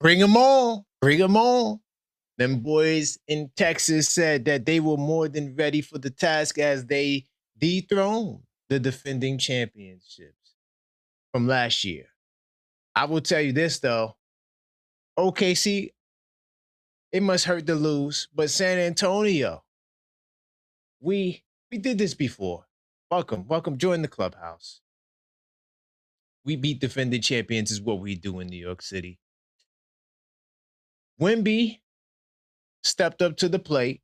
Bring them on. Bring them on. Them boys in Texas said that they were more than ready for the task as they dethroned the defending championships from last year. I will tell you this, though. OKC, it must hurt to lose, but San Antonio, we did this before. Welcome. Join the clubhouse. We beat defending champions is what we do in New York City. Wemby stepped up to the plate,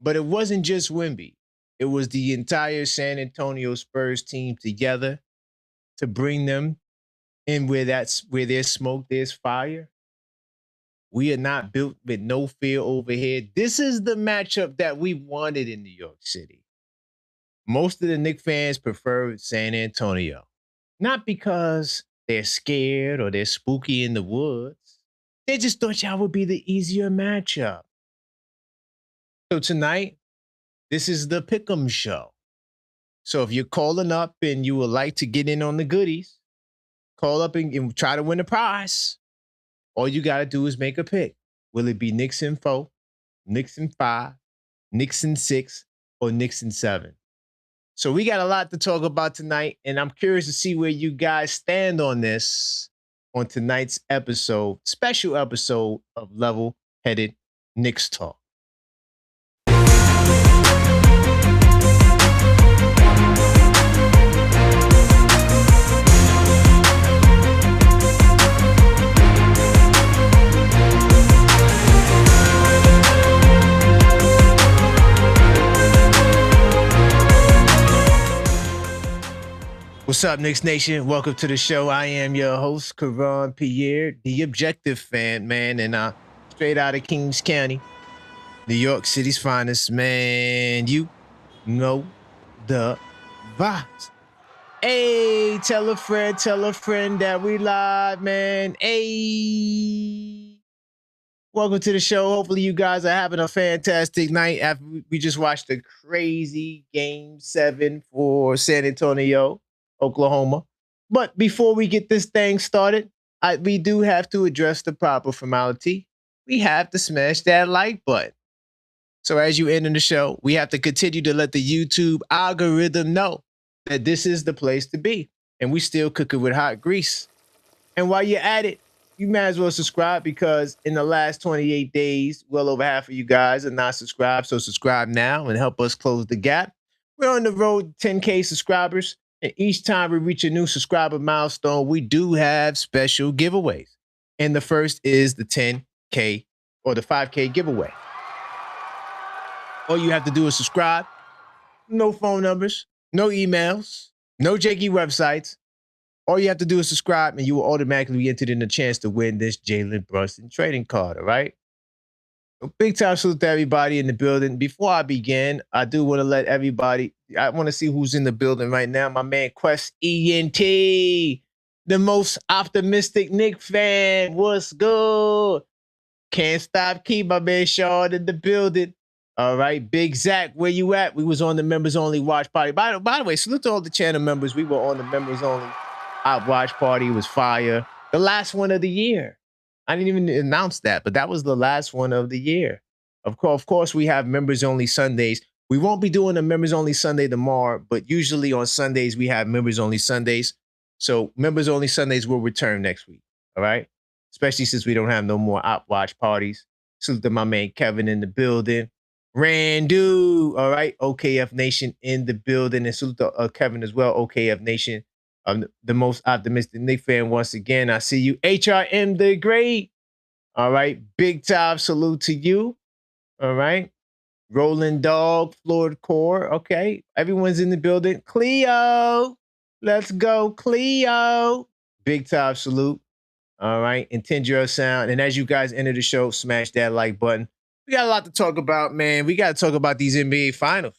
but it wasn't just Wemby. It was the entire San Antonio Spurs team together to bring them in where there's smoke, there's fire. We are not built with no fear over here. This is the matchup that we wanted in New York City. Most of the Knicks fans prefer San Antonio. Not because they're scared or they're spooky in the woods. They just thought y'all would be the easier matchup. So tonight, this is the Pick'em show. So if you're calling up and you would like to get in on the goodies, call up and try to win a prize. All you got to do is make a pick. Will it be Knicks in 4, Knicks in 5, Knicks in 6, or Knicks in 7? So we got a lot to talk about tonight, and I'm curious to see where you guys stand on this on tonight's episode, special episode of Level-Headed Knicks Talk. What's up, Knicks Nation? Welcome to the show. I am your host, Karan Pierre, the Objective Fan, man, and straight out of Kings County, New York City's finest, man. You know the vibes. Hey, tell a friend that we live, man. Hey. Welcome to the show. Hopefully you guys are having a fantastic night after we just watched a crazy Game 7 for San Antonio, Oklahoma. But before we get this thing started, we do have to address the proper formality. We have to smash that like button. So as you end in the show, we have to continue to let the YouTube algorithm know that this is the place to be. And we still cook it with hot grease. And while you're at it, you might as well subscribe because in the last 28 days, well over half of you guys are not subscribed. So subscribe now and help us close the gap. We're on the road to 10K subscribers. And each time we reach a new subscriber milestone, we do have special giveaways. And the first is the 10K or the 5K giveaway. All you have to do is subscribe. No phone numbers, no emails, no janky websites. All you have to do is subscribe and you will automatically be entered in the chance to win this Jalen Brunson trading card, all right? A big time salute to everybody in the building. Before I begin, I do want to let everybody, I want to see who's in the building right now. My man Quest ENT, the most optimistic Knicks fan. What's good? Can't stop keep my man Sean in the building. All right, Big Zach, where you at? We was on the members only watch party. By the way, salute to all the channel members. We were on the members only watch party. It was fire. The last one of the year. I didn't even announce that, but that was the last one of the year. Of course, we have members only Sundays. We won't be doing a members only Sunday tomorrow, but usually on Sundays we have members only Sundays. So members only Sundays will return next week. All right, especially since we don't have no more watch parties. Salute to my man Kevin in the building. Randu, all right, OKF Nation in the building, and salute to Kevin as well, OKF Nation. The most optimistic Knicks fan once again. I see you, HRM the Great. All right, big time salute to you. All right, Rolling Dog, Floored Core. Okay, everyone's in the building. Cleo, let's go, Cleo. Big time salute. All right, intend your sound. And as you guys enter the show, smash that like button. We got a lot to talk about, man. We got to talk about these NBA finals.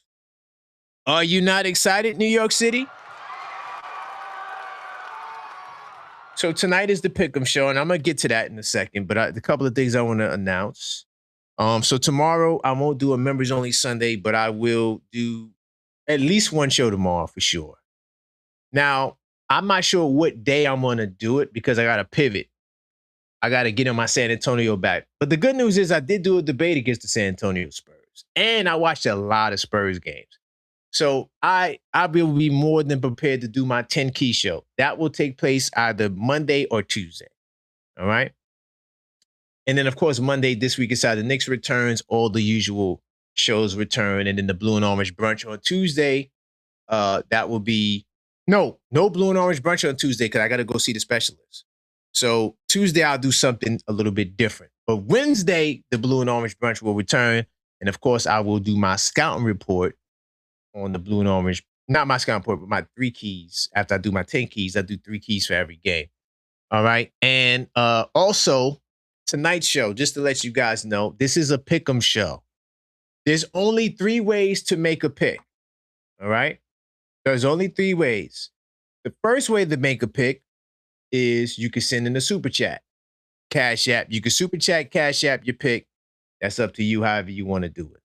Are you not excited, New York City? So tonight is the Pick'em show, and I'm going to get to that in a second, but a couple of things I want to announce. So tomorrow, I won't do a members-only Sunday, but I will do at least one show tomorrow for sure. Now, I'm not sure what day I'm going to do it because I got to pivot. I got to get on my San Antonio back. But the good news is I did do a debate against the San Antonio Spurs. And I watched a lot of Spurs games. So I will be more than prepared to do my 10 key show. That will take place either Monday or Tuesday. All right. And then, of course, Monday this week aside, the Knicks returns, all the usual shows return. And then the Blue and Orange brunch on Tuesday. That will be no Blue and Orange brunch on Tuesday because I got to go see the specialist. So Tuesday I'll do something a little bit different. But Wednesday, the Blue and Orange brunch will return. And of course, I will do my scouting report on the Blue and Orange. Not my scouting report, but my 3 keys. After I do my 10 keys, I do 3 keys for every game. All right. And also, tonight's show, just to let you guys know, this is a pick'em show. There's only 3 ways to make a pick. All right. There's only 3 ways. The first way to make a pick is you can send in a super chat. Cash App. You can super chat, Cash App your pick. That's up to you, however you want to do it.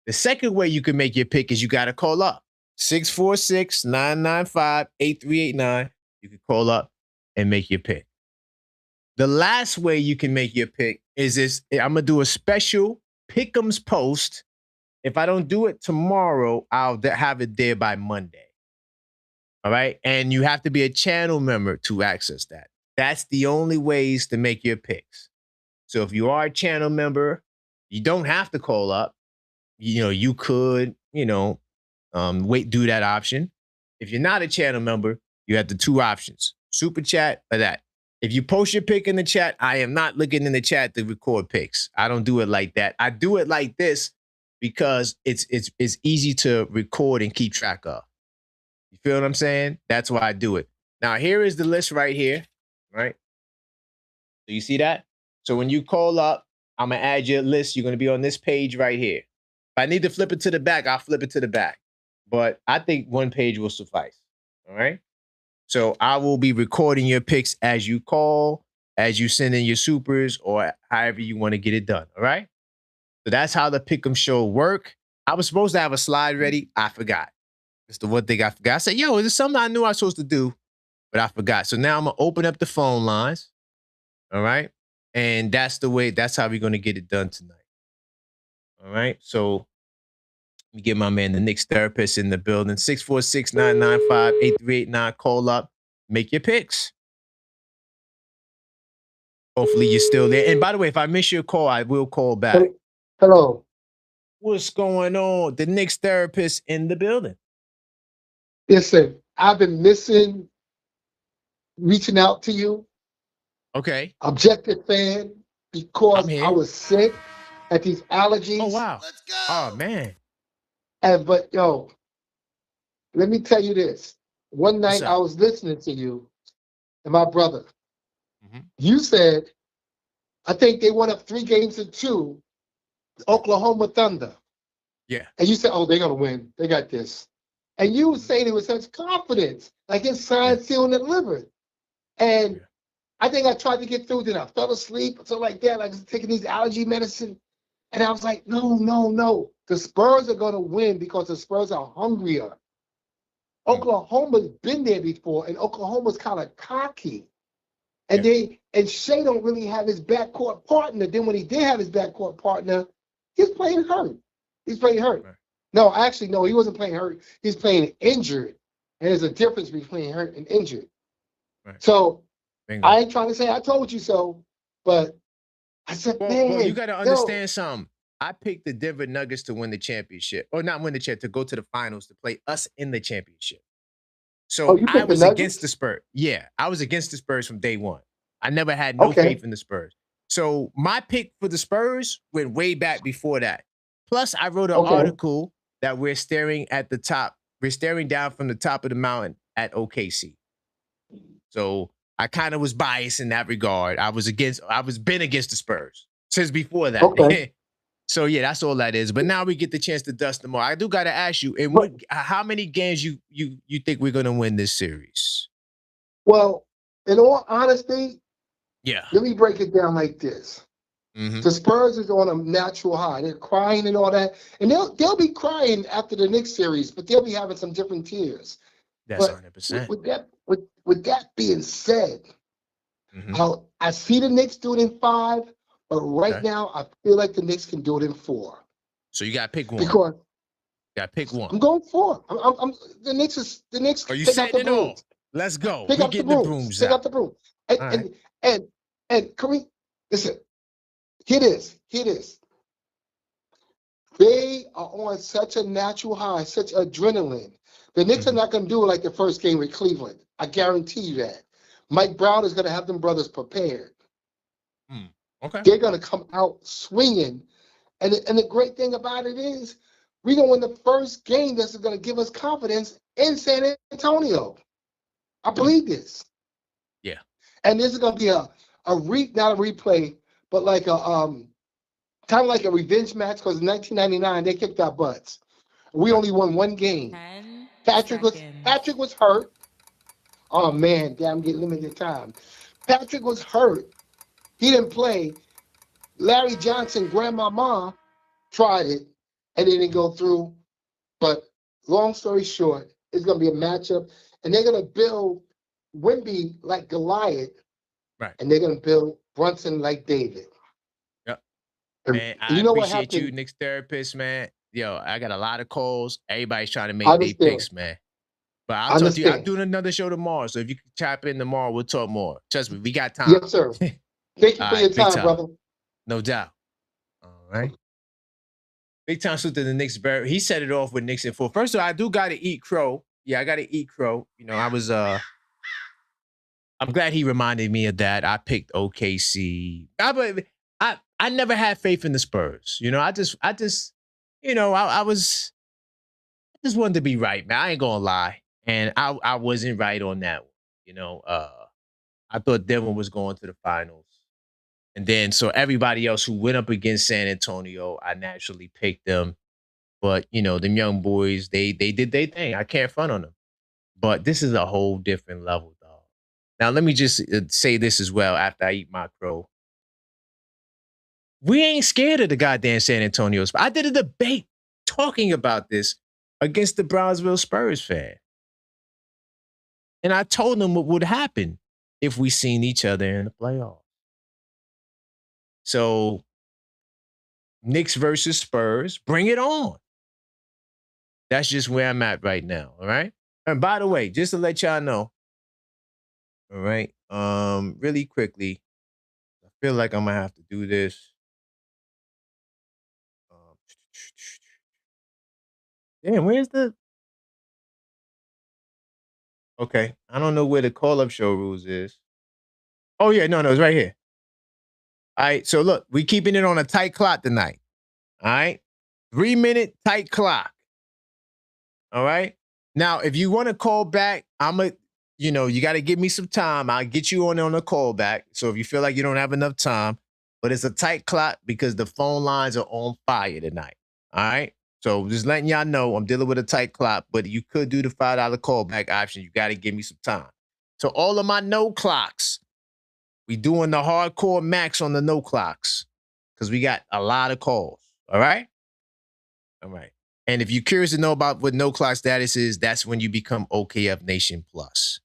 The second way you can make your pick is you got to call up. 646-995-8389. You can call up and make your pick. The last way you can make your pick is this. I'm going to do a special Pick'ems post. If I don't do it tomorrow, I'll have it there by Monday. All right. And you have to be a channel member to access that. That's the only ways to make your picks. So if you are a channel member, you don't have to call up. You could, do that option. If you're not a channel member, you have the 2 options, super chat or that. If you post your pick in the chat, I am not looking in the chat to record picks. I don't do it like that. I do it like this because it's easy to record and keep track of. You feel what I'm saying? That's why I do it. Now, here is the list right here, right? So you see that? So when you call up, I'm going to add your list. You're going to be on this page right here. If I need to flip it to the back, I'll flip it to the back. But I think 1 page will suffice. All right? So I will be recording your picks as you call, as you send in your supers, or however you want to get it done. All right? So that's how the Pick'em show work. I was supposed to have a slide ready. I forgot. It's the one thing I forgot. I said, yo, is this something I knew I was supposed to do? But I forgot. So now I'm going to open up the phone lines. All right? And that's how we're going to get it done tonight. All right? So let me get my man, the Knicks therapist, in the building. 646-995-8389. Call up. Make your picks. Hopefully you're still there. And by the way, if I miss your call, I will call back. Hello. What's going on? The Knicks therapist in the building. Listen, I've been missing reaching out to you. Okay. Objective fan, because I was sick at these allergies. Oh, wow. Let's go. Oh, man. But yo, let me tell you this. One night I was listening to you and my brother. You said, I think they won up 3-2, Oklahoma Thunder. Yeah. And you said, oh, they're going to win. They got this. And you were saying it with such confidence, like it's signed, sealed, and delivered. And I think I tried to get through, then I fell asleep or something like that. I was taking these allergy medicine. And I was like, no. The Spurs are going to win because the Spurs are hungrier. Oklahoma's been there before, and Oklahoma's kind of cocky. And Shea don't really have his backcourt partner. Then when he did have his backcourt partner, he's playing hurt. Right. No, actually, no, he wasn't playing hurt. He's playing injured. And there's a difference between hurt and injured. Right. So I ain't trying to say I told you so, but I said, well, you got to understand something. I picked the Denver Nuggets to win the championship, or not win the championship, to go to the finals to play us in the championship. So I was against the Spurs. Yeah, I was against the Spurs from day one. I never had no faith in the Spurs. So my pick for the Spurs went way back before that. Plus, I wrote an article that we're staring at the top. We're staring down from the top of the mountain at OKC. So I kind of was biased in that regard. I was been against the Spurs since before that. Okay. So yeah, that's all that is. But now we get the chance to dust them all. I do got to ask you, how many games you think we're going to win this series? Well, in all honesty, let me break it down like this. The Spurs is on a natural high. They're crying and all that. And they'll be crying after the Knicks series, but they'll be having some different tears. That's 100%. With that being said, I see the Knicks do it in 5, but right now I feel like the Knicks can do it in 4. So you got to pick one. Because got to pick one. I'm going 4. I'm the Knicks. The Knicks. Are you pick out the setting it brooms. off? Let's go. Pick We up the getting the brooms. brooms Pick out. up the broom. Right. And can we listen? Here it is. They are on such a natural high, such adrenaline. The Knicks are not going to do it like the first game with Cleveland. I guarantee you that. Mike Brown is going to have them brothers prepared. Okay. They're going to come out swinging. And the great thing about it is we're going to win the first game that's going to give us confidence in San Antonio. I believe this. Yeah. And this is going to be not a replay, but like a kind of like a revenge match, because in 1999 they kicked our butts. We only won 1 game. Patrick was hurt. Oh man, damn, I'm getting limited time. Patrick was hurt. He didn't play. Larry Johnson, grandmama, tried it and it didn't go through. But long story short, it's gonna be a matchup, and they're gonna build Wemby like Goliath, right? And they're gonna build Brunson like David. Man, I appreciate you, Knicks therapist, man. Yo, I got a lot of calls. Everybody's trying to make their picks, man. But I'll talk to you. I'm doing another show tomorrow. So if you can chop in tomorrow, we'll talk more. Trust me, we got time. Yes, sir. Thank you for your time, brother. No doubt. All right. Big time salute to the Knicks. He set it off with Knicks in 4. First of all, I do got to eat crow. Yeah, I got to eat crow. You know, I'm glad he reminded me of that. I picked OKC. I never had faith in the Spurs. You know, I just, you know, I just wanted to be right, man. I ain't gonna lie. And I wasn't right on that one. You know, I thought Denver was going to the finals. And then so everybody else who went up against San Antonio, I naturally picked them. But, you know, them young boys, they did their thing. I can't front on them. But this is a whole different level, dog. Now, let me just say this as well after I eat my crow. We ain't scared of the goddamn San Antonio Spurs. I did a debate talking about this against the Brownsville Spurs fan. And I told them what would happen if we seen each other in the playoffs. So, Knicks versus Spurs, bring it on. That's just where I'm at right now, all right? And by the way, just to let y'all know, all right, really quickly, I feel like I'm going to have to do this. Damn, where's the... Okay, I don't know where the call-up show rules is. Oh, yeah, no, it's right here. All right, so look, we keeping it on a tight clock tonight. All right? 3-minute tight clock. All right? Now, if you want to call back, you got to give me some time. I'll get you on a call back. So if you feel like you don't have enough time, but it's a tight clock because the phone lines are on fire tonight. All right? So just letting y'all know I'm dealing with a tight clock, but you could do the $5 callback option. You got to give me some time. So all of my no clocks, we doing the hardcore max on the no clocks because we got a lot of calls. All right? All right. And if you're curious to know about what no clock status is, that's when you become OKF Nation Plus.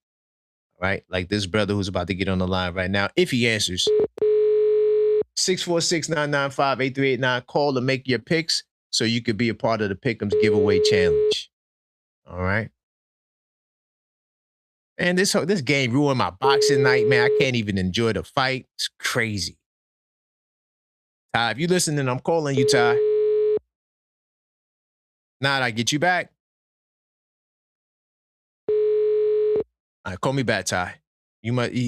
All right? Like this brother who's about to get on the line right now. If he answers, 646-995-8389. Call to make your picks so you could be a part of the Pick'ems giveaway challenge. All right? And this game ruined my boxing night, man. I can't even enjoy the fight. It's crazy. Ty, if you listening, I'm calling you, Ty. Now I get you back. All right, call me back, Ty.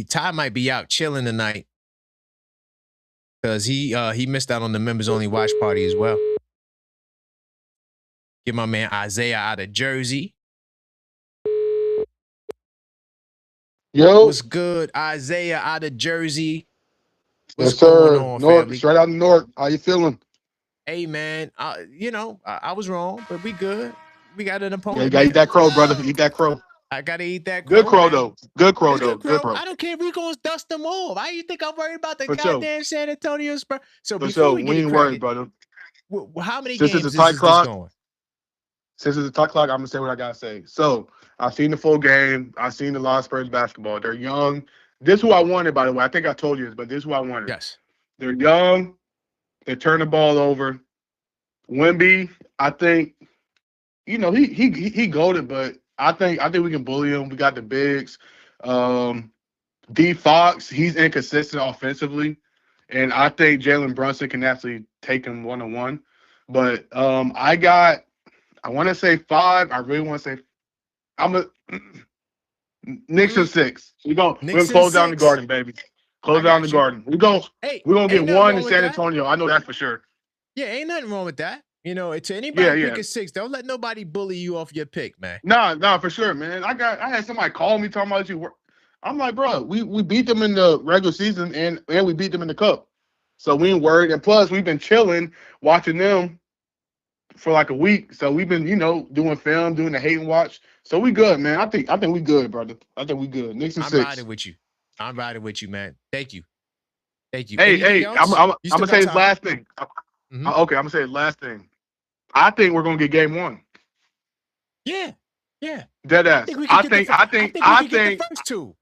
Ty might be out chilling tonight because he missed out on the members only watch party as well. Get my man Isaiah out of Jersey. Yo, what's good, Isaiah out of Jersey? What's yes, sir. going on, North, family? straight out of North. How you feeling? Hey, man. I was wrong, but we good. We got an opponent. Yeah, you gotta eat that crow, brother. Eat that crow. I gotta eat that crow. Good crow, man. though. Good crow, It's though. Good crow. I don't care if we gonna dust them off. Why you think I'm worried about the goddamn San Antonio Spurs? So before we get ain't worried, brother. How many games is this going? Since it's a tight clock, I'm gonna say what I gotta say. So I've seen the full game. I've seen the Lost Spurs basketball. They're young. This who I wanted, by the way. I think I told you this, but this is who I wanted. Yes. They're young. They turn the ball over. Wemby, I think, he goaded, but I think we can bully him. We got the bigs. D Fox, he's inconsistent offensively, and I think Jalen Brunson can actually take him 1-on-1. But I want to say 5. I really want to say I'm a Knicks and 6. We're gonna Knicks and close down the 6. Garden, baby. Close I down got the you. Garden. We're gonna Hey, get ain't nothing 1 in wrong with San that. Antonio. I know that for sure. Yeah, ain't nothing wrong with that. To anybody pick a 6, don't let nobody bully you off your pick, man. Nah, for sure, man. I had somebody call me talking about you. I'm like, bro, we beat them in the regular season and we beat them in the cup. So we ain't worried. And plus, we've been chilling, watching them for like a week. So we've been, doing film, doing the hate and watch. So we good, man. I think we good, brother. I think we good. Knicks and 6. Riding with you. I'm riding with you, man. Thank you. Hey, else? I'm gonna say this last thing. Mm-hmm. Okay, I'm gonna say this last thing. I think we're gonna get game 1. Yeah. Dead ass. I think we can get the first 2.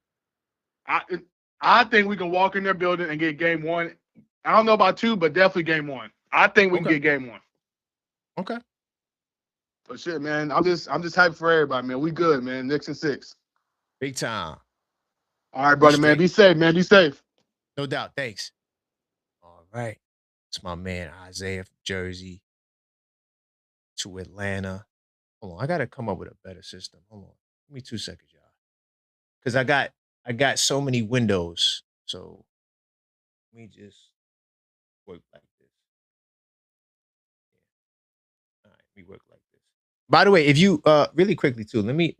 I think we can walk in their building and get game 1. I don't know about 2, but definitely game 1. I think we can get game 1. Okay. But shit, man, I'm just hyped for everybody, man. We good, man. Knicks and 6. Big time. All right, brother, man. Be safe, man. Be safe. No doubt. Thanks. All right. It's my man Isaiah from Jersey to Atlanta. Hold on. I gotta come up with a better system. Hold on. Give me 2 seconds, y'all. Because I got so many windows. So let me just work like this. Yeah. All right, let me work like this. By the way, if you really quickly too, let me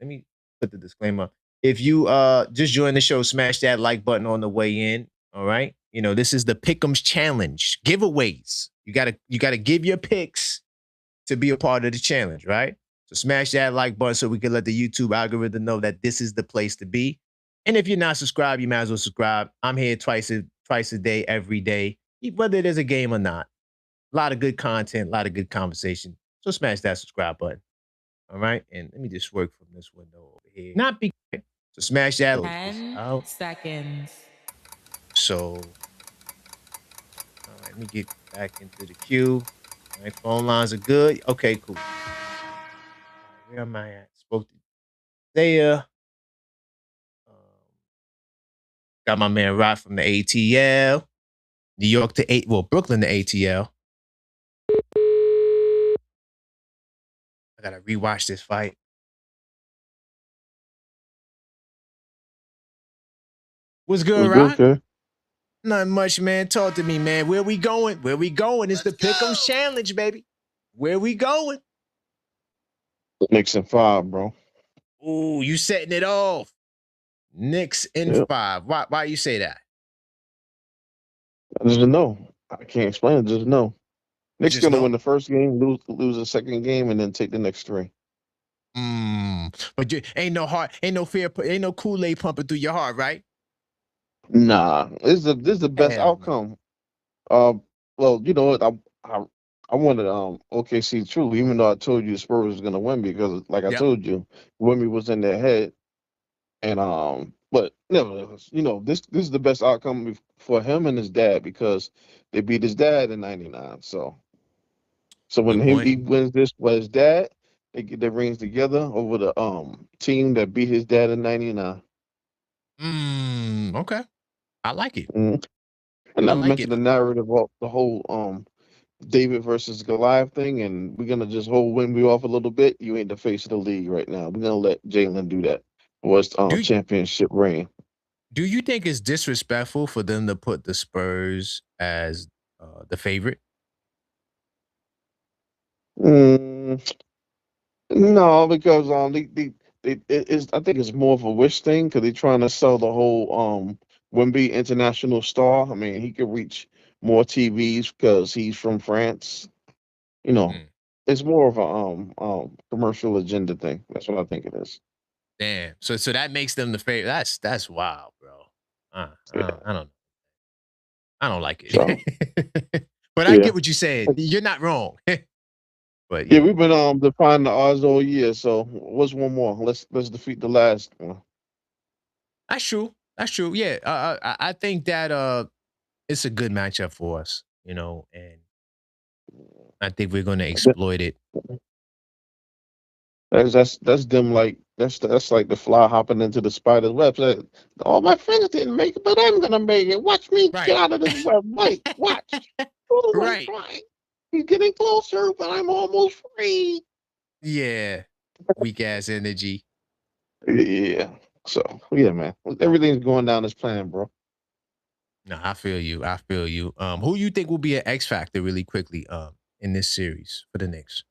put the disclaimer. If you just joined the show, smash that like button on the way in. All right. This is the Pick'ems Challenge giveaways. You gotta give your picks to be a part of the challenge, right? So smash that like button so we can let the YouTube algorithm know that this is the place to be. And if you're not subscribed, you might as well subscribe. I'm here twice a day, every day, whether there's a game or not. A lot of good content, a lot of good conversation. So smash that subscribe button. All right. And let me just work from this window over here. Not be so smash that. 10 seconds. So all right, let me get back into the queue. All right, phone lines are good. Okay, cool. All right, where am I at? Spoke to there. Got my man Rod from the ATL. New York to Brooklyn to ATL. I gotta rewatch this fight. What's good, Rod? Okay. Nothing much, man. Talk to me, man. Where we going? It's the Pick'ems Challenge, baby. Where we going? Knicks and 5, bro. Ooh, you setting it off. Knicks in 5. Why you say that? I just know. I can't explain it. Just know. Knicks just gonna know? win the first game, lose the second game, and then take the next 3. But ain't no fear, ain't no Kool-Aid pumping through your heart, right? Nah, this is the best outcome. Well, you know what? I wanted OKC truly, even though I told you the Spurs was gonna win because, like I told you, Wemby was in their head, and but nevertheless, this is the best outcome for him and his dad because they beat his dad in '99. So when he wins this with his dad, they get their rings together over the team that beat his dad in '99. Okay, I like it. And not mention the narrative of the whole David versus Goliath thing, and we're gonna just hold Wemby off a little bit. You ain't the face of the league right now. We're gonna let Jalen do that for his championship reign. Do you think it's disrespectful for them to put the Spurs as the favorite? No, because I think it's more of a wish thing because they're trying to sell the whole Wemby international star. I mean, he could reach more TVs because he's from France. It's more of a commercial agenda thing. That's what I think it is. Damn. So that makes them the favorite. That's wild, bro. I don't like it. So, but I get what you said. You're not wrong. But yeah, we've been defying the odds all year. So what's one more? Let's defeat the last one. That's true. That's true. Yeah, I think that it's a good matchup for us, and I think we're going to exploit it. That's them like that's like the fly hopping into the spider's web. Like, all my friends didn't make it, but I'm gonna make it. Watch me Right. get out of this web. Wait, watch. Oh, I'm Right. trying. He's getting closer, but I'm almost free. Yeah. Weak ass energy. Yeah. So yeah, man. Everything's going down as planned, bro. No, I feel you. I feel you. Who you think will be an X factor really quickly in this series for the Knicks?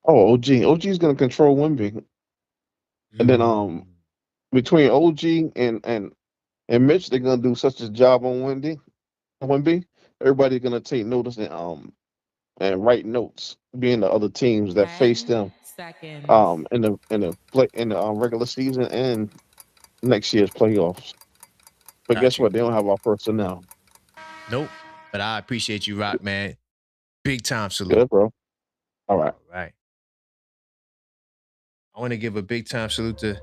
Oh, OG's gonna control Wemby. And then between OG and Mitch, they're gonna do such a job on Wemby. Everybody's gonna take notice and write notes, being the other teams that face 10 them seconds. in the regular season and next year's playoffs. But Got guess you. what? They don't have our personnel. Nope. But I appreciate you, Rock, man. Big time salute. Good, bro. All right. All right. I want to give a big time salute to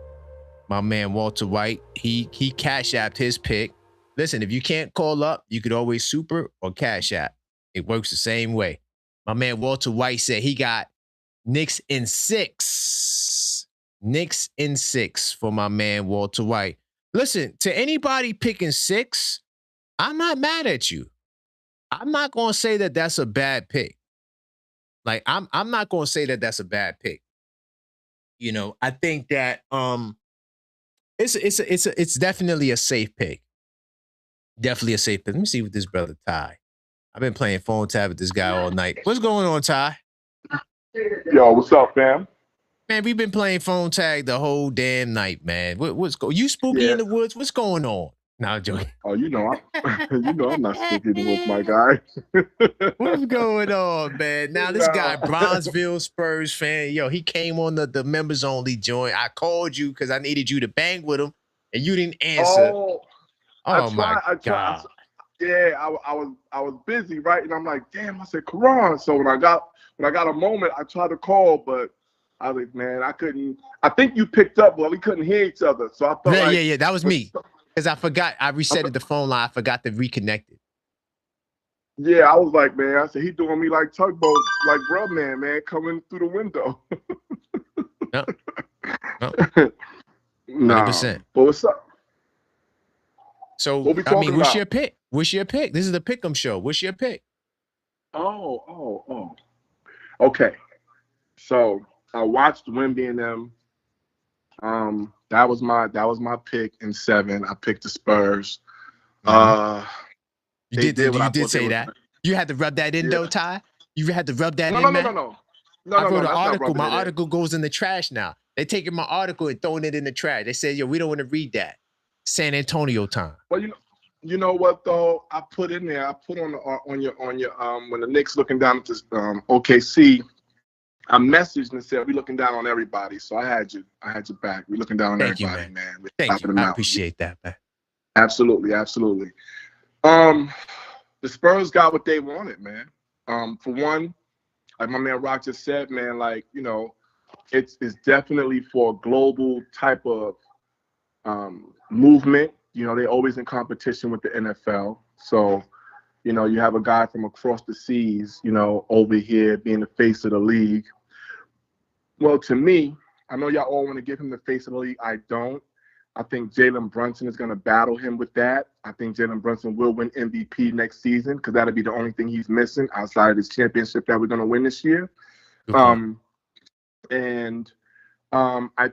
my man Walter White. He Cash Apped his pick. Listen, if you can't call up, you could always super or Cash App. It works the same way. My man Walter White said he got Knicks in 6. Knicks in 6 for my man Walter White. Listen, to anybody picking 6, I'm not mad at you. I'm not going to say that that's a bad pick. Like I'm not going to say that that's a bad pick. I think that it's definitely a safe pick. Definitely a safe pick. Let me see what this brother Ty. I've been playing phone tag with this guy all night. What's going on, Ty? Yo, what's up, fam? Man, we've been playing phone tag the whole damn night, man. You spooky in the woods? What's going on? No, I'm joking. Oh, I'm not spooky in the woods, my guy. What's going on, man? Now this guy, Bronzeville Spurs fan, yo, he came on the members only joint. I called you because I needed you to bang with him, and you didn't answer. I my God. I was busy, right? And I'm like, damn, I said, Quran. So when I got a moment, I tried to call, but I was like, man, I couldn't. I think you picked up, but we couldn't hear each other. So I thought, yeah, that was me. Because I forgot, I resetted the phone line. I forgot to reconnect it. Yeah, I was like, man, I said, he doing me like tugboat, like Grubman, man, coming through the window. No. 100%. But what's up? So, what we talking what's about? your pick? What's your pick? This is the Pick'em show. What's your pick? Oh. Okay. So I watched Wemby and them. That was my pick in 7. I picked the Spurs. You did say that. You had to rub that in though, Ty. You had to rub that in, man. No. I wrote an article. My article goes in the trash now. They taking my article and throwing it in the trash. They said, yo, we don't want to read that. San Antonio time. Well, you know what though? I put in there. I put on your when the Knicks looking down at this OKC. I messaged and said we looking down on everybody. So I had you back. We looking down on everybody, man. Thank you. I appreciate that, man. Absolutely. The Spurs got what they wanted, man. For one, like my man Rock just said, man, like, it's definitely for a global type of movement. They're always in competition with the NFL. So, you have a guy from across the seas, over here being the face of the league. Well, to me, I know y'all all want to give him the face of the league. I don't. I think Jalen Brunson is going to battle him with that. I think Jalen Brunson will win MVP next season because that'll be the only thing he's missing outside of this championship that we're going to win this year. I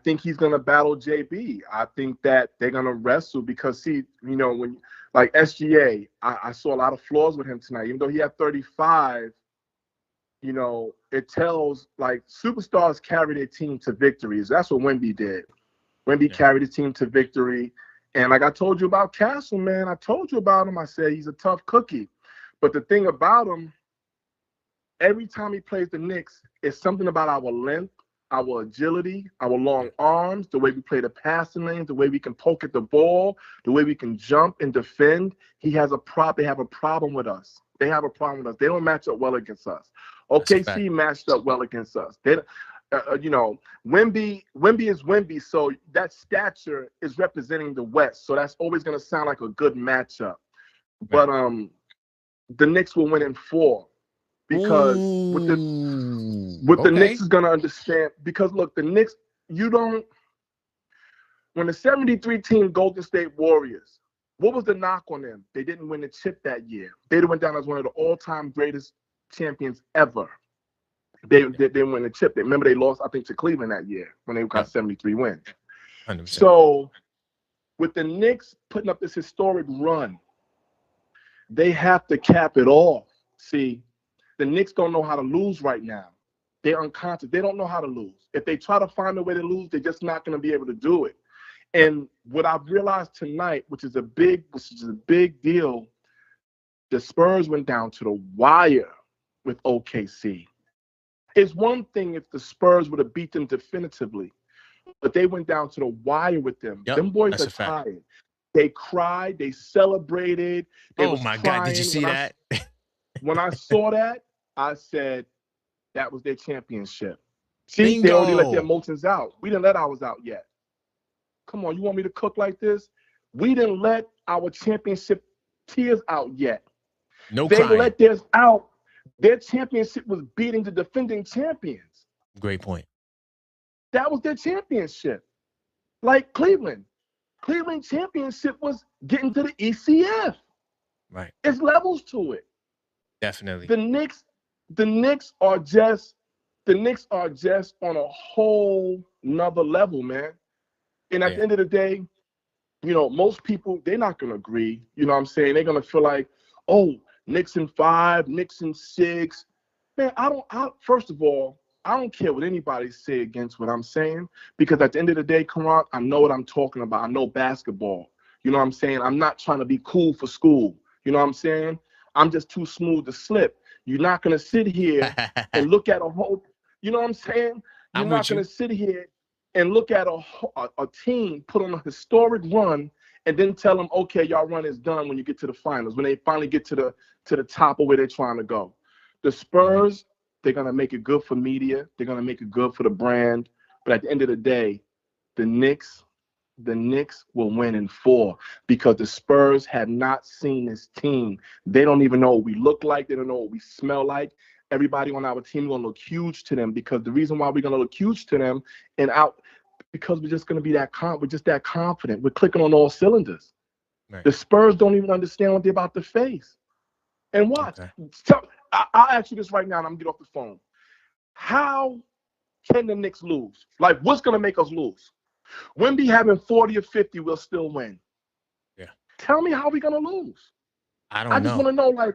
think he's going to battle JB. I think that they're going to wrestle because, when like SGA, I saw a lot of flaws with him tonight. Even though he had 35, it tells like superstars carry their team to victories. That's what Wemby did. Wemby carried his team to victory. And like I told you about Castle, man, I told you about him. I said he's a tough cookie. But the thing about him, every time he plays the Knicks, it's something about our length, our agility, our long arms, the way we play the passing lanes, the way we can poke at the ball, the way we can jump and defend. They have a problem with us. They don't match up well against us. OKC matched up well against us. Wemby is Wemby, so that stature is representing the West. So that's always going to sound like a good matchup. But the Knicks will win in 4 because with the Knicks is going to understand, because look, the Knicks, when the 73 team Golden State Warriors, what was the knock on them? They didn't win the chip that year. They went down as one of the all-time greatest champions ever. They didn't win the chip. Remember, they lost, I think, to Cleveland that year when they got 73 wins. 100%. So with the Knicks putting up this historic run, they have to cap it off. See, the Knicks don't know how to lose right now. They're unconscious. They don't know how to lose. If they try to find a way to lose, they're just not going to be able to do it. And what I've realized tonight, which is a big deal, the Spurs went down to the wire with OKC. It's one thing if the Spurs would have beat them definitively, but they went down to the wire with them. Them boys are tired. They cried. They celebrated. Oh my God! Did you see that? When I saw that, I said that was their championship. See, they already let their emotions out. We didn't let ours out yet. Come on, you want me to cook like this? We didn't let our championship tears out yet. No they crying. Let theirs out. Their championship was beating the defending champions. Great point. That was their championship. Like Cleveland. Cleveland championship was getting to the ECF. Right. It's levels to it. Definitely. The Knicks are just on a whole nother level, man. And at the end of the day, most people, they're not going to agree. You know what I'm saying? They're going to feel like, oh, Knicks in 5, Knicks in 6. Man, first of all, I don't care what anybody say against what I'm saying, because at the end of the day, Karan, I know what I'm talking about. I know basketball. You know what I'm saying? I'm not trying to be cool for school. You know what I'm saying? I'm just too smooth to slip. You're not going to sit here and look at a whole, you know what I'm saying? You're not going to sit here and look at a team put on a historic run and then tell them, okay, y'all run is done when you get to the finals, when they finally get to the top of where they're trying to go. The Spurs, they're going to make it good for media. They're going to make it good for the brand. But at the end of the day, the Knicks will win in 4 because the Spurs have not seen this team. They don't even know what we look like. They don't know what we smell like. Everybody on our team is going to look huge to them, because the reason why we're going to look huge to them because we're just going to be we're just that confident. We're clicking on all cylinders. Right. The Spurs don't even understand what they're about to face. And watch. Okay. I'll ask you this right now, and I'm going to get off the phone. How can the Knicks lose? Like, what's going to make us lose? Wemby having 40 or 50, we'll still win. Yeah. Tell me how we're going to lose. I just want to know, like,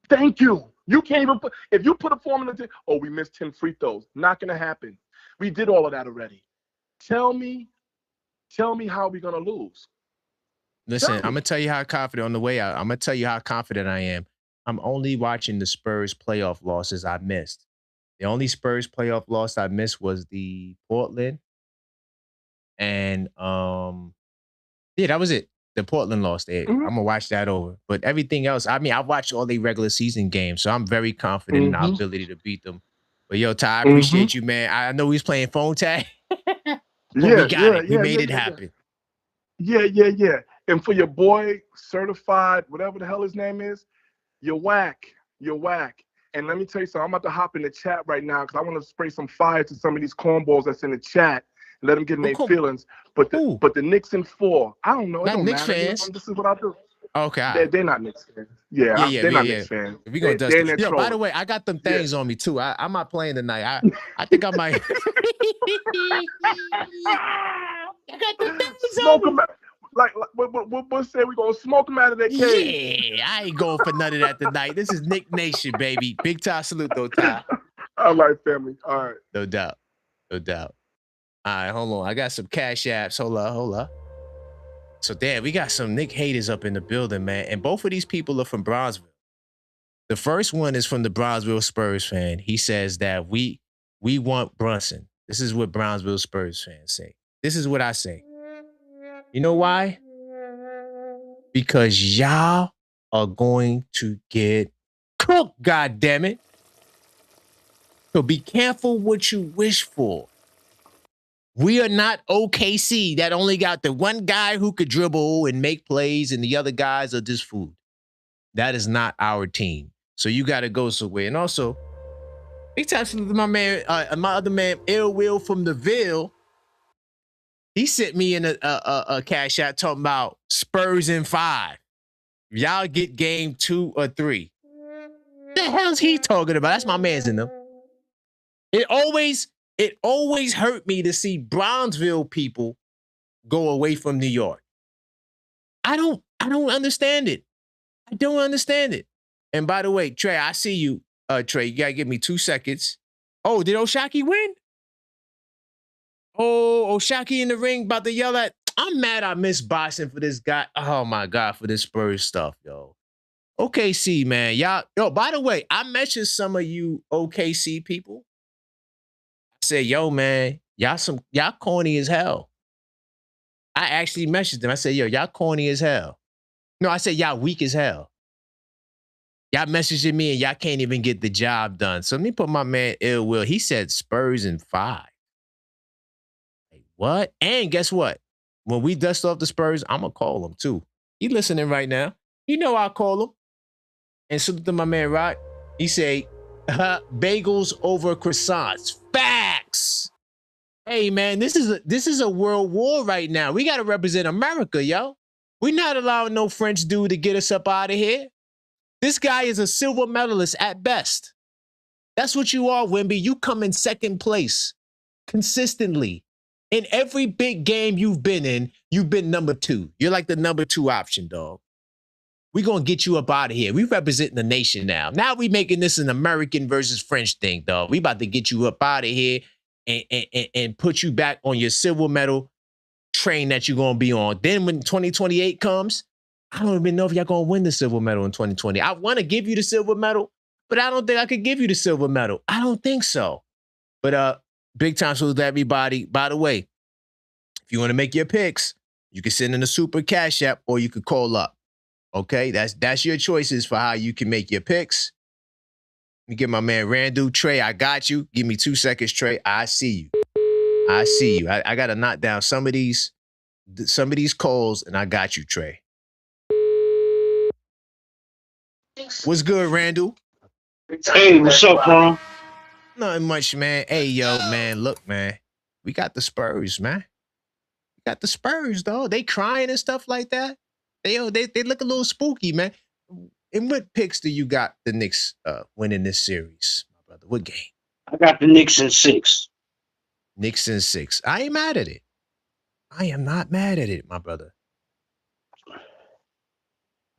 thank you. You can't even if you put a form in we missed 10 free throws. Not going to happen. We did all of that already. Tell me how we're going to lose. Listen, I'm going to tell you how confident on the way out. I'm going to tell you how confident I am. I'm only watching the Spurs playoff losses I missed. The only Spurs playoff loss I missed was the Portland. And that was it. The Portland lost there. I'm gonna watch that over. But everything else, I watched all the regular season games, so I'm very confident in our ability to beat them. But yo, Ty, I appreciate you, man. I know we was playing phone tag. But we got it. We made it happen. Yeah. And for your boy, certified, whatever the hell his name is, you're whack. And let me tell you something. I'm about to hop in the chat right now because I want to spray some fire to some of these cornballs that's in the chat. Let them get in their feelings. But the Knicks in 4, I don't know. It don't Knicks matter. fans. This is what I do. Okay. They're not Knicks fans. They're not Knicks fans. We gonna dust it. Yo, by the way, I got them things on me too. I'm not playing tonight. I think I might. I got them things smoke on me. Them. Like we'll say we're gonna smoke them out of their cage. Yeah, I ain't going for none of that tonight. This is Knick Nation, baby. Big Ty salute though, Ty. All right, family. All right. No doubt. All right, hold on. I got some cash apps. Hold up. So, we got some Knick haters up in the building, man. And both of these people are from Bronzeville. The first one is from the Bronzeville Spurs fan. He says that we want Brunson. This is what Brownsville Spurs fans say. This is what I say. You know why? Because y'all are going to get cooked, goddammit. So be careful what you wish for. We are not OKC that only got the one guy who could dribble and make plays and the other guys are just food. That is not our team. So you got to go somewhere. And also, big time to my man, my other man, Ill Will from the Ville. He sent me in a cash out talking about Spurs in 5. Y'all get game 2 or 3. What the hell's he talking about? That's my man's in them. It always hurt me to see Brownsville people go away from New York. I don't understand it. I don't understand it. And by the way, Trey, I see you. Trey, you gotta give me 2 seconds. Oh, did Oshaki win? Oh, Oshaki in the ring about to yell at. I'm mad I missed boxing for this guy. Oh my God, for this Spurs stuff, yo. OKC, man. Y'all, yo, by the way, I mentioned some of you OKC people. I said, yo, man, y'all corny as hell. I actually messaged them. I said, yo, y'all corny as hell. No, I said, y'all weak as hell. Y'all messaging me and y'all can't even get the job done. So let me put my man Ill Will. He said Spurs in 5. Like, what? And guess what? When we dust off the Spurs, I'm going to call him too. He listening right now. You know I'll call him. And so to my man Rock, he say, bagels over croissants. Facts. Hey, man, this is a world war right now. We got to represent America, yo. We're not allowing no French dude to get us up out of here. This guy is a silver medalist at best. That's what you are, Wemby. You come in second place consistently. In every big game you've been number 2. You're like the number 2 option, dog. We're going to get you up out of here. We representing the nation now. Now we making this an American versus French thing, dog. We about to get you up out of here and put you back on your silver medal train that you're going to be on. Then when 2028 comes, I don't even know if y'all going to win the silver medal in 2020. I want to give you the silver medal, but I don't think I could give you the silver medal. I don't think so. But big time salute to everybody. By the way, if you want to make your picks, you can send in a super cash app or you could call up. Okay, that's your choices for how you can make your picks. Let me get my man Randu. Trey, I got you. Give me 2 seconds, Trey. I see you. I see you. I got to knock down some of these calls, and I got you, Trey. What's good, Randall? Hey, what's up, bro? Nothing much, man. Hey, yo, man, look, man. We got the Spurs, man. We got the Spurs, though. They crying and stuff like that. They look a little spooky, man. And what picks do you got the Knicks winning this series, my brother? What game? I got the Knicks in 6. Knicks in 6. I ain't mad at it. I am not mad at it, my brother.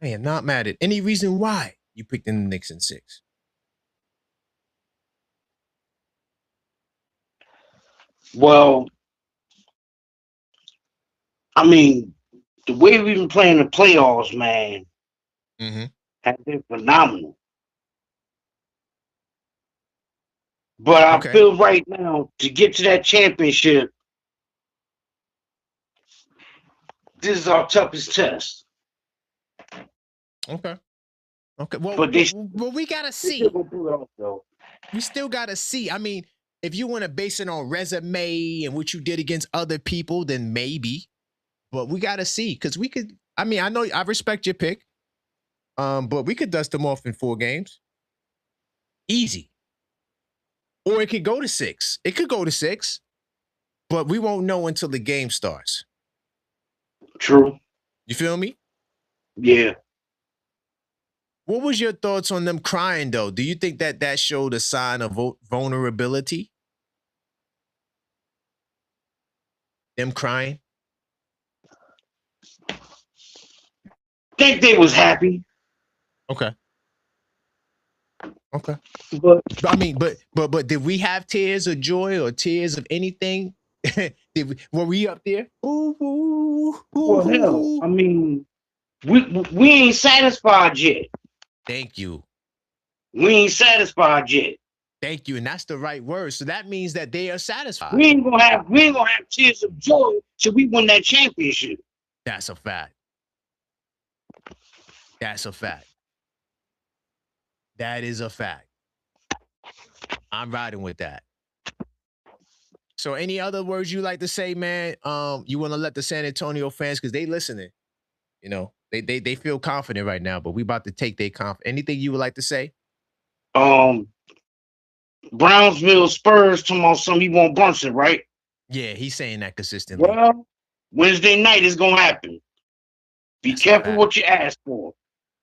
I am not mad at it. Any reason why you picked in the Knicks in 6? Well, I mean, the way we've been playing the playoffs, man, has been phenomenal. But I feel right now, to get to that championship, this is our toughest test. Okay. Well, but we got to see. We still got to see. I mean, if you want to base it on resume and what you did against other people, then maybe. But we got to see because we could. I mean, I know I respect your pick, but we could dust them off in 4 games. Easy. Or it could go to 6. It could go to 6, but we won't know until the game starts. True. You feel me? Yeah. What was your thoughts on them crying, though? Do you think that showed a sign of vulnerability? Them crying? I think they was happy. Okay. But I mean, but did we have tears of joy or tears of anything? Were we up there? Well, hell, I mean, we ain't satisfied yet. Thank you. We ain't satisfied yet. Thank you, and that's the right word. So that means that they are satisfied. We ain't gonna have tears of joy till we win that championship. That's a fact. That's a fact. That is a fact. I'm riding with that. So any other words you like to say, man? You want to let the San Antonio fans, because they listening, you know, they feel confident right now, but we about to take their confidence. Anything you would like to say? Brownsville Spurs tomorrow, something he won't bunch it, right? Yeah, he's saying that consistently. Well, Wednesday night is gonna happen. Be careful what you ask for.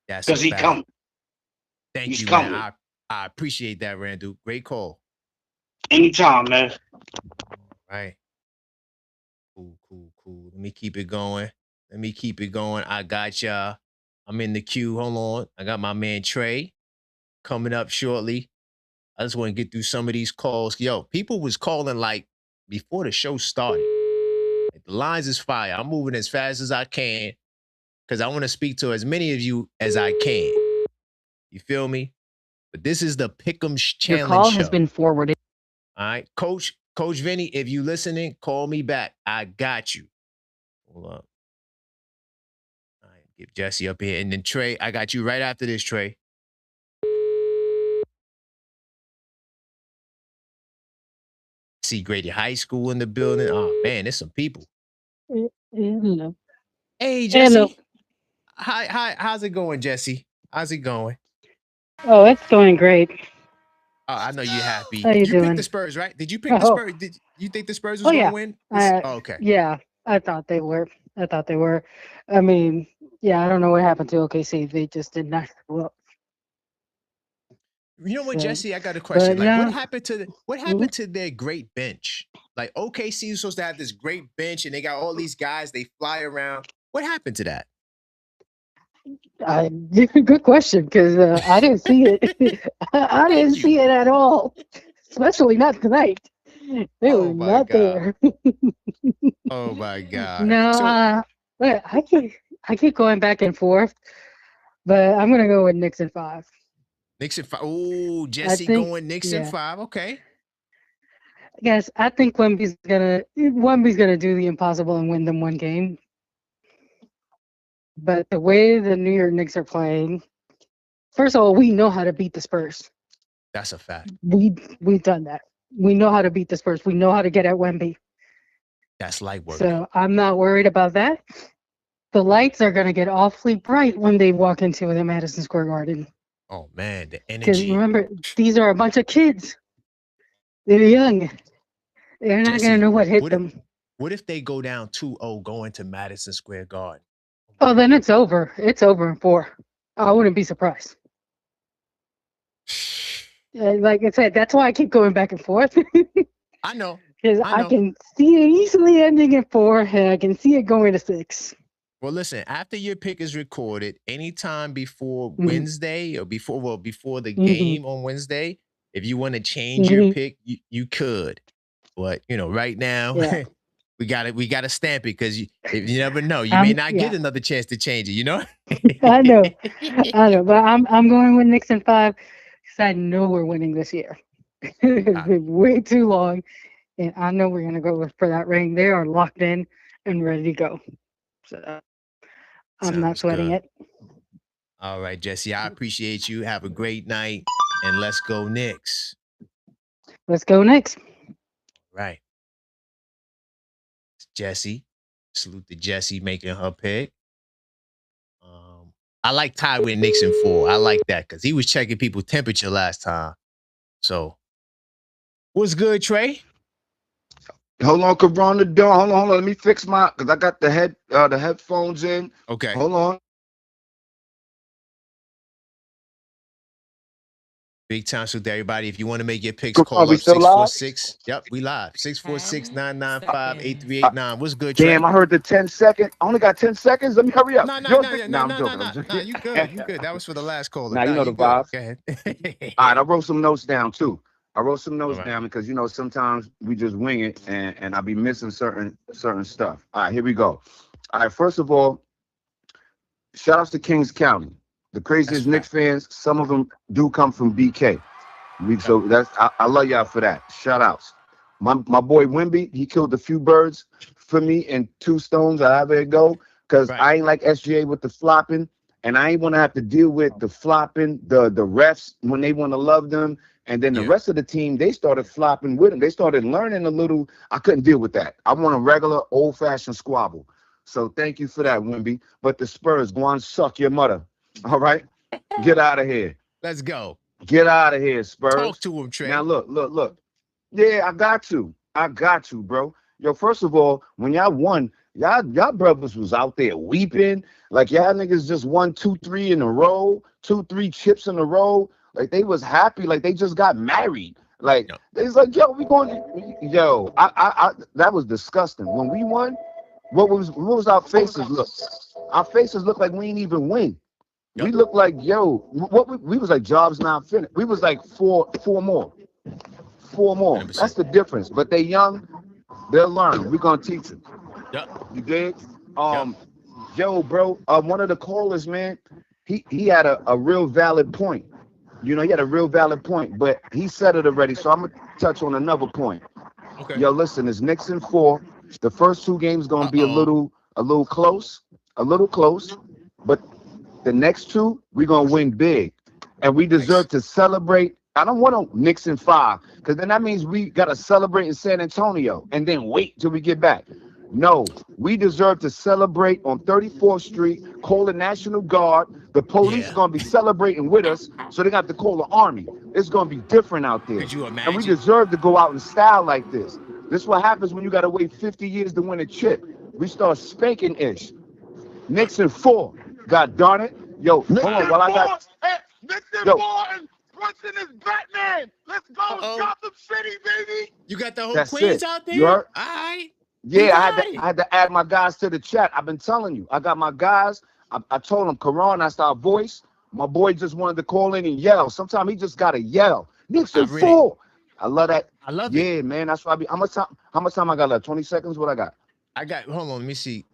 Because he coming. Thank you, coming. Man. I appreciate that, Randall. Great call. Anytime, man. All right. Cool. Let me keep it going. I got y'all. I'm in the queue. Hold on. I got my man Trey coming up shortly. I just want to get through some of these calls. Yo, people was calling like before the show started. Like, the lines is fire. I'm moving as fast as I can because I want to speak to as many of you as I can. You feel me? But this is the Pick'em Challenge. Your call show. has been forwarded. All right, Coach Vinny, if you listening, call me back. I got you. Hold up. All right, get Jesse up here. And then Trey, I got you right after this, Trey. See Grady High School in the building. Oh, man, there's some people. Hello. Hey, Jesse. Hello. Hi. How's it going, Jesse? How's it going? Oh, it's going great. Oh, I know you're happy. How you doing? Picked the Spurs, right? Did you pick the Spurs? Did you think the Spurs was going to win? Okay. Yeah, I thought they were. I mean, yeah, I don't know what happened to OKC. They just did not show up. You know what, Jesse? I got a question. Like, what happened to their great bench? Like, OKC was supposed to have this great bench, and they got all these guys. They fly around. What happened to that? Good question, because I didn't see it. I didn't see it at all, especially not tonight. They were not there. Oh my God! No, but I keep going back and forth, but I'm gonna go with Knicks in 5. Knicks in 5. Oh, Jesse going Knicks in 5. Okay. Yes, I think Wemby's gonna do the impossible and win them one game. But the way the New York Knicks are playing, first of all, we know how to beat the Spurs. That's a fact. We've done that. We know how to beat the Spurs. We know how to get at Wemby. That's light work. So I'm not worried about that. The lights are gonna get awfully bright when they walk into the Madison Square Garden. Oh man, the energy. Because remember, these are a bunch of kids. They're young. They're not gonna know what hit them. What if they go down 2-0 going to Madison Square Garden? Oh, then it's over. It's over in 4. I wouldn't be surprised. Like I said, that's why I keep going back and forth. I know. Because I can see it easily ending in 4, and I can see it going to 6. Well, listen, after your pick is recorded, anytime before Wednesday or before the game on Wednesday, if you want to change your pick, you could. But, right now, we got to stamp it because you never know. You may not get another chance to change it, I know. But I'm going with Knicks in 5 because I know we're winning this year. It's been way too long, and I know we're going to go for that ring. They are locked in and ready to go. So I'm not sweating it. All right, Jesse, I appreciate you. Have a great night, and let's go Knicks. Let's go Knicks. Right. It's Jesse. Salute to Jesse making her pick. I like Ty with Knicks in 4. I like that because he was checking people's temperature last time. So, what's good, Trey? Hold on, Corona door. Hold on. Let me fix because I got the headphones in. Okay. Hold on. Big time salute to everybody. If you want to make your picks, call up 646. Yep, we live. 646-995-8389. What's good, Trey? Damn, I heard the 10 second. I only got 10 seconds. Let me hurry up. No. You good. That was for the last caller. Now you know the vibes. Go ahead. All right, I wrote some notes down too. Down because sometimes we just wing it and I be missing certain stuff. All right, here we go. All right, first of all, shout outs to Kings County. The craziest Knicks fans, some of them do come from BK. So I love y'all for that. Shout outs. My boy Wemby, he killed a few birds for me and 2 stones, however it go, because I ain't like SGA with the flopping. And I ain't want to have to deal with the flopping, the refs when they want to love them. And then the rest of the team, they started flopping with them. They started learning a little. I couldn't deal with that. I want a regular old-fashioned squabble. So thank you for that, Wimby. But the Spurs, go on, suck your mother. All right? Get out of here. Let's go. Get out of here, Spurs. Talk to him, Trey. Now, look. Yeah, I got you, bro. Yo, first of all, when y'all won, y'all brothers was out there weeping. Like, y'all niggas just won 2-3 in a row, 2-3 chips in a row. Like, they was happy. Like, they just got married. Like, they was like, yo, we going to, yo, I that was disgusting. When we won, what was our faces look? Our faces looked like we ain't even win. We looked like, yo, we was like jobs not finished. We was like four more. 100%. That's the difference. But they young, they'll learn. We're gonna teach them. Yep. You dig? Yo, bro, one of the callers, man, he had a real valid point. You know, he had a real valid point, but he said it already. So I'm gonna touch on another point. Okay. Yo, listen, it's Knicks in 4. The first 2 games gonna be a little close, but the next 2 we're gonna win big, and we deserve to celebrate. I don't want to Knicks in 5, because then that means we gotta celebrate in San Antonio and then wait till we get back. No, we deserve to celebrate on 34th Street, call the National Guard. The police are going to be celebrating with us, so they got to call the army. It's going to be different out there. Could you imagine? And we deserve to go out in style like this. This is what happens when you got to wait 50 years to win a chip. We start spanking-ish. Knicks in 4. God darn it. Yo, hold on while I got... Knicks in 4 and Brunson is Batman. Let's go Gotham City, baby. You got the whole Queens out there? You heard? All right. Yeah, I had to add my guys to the chat. I've been telling you. I got my guys. I told them, Karan, that's our voice. My boy just wanted to call in and yell. Sometimes he just got to yell. Knicks in 4. I love that. I love it. Yeah, man. That's why I be. How much time I got left? 20 seconds? What I got? Hold on. Let me see.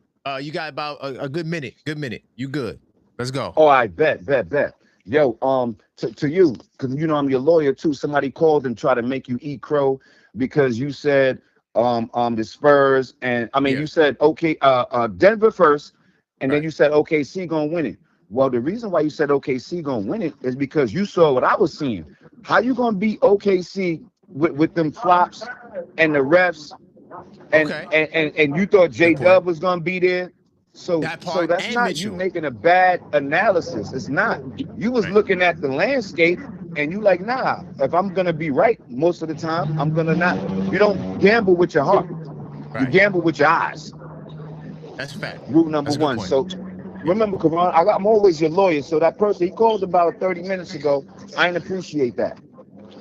You got about a good minute. You good. Let's go. Oh, I bet. Yo, to you, because you know I'm your lawyer too. Somebody called and tried to make you eat crow because you said the Spurs, and I mean you said Denver first, and then you said OKC gonna win it. Well, the reason why you said OKC gonna win it is because you saw what I was seeing. How you gonna beat OKC with them flops and the refs, and you thought J-Dub was gonna be there? So that's not you making a bad analysis. It's not. You was looking at the landscape and you like, nah, if I'm gonna be right most of the time, I'm gonna not. You don't gamble with your heart. You gamble with your eyes. That's a fact. Rule number 1. So remember, Karan, I'm always your lawyer. So that person he called about 30 minutes ago, I didn't appreciate that.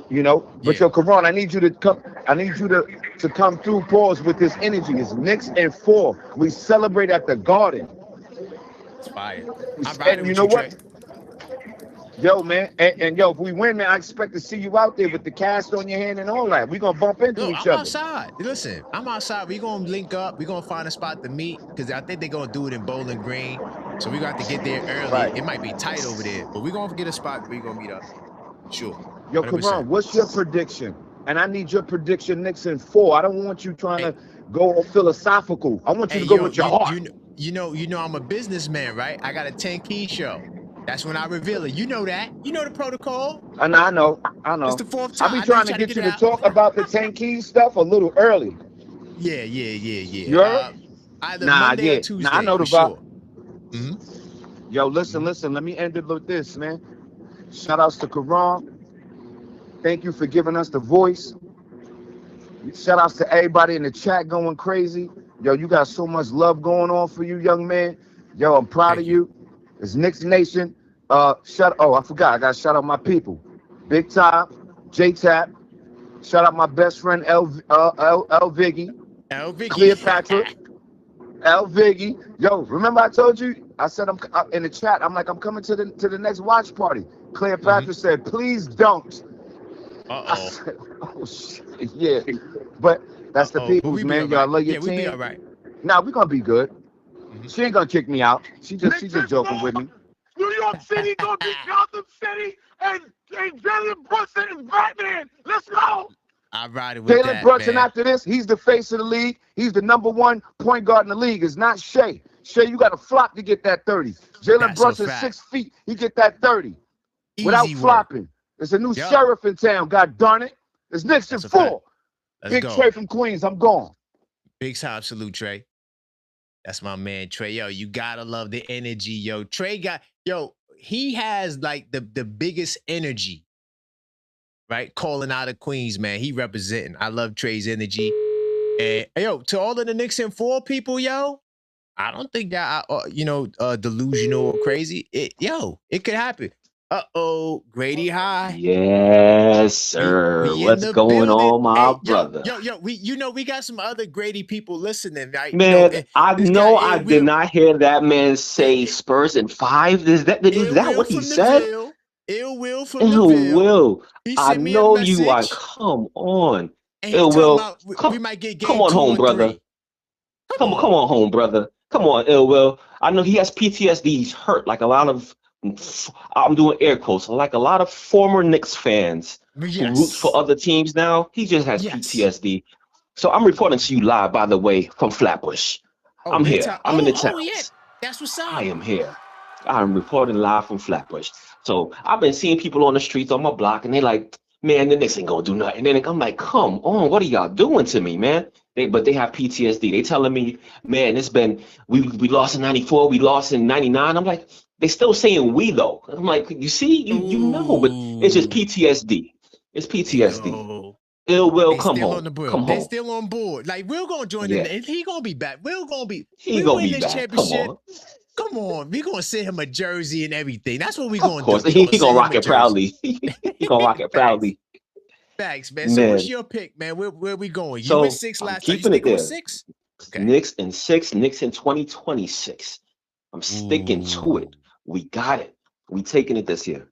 You know, but yo, Karan, I need you to come. I need you to come through. Pause with this energy. It's Knicks in 4. We celebrate at the Garden. It's fire. And you know what? Yo, man, and yo, if we win, man, I expect to see you out there with the cast on your hand and all that. We're gonna bump into each other. I'm outside. Listen, I'm outside. We're gonna link up. We're gonna find a spot to meet because I think they're gonna do it in Bowling Green. So we got to get there early. It might be tight over there, but we're gonna get a spot where we're gonna meet up. Sure. Yo, Karan, what's your prediction? And I need your prediction Knicks in 4. I don't want you trying to go philosophical. I want you to go with your heart. You know, I'm a businessman, right? I got a 10-key show. That's when I reveal it. You know that. You know the protocol. I know. It's the 4th time. I be trying to get you to talk about the 10 keys stuff a little early. Yeah. You heard? Either Monday or Tuesday. Nah, I know the vibe. Sure. Yo, listen. Let me end it with this, man. Shout outs to Karan. Thank you for giving us the voice. Shout outs to everybody in the chat going crazy. Yo, you got so much love going on for you, young man. Yo, I'm proud of you. It's Knicks Nation. I forgot. I got to shout out my people. Big Top, J-Tap. Shout out my best friend, L Viggy. Cleopatra. L Viggy. Yo, remember I told you? I said I'm in the chat. I'm coming to the next watch party. Cleopatra said, please don't. I said, oh shit, yeah. But that's the people, man. Yo, I love your team. We be all right. Nah, we gonna be good. She ain't gonna kick me out. She just joking with me. New York City gonna be Gotham City, and Jalen Brunson is Batman. Let's go. I ride it with Jalen Brunson, man. After this, he's the face of the league. He's the #1 point guard in the league. It's not Shea. Shea, you got to flop to get that 30. Jalen That's a Brunson, fact. 6 feet, he get that 30 without Easy work. flopping. There's a new Yup. sheriff in town. God darn it. It's Knicks in That's a fact. 4. Let's Big go. Trey from Queens. I'm gone. Big time salute, Trey. That's my man, Trey. Yo, you gotta love the energy, yo. Trey he has like the biggest energy, right? Calling out of Queens, man. He representing. I love Trey's energy. And yo, to all of the Knicks and 4 people, yo, I don't think that delusional or crazy. It could happen. Grady High. Yes, sir. We What's in the going building. on, my Hey, brother? We got some other Grady people listening, right? Man, I this know guy, I did not hear that man say Spurs in 5. Is that what he said? Ill Will from Ill the Ville. Will. He I sent me a know you are. message. Come on. And he Ill talking Will. about we might get Come game on 2 home, or brother. 3. Come on home, brother. Come on, Ill Will. I know he has PTSD. He's hurt like a lot of, I'm doing air quotes, like a lot of former Knicks fans who root for other teams now. He just has PTSD. So I'm reporting to you live, by the way, from Flatbush. I'm here. I'm in the town. Yeah. That's what's up. I am here. I'm reporting live from Flatbush. So I've been seeing people on the streets on my block, and they like, man, the Knicks ain't gonna do nothing. And then I'm like, come on, what are y'all doing to me, man? But they have PTSD. They telling me, man, it's been we lost in '94, we lost in '99. I'm like, they still saying we though. I'm like, you see, you know, but it's just PTSD. It's PTSD. Ill Will, come home. Come They're home. still on board. Like, Will gonna join in. And he gonna be back. Will gonna be. He we gonna win be this back. championship. Come on. We gonna send him a jersey and everything. That's what we Of gonna course, do. he gonna rock it proudly. He gonna rock it proudly. Facts, man. So what's your pick, man? Where we going? You went 6 last time. You keeping it there. 6? Okay. Knicks in 6, Knicks in 2026. I'm sticking to it. We got it. We taking it this year.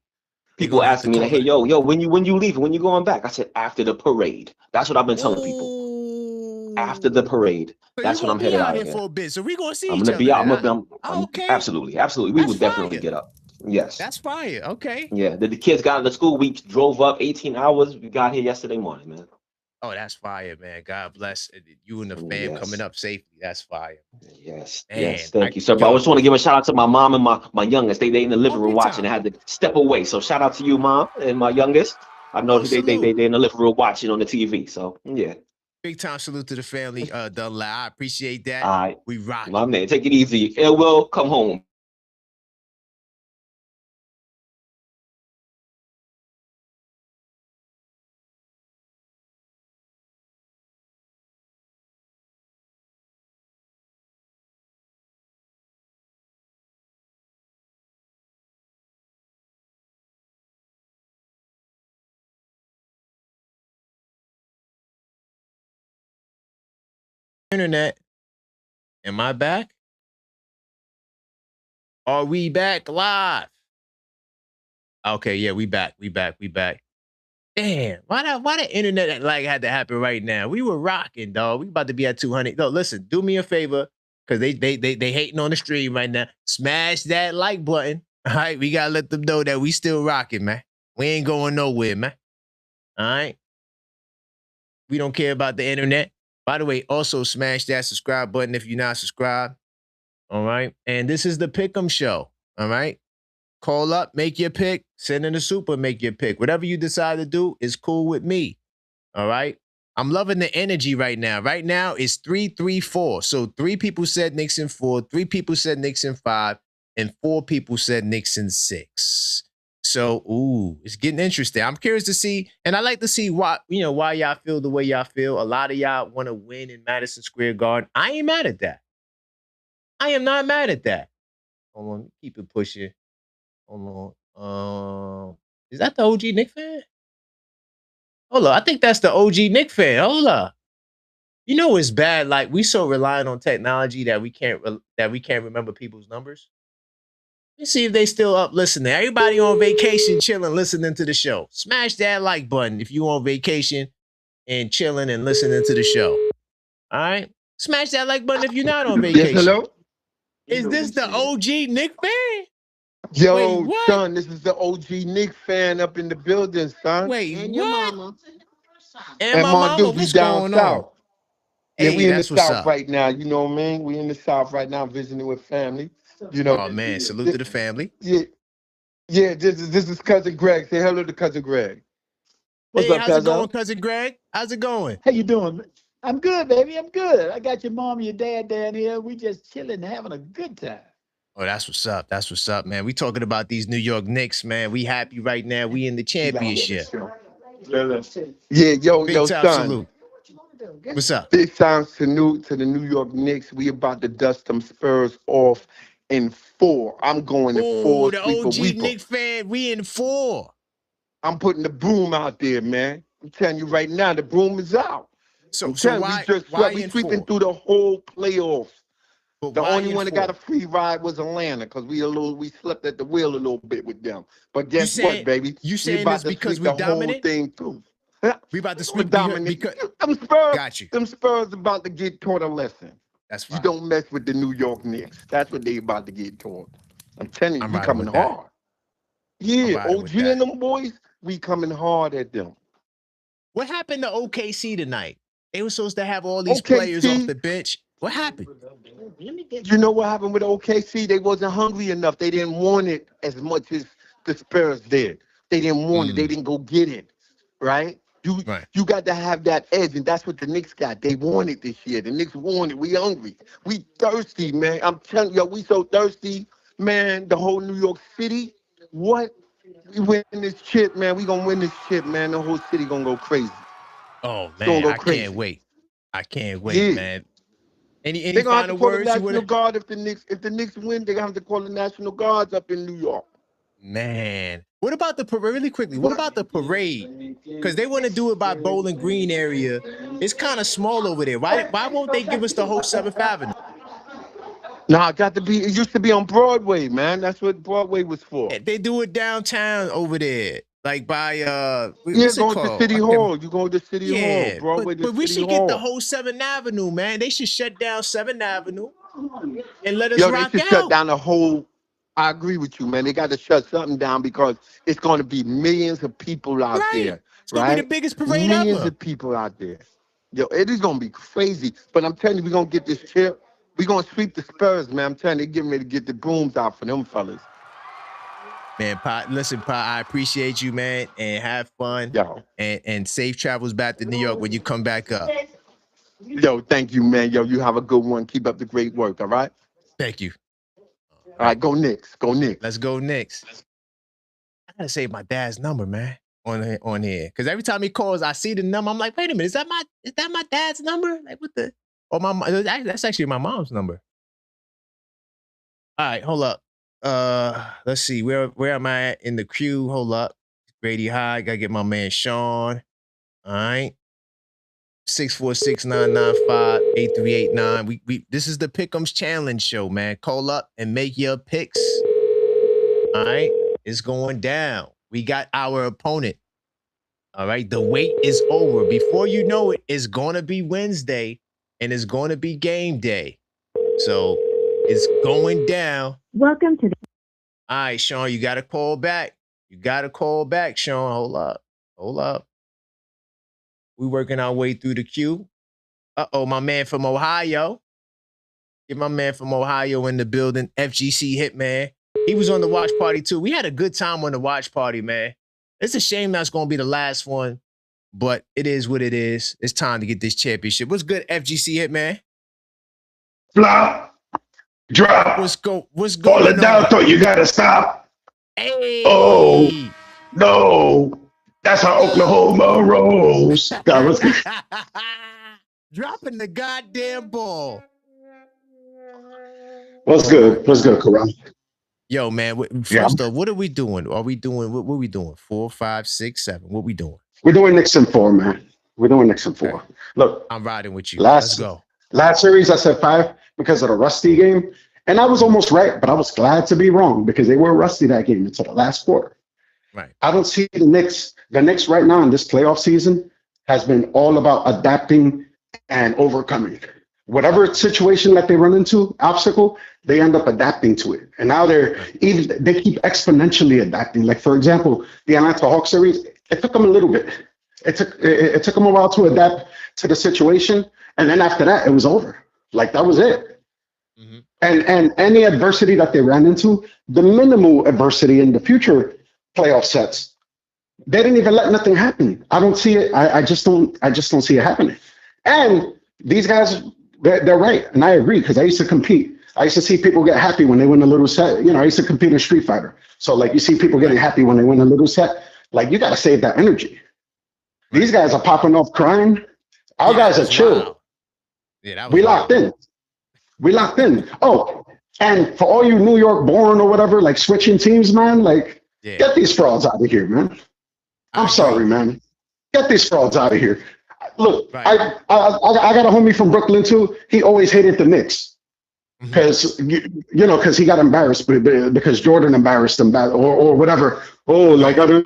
People asking me like, hey, yo, when you leaving? When you going back? I said after the parade. That's what I've been telling people. After the parade. So that's when I'm headed out here here. for a bit. So we gonna see I'm each gonna other. be out. Okay. Absolutely. We would definitely get up. Yes. That's fire. Okay. Yeah. The kids got out of school. We drove up 18 hours. We got here yesterday morning, man. Oh, that's fire, man. God bless you and the fam coming up safely. That's fire. Yes. Man, yes. Thank you, sir. But I just want to give a shout out to my mom and my youngest. They in the living room watching. I had to step away. So shout out to you, mom, and my youngest. I know they in the living room watching on the TV. So yeah. Big time salute to the family, Dunlap. I appreciate that. All right. We rock. My man, take it easy. Ill Will, come home. Internet. Am I back? Are we back live? Okay, yeah, we back. Damn, why the internet like had to happen right now? We were rocking, dog. We about to be at 200. No, listen, do me a favor, because they hating on the stream right now. Smash that like button. All right, we gotta let them know that we still rocking, man. We ain't going nowhere, man. All right. We don't care about the internet. By the way, also smash that subscribe button if you're not subscribed. All right. And this is the Pick'em Show. All right. Call up, make your pick, send in a super, make your pick. Whatever you decide to do is cool with me. All right. I'm loving the energy right now. Right now it's 3-3-4. So 3 people said Knicks in 4, 3 people said Knicks in 5, and 4 people said Knicks in 6. So, it's getting interesting. I'm curious to see, and I like to see why y'all feel the way y'all feel. A lot of y'all want to win in Madison Square Garden. I ain't mad at that. I am not mad at that. Hold on, keep it pushing. Hold on. Is that the OG Knicks fan? Hold on, I think that's the OG Knicks fan. Hold up. You know it's bad. Like, we so reliant on technology that we can't remember people's numbers. Let's see if they still up listening. Everybody on vacation, chilling, listening to the show. Smash that like button if you on vacation and chilling and listening to the show. All right? Smash that like button if you're not on vacation. Yes, hello? Is this the OG Knicks fan? Yo, Wait, what? son, this is the OG Knicks fan up in the building, son. Wait, and what? your mama. And my my mama, dude, what's down going south. on? Yeah, Hey, we in the that's what's South up. right now. You know what I mean? We in the South right now, visiting with family. You know. Oh man, salute to the family. Yeah, yeah. This is cousin Greg. Say hello to cousin Greg. What's Hey, up, how's it going, cousin? cousin Greg? How's it going? How you doing? I'm good, baby. I'm good. I got your mom and your dad down here. We just chilling, having a good time. Oh, that's what's up. That's what's up, man. We talking about these New York Knicks, man. We happy right now. We in the championship. Yeah, yo, Big time son. salute. What's up? Big sounds to the New York Knicks. We about to dust them Spurs off in 4. I'm going in 4 Oh, the sweeper OG weeper. Knicks fan. We in 4. I'm putting the broom out there, man. I'm telling you right now, the broom is out. So We in sweeping 4? through the whole playoffs. But The why only in one that 4? got a free ride was Atlanta because we slept at the wheel a little bit with them. But guess what, baby? You We saying about this to because sweep we the whole dominant? thing through. We about to We sweep dominant. because got you. Them Spurs about to get taught a lesson. That's fine. You don't mess with the New York Knicks. That's what they about to get taught. I'm telling you, I'm we riding coming with that. hard. Yeah, riding OG with that. and them boys, we coming hard at them. What happened to OKC tonight? They were supposed to have all these players off the bench. What happened? You know what happened with OKC? They wasn't hungry enough. They didn't want it as much as the Spurs did. They didn't want it. They didn't go get it, right? You got to have that edge, and that's what the Knicks got. They want it this year. The Knicks want it. We hungry. We thirsty, man. I'm telling you, we so thirsty, man. The whole New York City, what? We win this shit, man. We gonna win this shit, man. The whole city gonna go crazy. Oh It's gonna man, go I crazy. can't wait. I can't wait, man. Any They're gonna have to final call the words you National would Guard if the Knicks win. They're gonna have to call the National Guards up in New York. Man, what about the parade? Really quickly, what about the parade? Because they want to do it by Bowling Green area. It's kind of small over there. Why won't they give us the whole 7th Avenue? Nah, it got to be. It used to be on Broadway, man. That's what Broadway was for. They do it downtown over there, like by Yeah, what's it going to called? City Hall. You go to City Hall. Yeah, Broadway but to we City should get the Hall. whole 7th Avenue, man. They should shut down 7th Avenue and let us Yo, they rock should out. shut down the whole. I agree with you, man. They got to shut something down because it's going to be millions of people out there. It's gonna be the biggest parade Millions ever. of people out there. Yo, it is going to be crazy. But I'm telling you, we're going to get this chip. We're going to sweep the Spurs, man. I'm telling you, they're getting ready to get the brooms out for them fellas. Man, listen, I appreciate you, man, and have fun. Yo. And safe travels back to New York when you come back up. Yo, thank you, man. Yo, you have a good one. Keep up the great work, all right? Thank you. All right, go Knicks. Go Knicks. Let's go Knicks. I gotta save my dad's number, man, on here. Because every time he calls, I see the number. I'm like, wait a minute, is that my dad's number? Like, what the? Oh, that's actually my mom's number. All right, hold up. Let's see. Where am I at in the queue? Hold up. Grady High. Gotta get my man Sean. All right. 646-995-8389. We this is the Pick'ems Challenge show, man. Call up and make your picks. All right. It's going down. We got our opponent. All right. The wait is over. Before you know it, it's gonna be Wednesday and it's gonna be game day. So it's going down. Welcome to the. All right, Sean, you got to call back. You got to call back, Sean. Hold up. We working our way through the queue. Uh-oh, my man from Ohio. Get my man from Ohio in the building. FGC Hitman. He was on the watch party too. We had a good time on the watch party, man. It's a shame that's going to be the last one, but it is what it is. It's time to get this championship. What's good, FGC Hitman? Flop. Drop. What's going All it down, thought you gotta stop. Hey. Oh no. That's how Oklahoma rolls. That was good. Dropping the goddamn ball. What's good, Karan? Yo, man. First off, what are we doing? Are we doing what are we doing? 4, 5, 6, 7. What we doing? We're doing Knicks in 4, man. We're doing Knicks in 4. Okay. Look, I'm riding with you. Let's go. Last series, I said 5 because of the rusty game. And I was almost right, but I was glad to be wrong because they were rusty that game until the last quarter. Right. I don't see the Knicks. The Knicks right now in this playoff season has been all about adapting and overcoming. Whatever situation that they run into, obstacle, they end up adapting to it. And now they keep exponentially adapting. Like, for example, the Atlanta Hawks series, it took them a little bit. It took them a while to adapt to the situation. And then after that, it was over. Like that was it. Mhm. And any adversity that they ran into, the minimal adversity in the future playoff sets, they didn't even let nothing happen. I don't see it. I just don't see it happening. And these guys, they're right, and I agree because I used to compete. I used to see people get happy when they win a little set. You know, I used to compete in Street Fighter. So like you see people getting happy when they win a little set. Like you got to save that energy. These guys are popping off crying. Our guys are chill. Wild. Yeah, that was We wild. locked in. We locked in. Oh, and for all you New York born or whatever, like switching teams, man, like get these frauds out of here, man. I'm sorry, man. Get these frauds out of here. Look, I got a homie from Brooklyn too. He always hated the Knicks because because he got embarrassed because Jordan embarrassed him or whatever. Oh, like I'm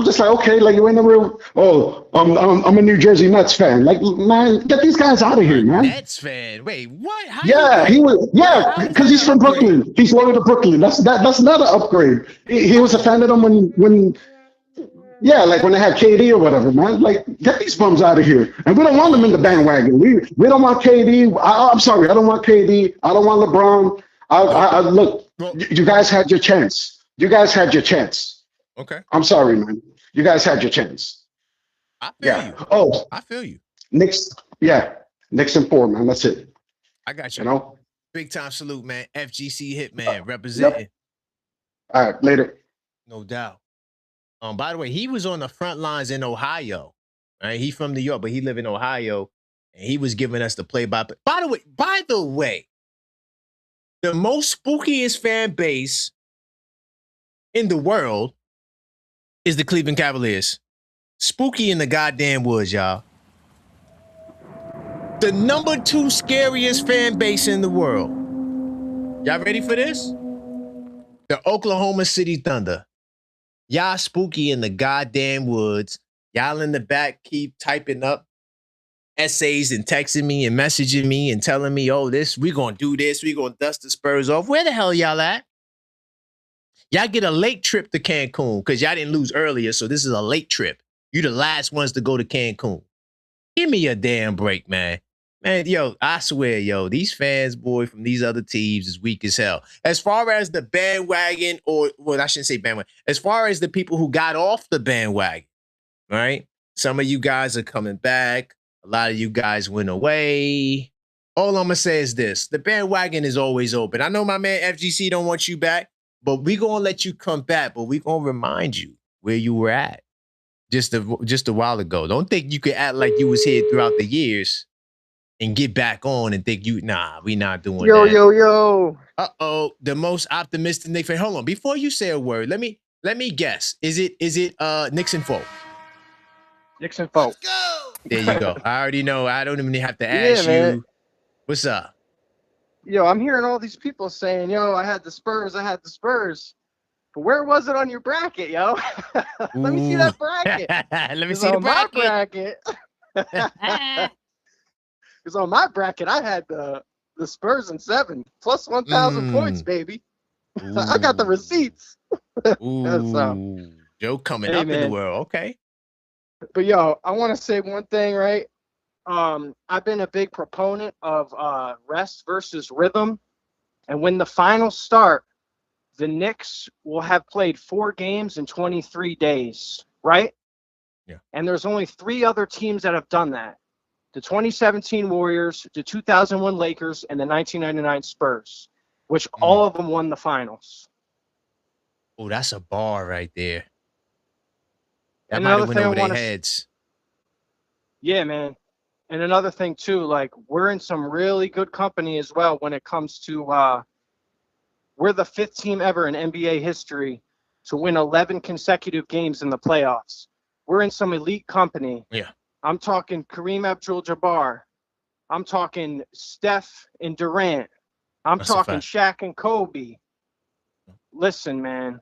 just like, okay, like you ain't a real. Oh, I'm a New Jersey Nets fan. Like, man, get these guys out of here, man. Nets fan. Wait, what? How Yeah, he was. Yeah, because he's from Brooklyn. He's loyal to Brooklyn. That's not an upgrade. He was a fan of them when. Yeah, like when they had KD or whatever, man. Like, get these bums out of here. And we don't want them in the bandwagon. We don't want KD. I'm sorry, I don't want KD. I don't want LeBron. Look, you guys had your chance. You guys had your chance. Okay. I'm sorry, man. You guys had your chance. I feel you. Oh, I feel you. Knicks. Yeah, Knicks and 4, man. That's it. I got you. You know. Big time salute, man. FGC Hitman representing. Yep. All right, later. No doubt. By the way, he was on the front lines in Ohio. Right? He from New York, but he live in Ohio, and he was giving us the play-by-play. By the way, the most spookiest fan base in the world is the Cleveland Cavaliers. Spooky in the goddamn woods, y'all. The number 2 scariest fan base in the world. Y'all ready for this? The Oklahoma City Thunder. Y'all spooky in the goddamn woods. Y'all in the back keep typing up essays and texting me and messaging me and telling me, oh, we're going to do this. We're going to dust the Spurs off. Where the hell y'all at? Y'all get a late trip to Cancun because y'all didn't lose earlier, so this is a late trip. You the last ones to go to Cancun. Give me a damn break, man. Man, yo, I swear, yo, these fans, boy, from these other teams is weak as hell. As far as the bandwagon, I shouldn't say bandwagon. As far as the people who got off the bandwagon, right? Some of you guys are coming back. A lot of you guys went away. All I'm going to say is this. The bandwagon is always open. I know my man FGC don't want you back, but we going to let you come back, but we going to remind you where you were at just a while ago. Don't think you could act like you was here throughout the years and get back on and think we not doing that. Yo. Uh-oh, the most optimistic Knicks fan. Hold on, before you say a word, let me guess. Is it Knicks and 4? Knicks and 4. There you go. I already know. I don't even have to ask you. Man. What's up? Yo, I'm hearing all these people saying, yo, I had the Spurs. But where was it on your bracket, yo? Let me see that bracket. Let me see the bracket. Because on my bracket, I had the Spurs in 7 plus 1,000 points, baby. I got the receipts. Ooh. Joe coming up in the world. Okay. But yo, I want to say one thing, right? I've been a big proponent of rest versus rhythm. And when the finals start, the Knicks will have played 4 games in 23 days, right? Yeah. And there's only 3 other teams that have done that. The 2017 Warriors, the 2001 Lakers, and the 1999 Spurs, which all of them won the finals. Oh, that's a bar right there. That And might have another went thing over I their wanna heads. Yeah, man. And another thing, too, like, we're in some really good company as well when it comes to we're the 5th team ever in NBA history to win 11 consecutive games in the playoffs. We're in some elite company. Yeah. I'm talking Kareem Abdul-Jabbar. I'm talking Steph and Durant. I'm That's a talking fact. Shaq and Kobe. Listen, man,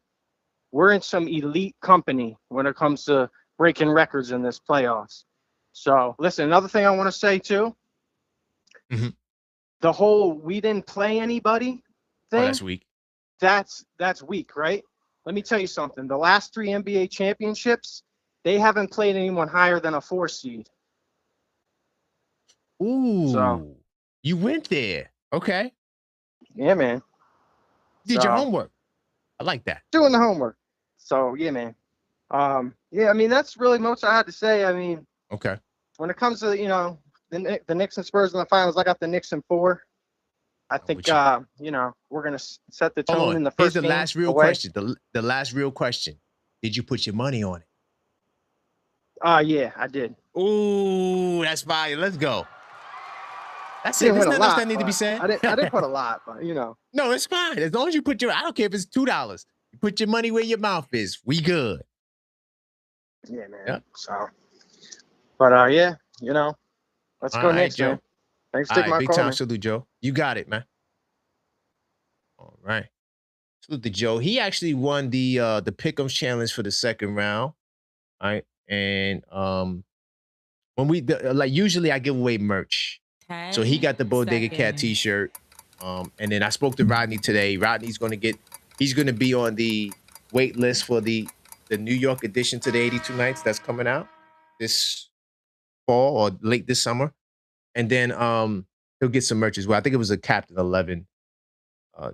we're in some elite company when it comes to breaking records in this playoffs. So, listen, another thing I want to say, too, the whole we didn't play anybody thing. Oh, that's weak. That's weak, right? Let me tell you something. The last 3 NBA championships, they haven't played anyone higher than a 4 seed. Ooh. So You went there. Okay. yeah, man. Did your homework. I like that. Doing the homework. So yeah, man. Yeah, I mean that's really most I had to say. I mean, okay. When it comes to the Knicks and Spurs in the finals, I got the Knicks in 4. I think we're gonna set the tone in the first game. Here's the last real question. The last real question. Did you put your money on it? Yeah, I did. Ooh, that's fire. Let's go. That's it. Didn't There's win a nothing else lot, that need to be but said. I didn't put a lot, but No, it's fine. As long as you put your, I don't care if it's $2. You put your money where your mouth is. We good. Yeah, man. Yep. So, but yeah, let's go All right, Knicks, Joe. man. Thanks for All taking right, my big call, time man. salute, Joe. You got it, man. All right. Salute to Joe. He actually won the Pick'em challenge for the second round. All right. And when we usually I give away merch. So he got the Bodega Cat t-shirt. And then I spoke to Rodney today. Rodney's he's gonna be on the wait list for the New York edition to the 82 Nights that's coming out this fall or late this summer. And then he'll get some merch as well. I think it was a Captain 11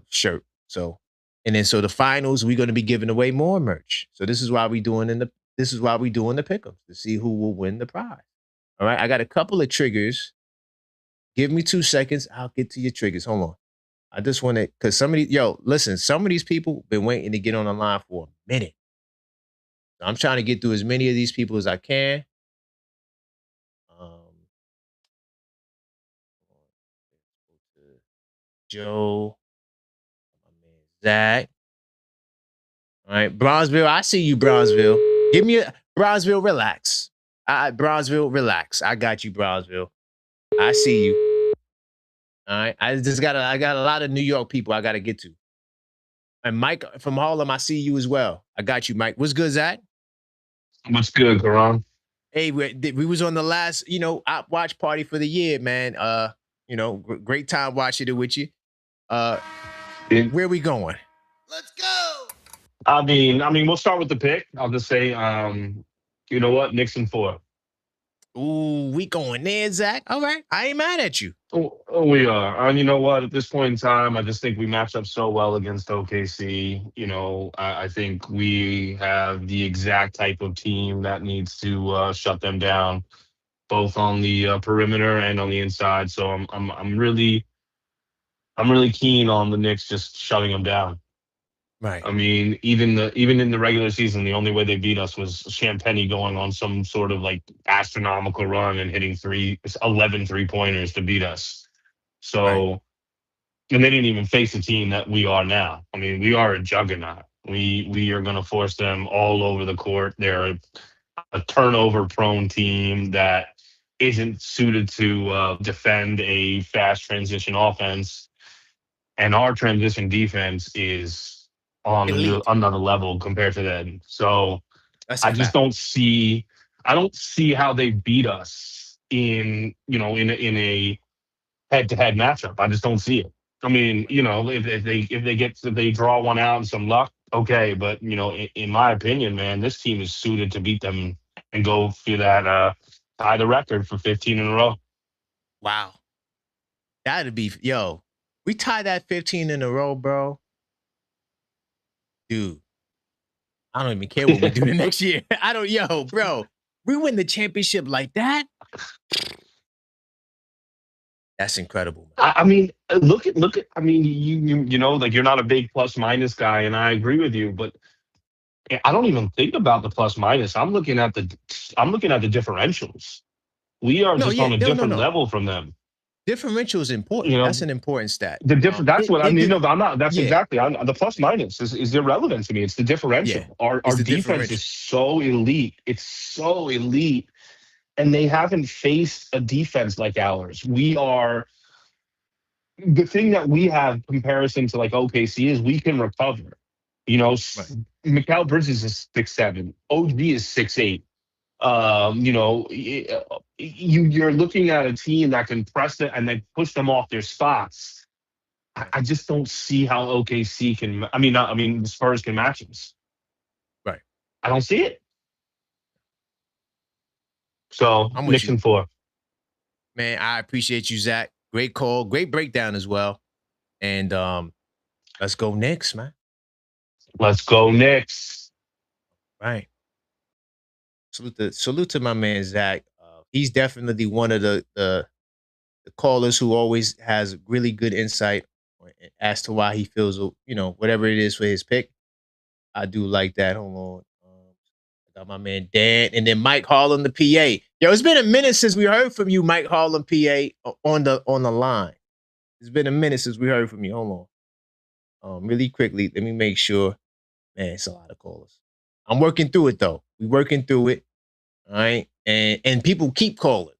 shirt. So the finals, we're gonna be giving away more merch. So this is why we doing the pick'ems to see who will win the prize. All right, I got a couple of triggers. Give me 2 seconds. I'll get to your triggers. Hold on. I just want to, because some of these people been waiting to get on the line for a minute. So I'm trying to get through as many of these people as I can. Joe, my man Zach. All right, Bronzeville. I see you, Bronzeville. Give me Bronzeville, relax. Bronzeville, relax. I got you, Bronzeville. I see you. All right. I got a lot of New York people I gotta get to. And Mike from Harlem, I see you as well. I got you, Mike. What's good, Zach? What's good, Karan? Hey, we was on the last, watch party for the year, man. Great time watching it with you. Where we going? Let's go. I mean, we'll start with the pick. I'll just say, you know what? Knicks in 4. Ooh, we going there, Zach. All right. I ain't mad at you. Oh, we are. And you know what? At this point in time, I just think we match up so well against OKC. I think we have the exact type of team that needs to shut them down, both on the perimeter and on the inside. So I'm really keen on the Knicks just shutting them down. Right. I mean, even in the regular season, the only way they beat us was Champagny going on some sort of like astronomical run and hitting 11 3-pointers to beat us. So, right. And they didn't even face a team that we are now. I mean, we are a juggernaut. We are going to force them all over the court. They're a turnover-prone team that isn't suited to defend a fast transition offense, and our transition defense is on another level compared to them. So I just don't see how they beat us in a head-to-head matchup. I just don't see it. I mean, if they draw one out and some luck, okay. But in my opinion, man, this team is suited to beat them and go for that tie the record for 15 in a row. Wow, that'd be we tie that 15 in a row, bro. Dude, I don't even care what we do the next year. Bro, we win the championship like that. That's incredible. I mean, look at. I mean, you're not a big plus minus guy, and I agree with you. But I don't even think about the plus minus. I'm looking at the differentials. We are on a different level from them. Differential is important. That's an important stat. That's what I mean. No, I'm not. That's exactly. The plus minus is irrelevant to me. It's the differential. Our defense is so elite. It's so elite, and they haven't faced a defense like ours. We are. The thing that we have comparison to like OKC is we can recover. Mikal Bridges is 6'7". OG is 6'8". You're looking at a team that can press it and then push them off their spots. I just don't see how OKC can. The Spurs can match us. Right. I don't see it. So I'm Knicks in 4. Man, I appreciate you, Zach. Great call, great breakdown as well. And let's go Knicks, man. Let's go Knicks. Right. Salute to my man Zach. He's definitely one of the callers who always has really good insight as to why he feels, whatever it is for his pick. I do like that. Hold on. I got my man Dan and then Mike Harlem, the PA. Yo, it's been a minute since we heard from you, Mike Harlem, PA, on the line. It's been a minute since we heard from you. Hold on. Really quickly, let me make sure. Man, it's a lot of callers. I'm working through it though. We working through it. All right. And people keep calling.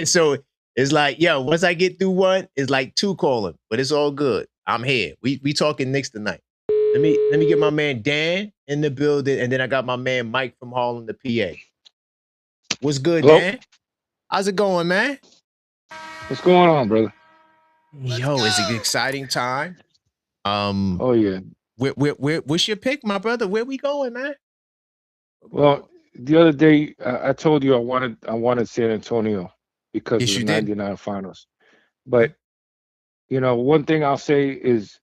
So it's like, yo, once I get through one, it's like two calling, but it's all good. I'm here. We talking Knicks tonight. Let me get my man Dan in the building, and then I got my man Mike from Harlem, the PA. What's good, Hello? Dan? How's it going, man? What's going on, brother? Yo, it's an exciting time. Oh yeah. What's your pick, my brother? Where we going, man? Well, the other day I told you I wanted San Antonio because Yes, of you the did. '99 finals. But one thing I'll say is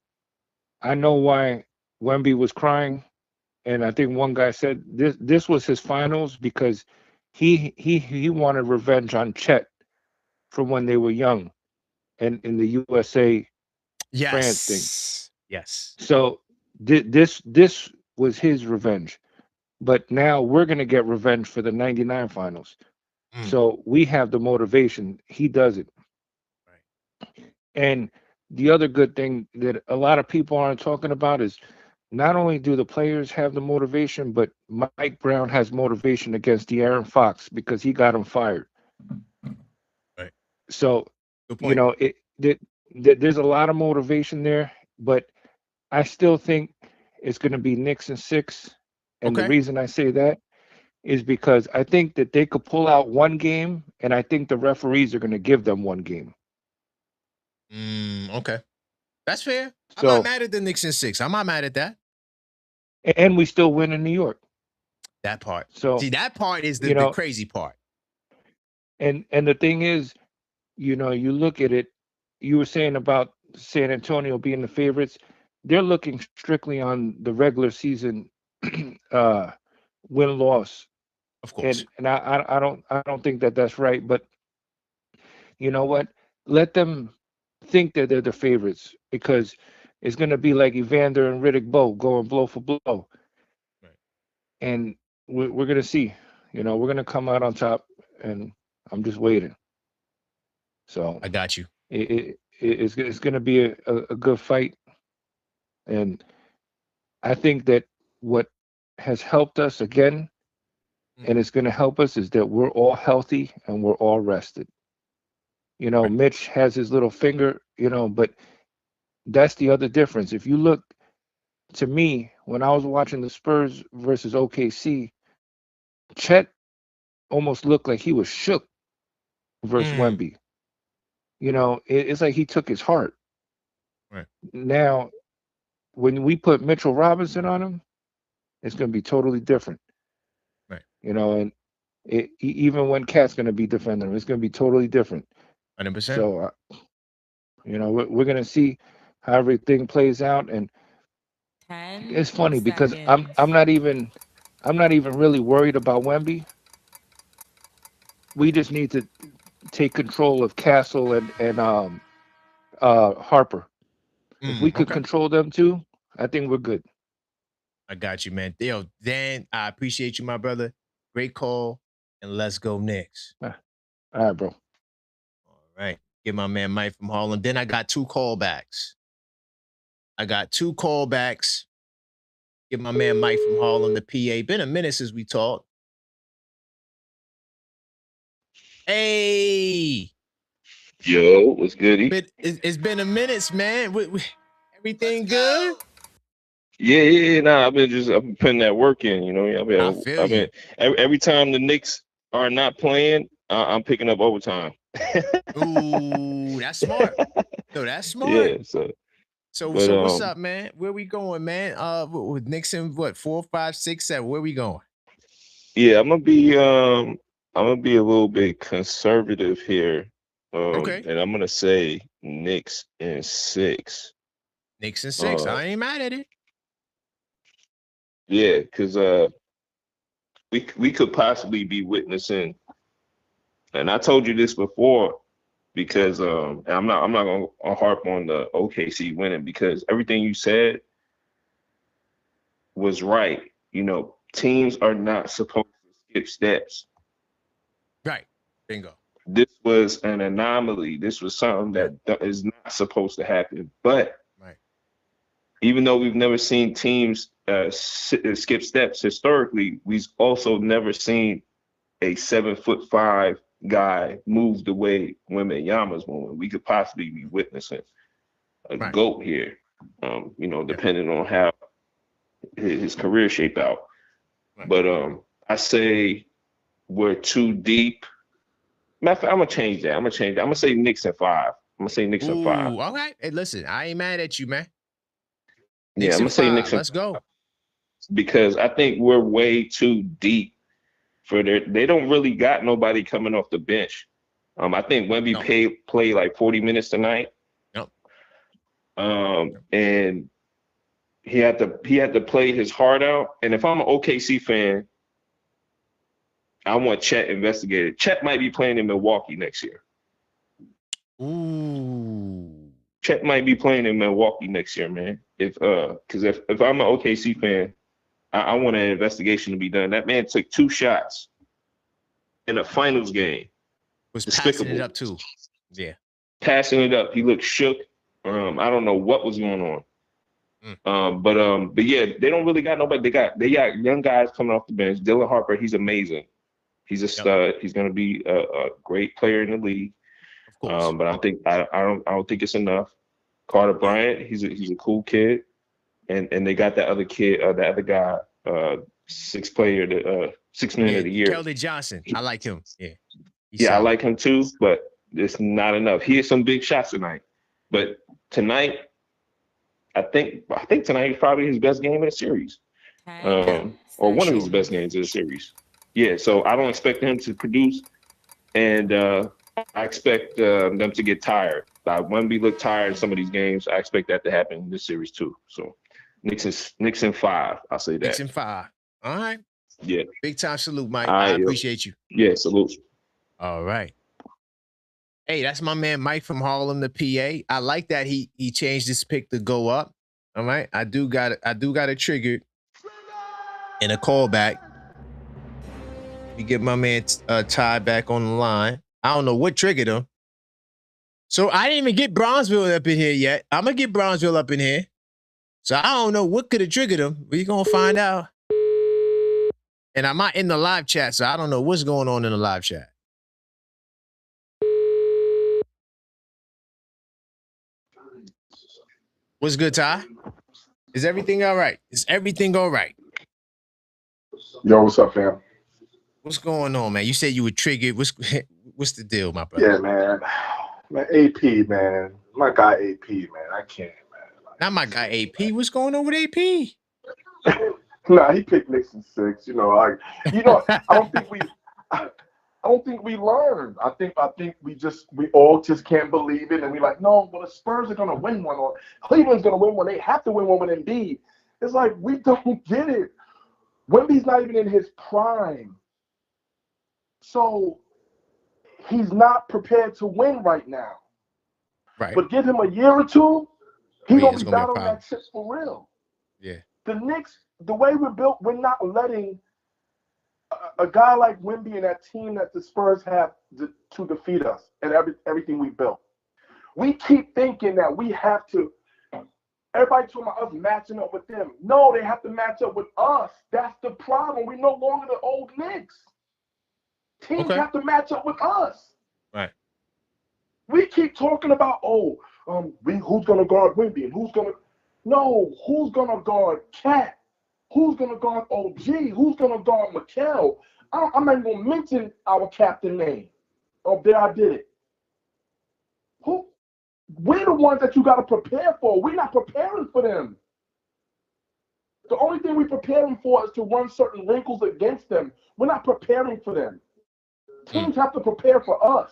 I know why Wemby was crying, and I think one guy said this was his finals because he wanted revenge on Chet from when they were young and in the USA France thing. Yes. So this was his revenge. But now we're going to get revenge for the '99 finals. So we have the motivation. He doesn't. And the other good thing that a lot of people aren't talking about is not only do the players have the motivation, but Mike Brown has motivation against De'Aaron Fox because he got him fired. Right. So, Good point. there's a lot of motivation there, but I still think it's going to be Knicks in 6. And the Okay. reason I say that is because I think that they could pull out one game, and I think the referees are going to give them one game. Okay. That's fair. I'm not So, mad at the Knicks in 6. I'm not mad at that. and we still win in New York. That part. So, See, that part is the crazy part. And the thing is, you look at it, you were saying about San Antonio being the favorites. They're looking strictly on the regular season win-loss. Of course. And I don't think that that's right, but you know what? Let them think that they're the favorites because it's going to be like Evander and Riddick Bowe going blow for blow. Right. And we're going to see. We're going to come out on top, and I'm just waiting. So I got you. It's going to be a good fight. And I think that what has helped us again, and it's going to help us, is that we're all healthy and we're all rested. Mitch has his little finger, but that's the other difference. If you look, to me, when I was watching the Spurs versus OKC, Chet almost looked like he was shook versus Wemby. It's like he took his heart. Right. Now, when we put Mitchell Robinson on him, it's going to be totally different. Right. And even when Cat's going to be defending him, it's going to be totally different. 100%. So, we're going to see how everything plays out, and it's funny because I'm not even really worried about Wemby. We just need to take control of Castle and Harper. If we could control them too, I think we're good. I got you, man. Yo, Dan, I appreciate you, my brother. Great call, and let's go Knicks. All right, bro. All right. Get my man Mike from Harlem. Then I got two callbacks. Get my man Mike from Harlem, the PA. Been a minute since we talked. Hey. Yo, what's goody? It's been a minute, man. Everything good? Yeah. Nah, I've been putting that work in. I feel you. Every time the Knicks are not playing, I'm picking up overtime. Ooh, that's smart. No, that's smart. Yeah. So what's up, man? Where we going, man? With Knicks in what 4, 5, 6, 7? Where we going? Yeah, I'm gonna be a little bit conservative here. Okay. And I'm gonna say Knicks in 6. Knicks in 6. I ain't mad at it. Yeah, because we could possibly be witnessing, and I told you this before, because and I'm not gonna harp on the OKC winning, because everything you said was right. You know, teams are not supposed to skip steps. Right. Bingo. This was an anomaly. This was something that is not supposed to happen. But even though we've never seen teams skip steps historically, we've also never seen a 7'5" guy move the way Wembanyama's moving. We could possibly be witnessing a GOAT here, you know, depending on how his career shape out. But I say we're too deep. Matter of fact, I'm gonna change that. I'm gonna say Knicks in 5. I'm gonna say Knicks in 5. Ooh, all right. Hey, listen, I ain't mad at you, man. Yeah, I'm gonna say Knicks in 5. Let's go. Because I think we're way too deep for they don't really got nobody coming off the bench. I think Wemby played like 40 minutes tonight. Yep. And he had to play his heart out. And if I'm an OKC fan, I want Chet investigated. Chet might be playing in Milwaukee next year. Ooh. Chet might be playing in Milwaukee next year, man. Because if I'm an OKC fan, I want an investigation to be done. That man took 2 shots in a finals game. Was despicable. passing it up too. Yeah. Passing it up. He looked shook. I don't know what was going on. But yeah, they don't really got nobody. They got young guys coming off the bench. Dylan Harper, he's amazing. He's a stud. He's gonna be a great player in the league. Of course. But I don't think it's enough. Carter Bryant, he's a cool kid. And they got that other kid, that other guy, 6th player, 6th man of the year. Keldon Johnson. I like him. Yeah. I like him too, but it's not enough. He had some big shots tonight. But tonight, I think tonight is probably his best game in the series. Or one of his best games in the series. Yeah, so I don't expect him to produce, and I expect them to get tired. When we look tired in some of these games, I expect that to happen in this series too. So Knicks in 5, I'll say that. Knicks in 5. All right. Yeah. Big time salute, Mike. All right, I appreciate you. Yeah, salute. All right. Hey, that's my man Mike from Harlem, the PA. I like that he changed his pick to go up. All right. I do got it triggered and a callback. We get my man Ty back on the line. I don't know what triggered him. So I didn't even get Bronzeville up in here yet. I'm gonna get Bronzeville up in here. So I don't know what could have triggered him. We're gonna find out. And I'm not in the live chat, so I don't know what's going on in the live chat. What's good, Ty? Is everything all right? Is everything all right? Yo, what's up, fam? What's going on, man? You said you were triggered. What's the deal, my brother? Yeah, man. Man, AP, man. My guy AP, man. I can't, man. Not my guy AP. What's going on with AP? Nah, he picked Knicks in 6. I don't think we learned. I think we all just can't believe it, and we like, no, well, the Spurs are gonna win one, or Cleveland's gonna win one. They have to win one with Embiid. It's like we don't get it. Wemby's not even in his prime, so he's not prepared to win right now. Right. But give him a year or two, he's gonna be battling that shit for real. Yeah. The Knicks, the way we're built, we're not letting a guy like Wemby and that team that the Spurs have to defeat us and everything we built. We keep thinking that we have to. Everybody talking about us matching up with them. No, they have to match up with us. That's the problem. We're no longer the old Knicks. Teams have to match up with us. Right. We keep talking about, who's gonna guard Wemby and who's gonna guard Cat? Who's gonna guard OG? Who's gonna guard Mikal? I'm not even gonna mention our captain name. Oh, there I did it. We're the ones that you gotta prepare for. We're not preparing for them. The only thing we're preparing for is to run certain wrinkles against them. We're not preparing for them. Teams have to prepare for us.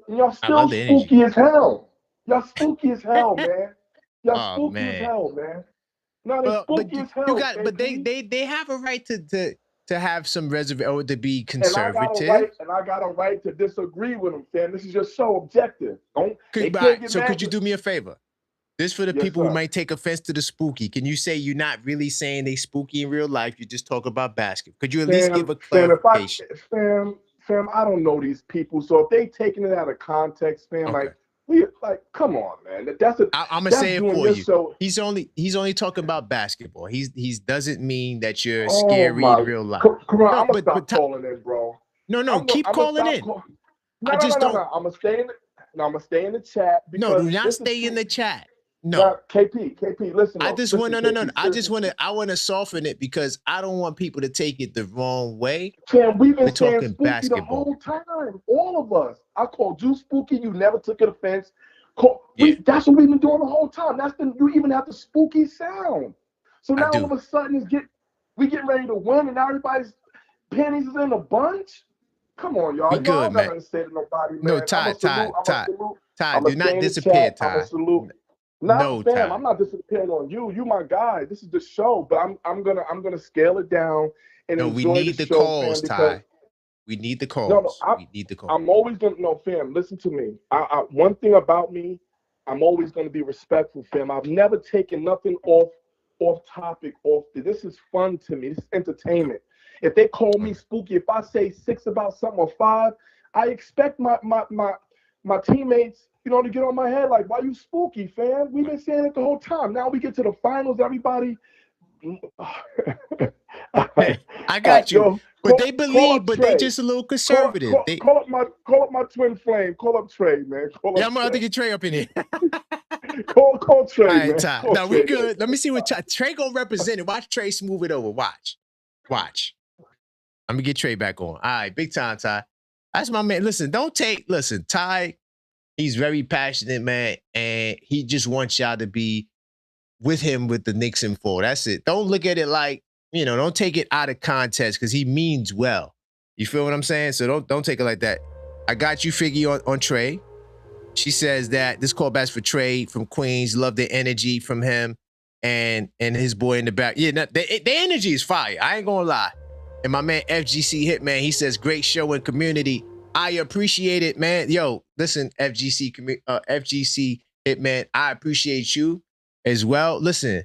And y'all I still love the energy. spooky as hell. Y'all spooky as hell, man. Y'all Oh spooky as man. hell, man. No, they Well, but spooky as you hell, got, but KP. they have a right to have some reservation or to be And I got a conservative. right, to disagree with them, fam. This is just so objective. They can't Right. get So mad. could you do me a favor? This for the Yes, people who sir. might take offense to the spooky. Can you say you're not really saying they spooky in real life? You just talk about basketball. Could you at least give a clarification? Fam, I don't know these people. So if they taking it out of context, fam, Okay. come on, man. I'm gonna That's say it doing for this you. show. He's only talking about basketball. He's doesn't mean that you're Oh scary my, in real life. come on, No, I'm gonna but stop calling in, bro. no, keep calling in. No, I just don't. I'm gonna stay in. I'm gonna stay in the chat because No, do not stay in the chat. No. Now, KP, listen. I just want no. KP, I want to soften it because I don't want people to take it the wrong way. Fam, we've been We're saying talking spooky basketball. the whole time. All of us. I called you spooky. You never took it offense. That's what we've been doing the whole time. You even have the spooky sound. So now all of a sudden we getting ready to win, and now everybody's panties is in a bunch. Come on, y'all. We Y'all good, don't got man. nothing to say to nobody, man. No, Ty, do not disappear, Ty. No, fam, Ty. I'm not disappearing on you. You my guy. This is the show, but I'm gonna scale it down and No, we enjoy need the the show, calls, fam, because Ty. We need the calls. We need the calls. I'm always gonna fam. Listen to me. One thing about me, I'm always gonna be respectful, fam. I've never taken nothing off topic. This is fun to me. This is entertainment. If they call me spooky, if I say 6 about something or 5, I expect my teammates, to get on my head like, why you spooky, fam? We've been saying it the whole time. Now we get to the finals, everybody. I got you. Yo, but they believe, but they just a little conservative. Call up my twin flame. Call up Trey, man. I'm gonna get Trey up in here. call Trey, All right, man. Ty. Call No, Trey, we good. man. Let me see what Trey gonna represent it. Watch Trey smooth it over. Watch. I'm gonna get Trey back on. All right, big time, Ty. That's my man. Listen, Ty, he's very passionate, man, and he just wants y'all to be with him with the Knicks in 4. That's it. Don't look at it like, don't take it out of context because he means well. You feel what I'm saying? So don't take it like that. I got you, Figgy, on Trey. She says that this callback's for Trey from Queens. Love the energy from him and his boy in the back. Yeah, the energy is fire. I ain't gonna lie. And my man FGC Hitman, he says, great show and community. I appreciate it, man. Yo, listen, FGC Hitman, I appreciate you as well. Listen,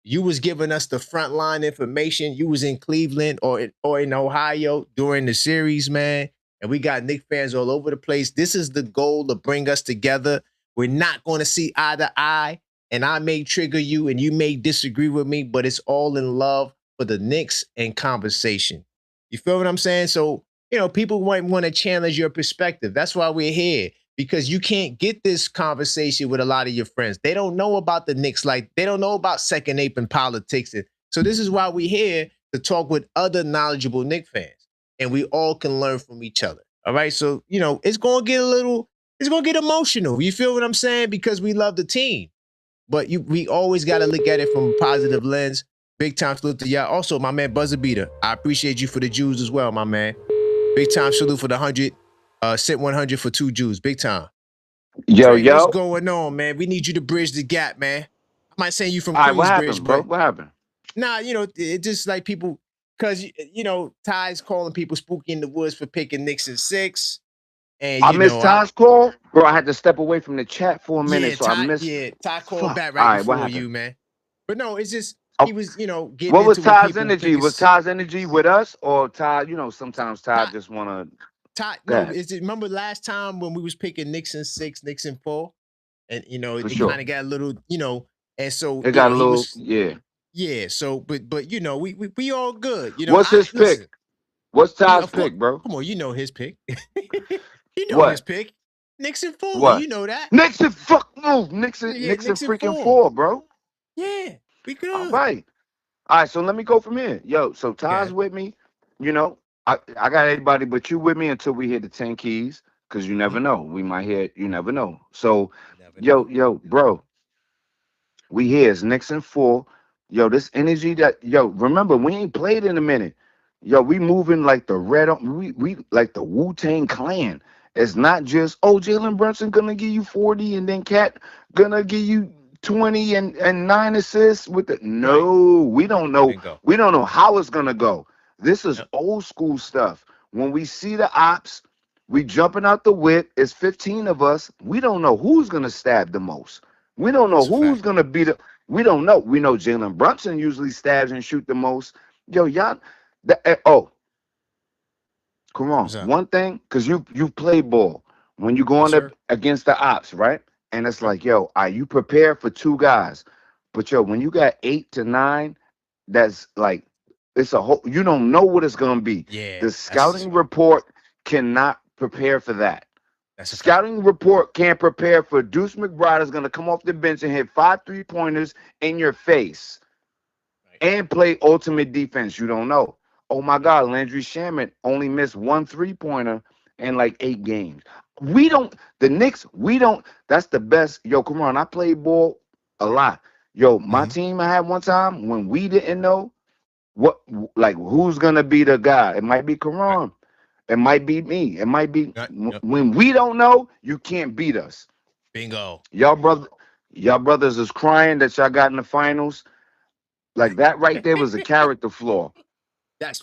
you was giving us the frontline information. You was in Cleveland or in Ohio during the series, man. And we got Knicks fans all over the place. This is the goal to bring us together. We're not going to see eye to eye. And I may trigger you and you may disagree with me, but it's all in love for the Knicks and conversation. You feel what I'm saying? So, people might want to challenge your perspective. That's why we're here, because you can't get this conversation with a lot of your friends. They don't know about the Knicks, like they don't know about second apron politics. So this is why we're here to talk with other knowledgeable Knicks fans, and we all can learn from each other. All right. So, it's going to get emotional. You feel what I'm saying? Because we love the team. But we always got to look at it from a positive lens. Big time salute to y'all. Also, my man Buzzer Beater, I appreciate you for the Jews as well, my man. Big time salute for the 100. Sent 100 for 2 Jews. Big time. Trey, what's going on, man? We need you to bridge the gap, man. I might send you from Queensbridge, what happened, bro? What happened? Nah, it just like people, because, Ty's calling people spooky in the woods for picking Knicks in 6. And, I missed Ty's call, bro. I had to step away from the chat for a minute, so I missed. Yeah, Ty called back right before you, man. But no, it's just he was, getting what was into Ty's energy? Was Ty's energy with us, or Ty? Sometimes Ty just wanna. Ty, no, remember last time when we was picking Knicks in 6, Knicks in 4, and it kind of got a little, and so it got a little, yeah. So, but we all good. What's his pick? What's Ty's pick, bro? Come on, his pick. His pick. Knicks in 4. What? You know that. Knicks in Knicks in freaking 4, bro. Yeah, we good. All right, so let me go from here. Yo, so Ty's with me. I got everybody but you with me until we hit the 10 keys, because you never know. We might hit, you never know. So, yo, bro, we here. It's Knicks in 4. Yo, this energy remember, we ain't played in a minute. Yo, we moving like the we like the Wu-Tang Clan. It's not just, oh, Jalen Brunson gonna give you 40 and then Cat gonna give you 20 and 9 assists with the no, we don't know. We don't know how it's gonna go. This is old school stuff. When we see the ops, we jumping out the whip. It's 15 of us. We don't know who's gonna stab the most. We don't know who's gonna be the. We don't know. We know Jalen Brunson usually stabs and shoot the most. Yo, y'all. Come on. One thing, because you play ball when you go on against the ops, right? And it's like, yo, are you prepared for 2 guys? But yo, when you got 8 to 9, that's like it's a whole. You don't know what it's gonna be. Yeah. The scouting report cannot prepare for that. Scouting report can't prepare for Deuce McBride is gonna come off the bench and hit 5 3-pointers in your face and play ultimate defense. You don't know. Oh my God, Landry Shamet only missed 1 3-pointer in like 8 games. The Knicks, that's the best. Yo, come on, I played ball a lot. Yo, my team I had one time when we didn't know who's gonna be the guy. It might be Karan. It might be me. It might be when we don't know, you can't beat us. Bingo. Y'all brothers is crying that y'all got in the finals. Like that right there was a character flaw.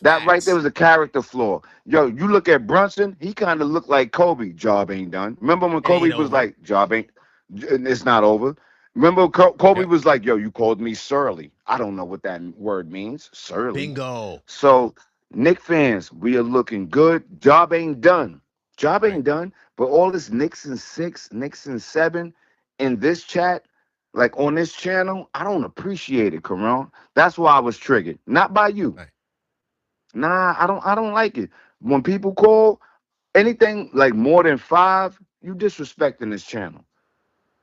That right there was a character flaw. Yo, you look at Brunson, he kind of looked like Kobe. Job ain't done. Remember when Kobe was like, job ain't, it's not over. Remember Kobe was like, yo, you called me surly. I don't know what that word means. Surly. Bingo. So, Knicks fans, we are looking good. Job ain't done. Job ain't done. But all this Knicks and 6, Knicks and 7 in this chat, like on this channel, I don't appreciate it, Karan. That's why I was triggered. Not by you. Nah, I don't like it. When people call anything like more than 5, you disrespecting this channel.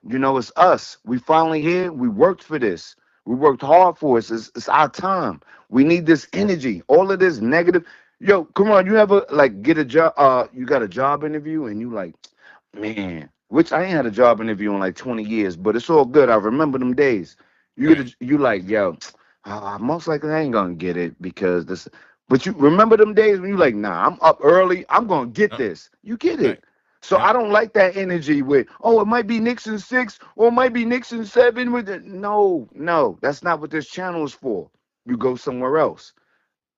You know, it's us. We finally here. We worked for this. We worked hard for it. It's our time. We need this energy. All of this negative. Yo, come on. You ever like get a job? You got a job interview and you like, man, which I ain't had a job interview in like 20 years, but it's all good. I remember them days. You like, yo, most likely I ain't gonna get it because this. But you remember them days when you like, nah, I'm up early. I'm gonna get this. You get it. So I don't like that energy with, oh, it might be Knicks in 6 or it might be Knicks in 7 with it. No, that's not what this channel is for. You go somewhere else.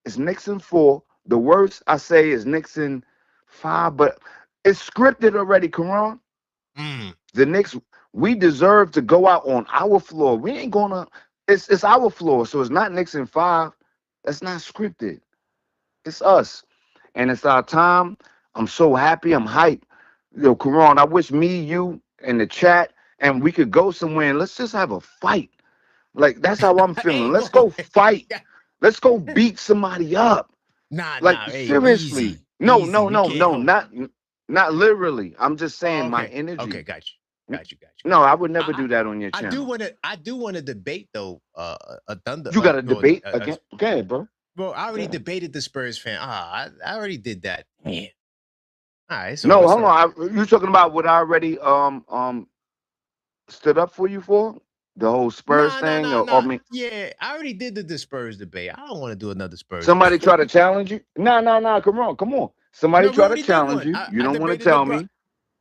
It's Knicks in 4. The worst I say is Knicks in 5, but it's scripted already, Karan. The Knicks, we deserve to go out on our floor. We ain't gonna, it's our floor, so it's not Knicks in 5. That's not scripted. It's us. And it's our time. I'm so happy. I'm hyped. Yo, Karan, I wish me, you, in the chat, and we could go somewhere and let's just have a fight. Like, that's how I'm feeling. Let's go fight. Let's go beat somebody up. Like, seriously. Easy. No, not literally. I'm just saying my energy. Okay, got you. No, I would never do that on your channel. I do want to debate though. A Thunder. You got to debate again? Go ahead, bro. Bro, I already debated the Spurs fan. I already did that. Man. All right. So no, hold on. You talking about what I already stood up for you for? The whole Spurs thing? Or me? Yeah, I already did the Spurs debate. I don't want to do another Spurs. Somebody try to challenge you? No. Come on. Somebody try to challenge you. You don't want to tell me.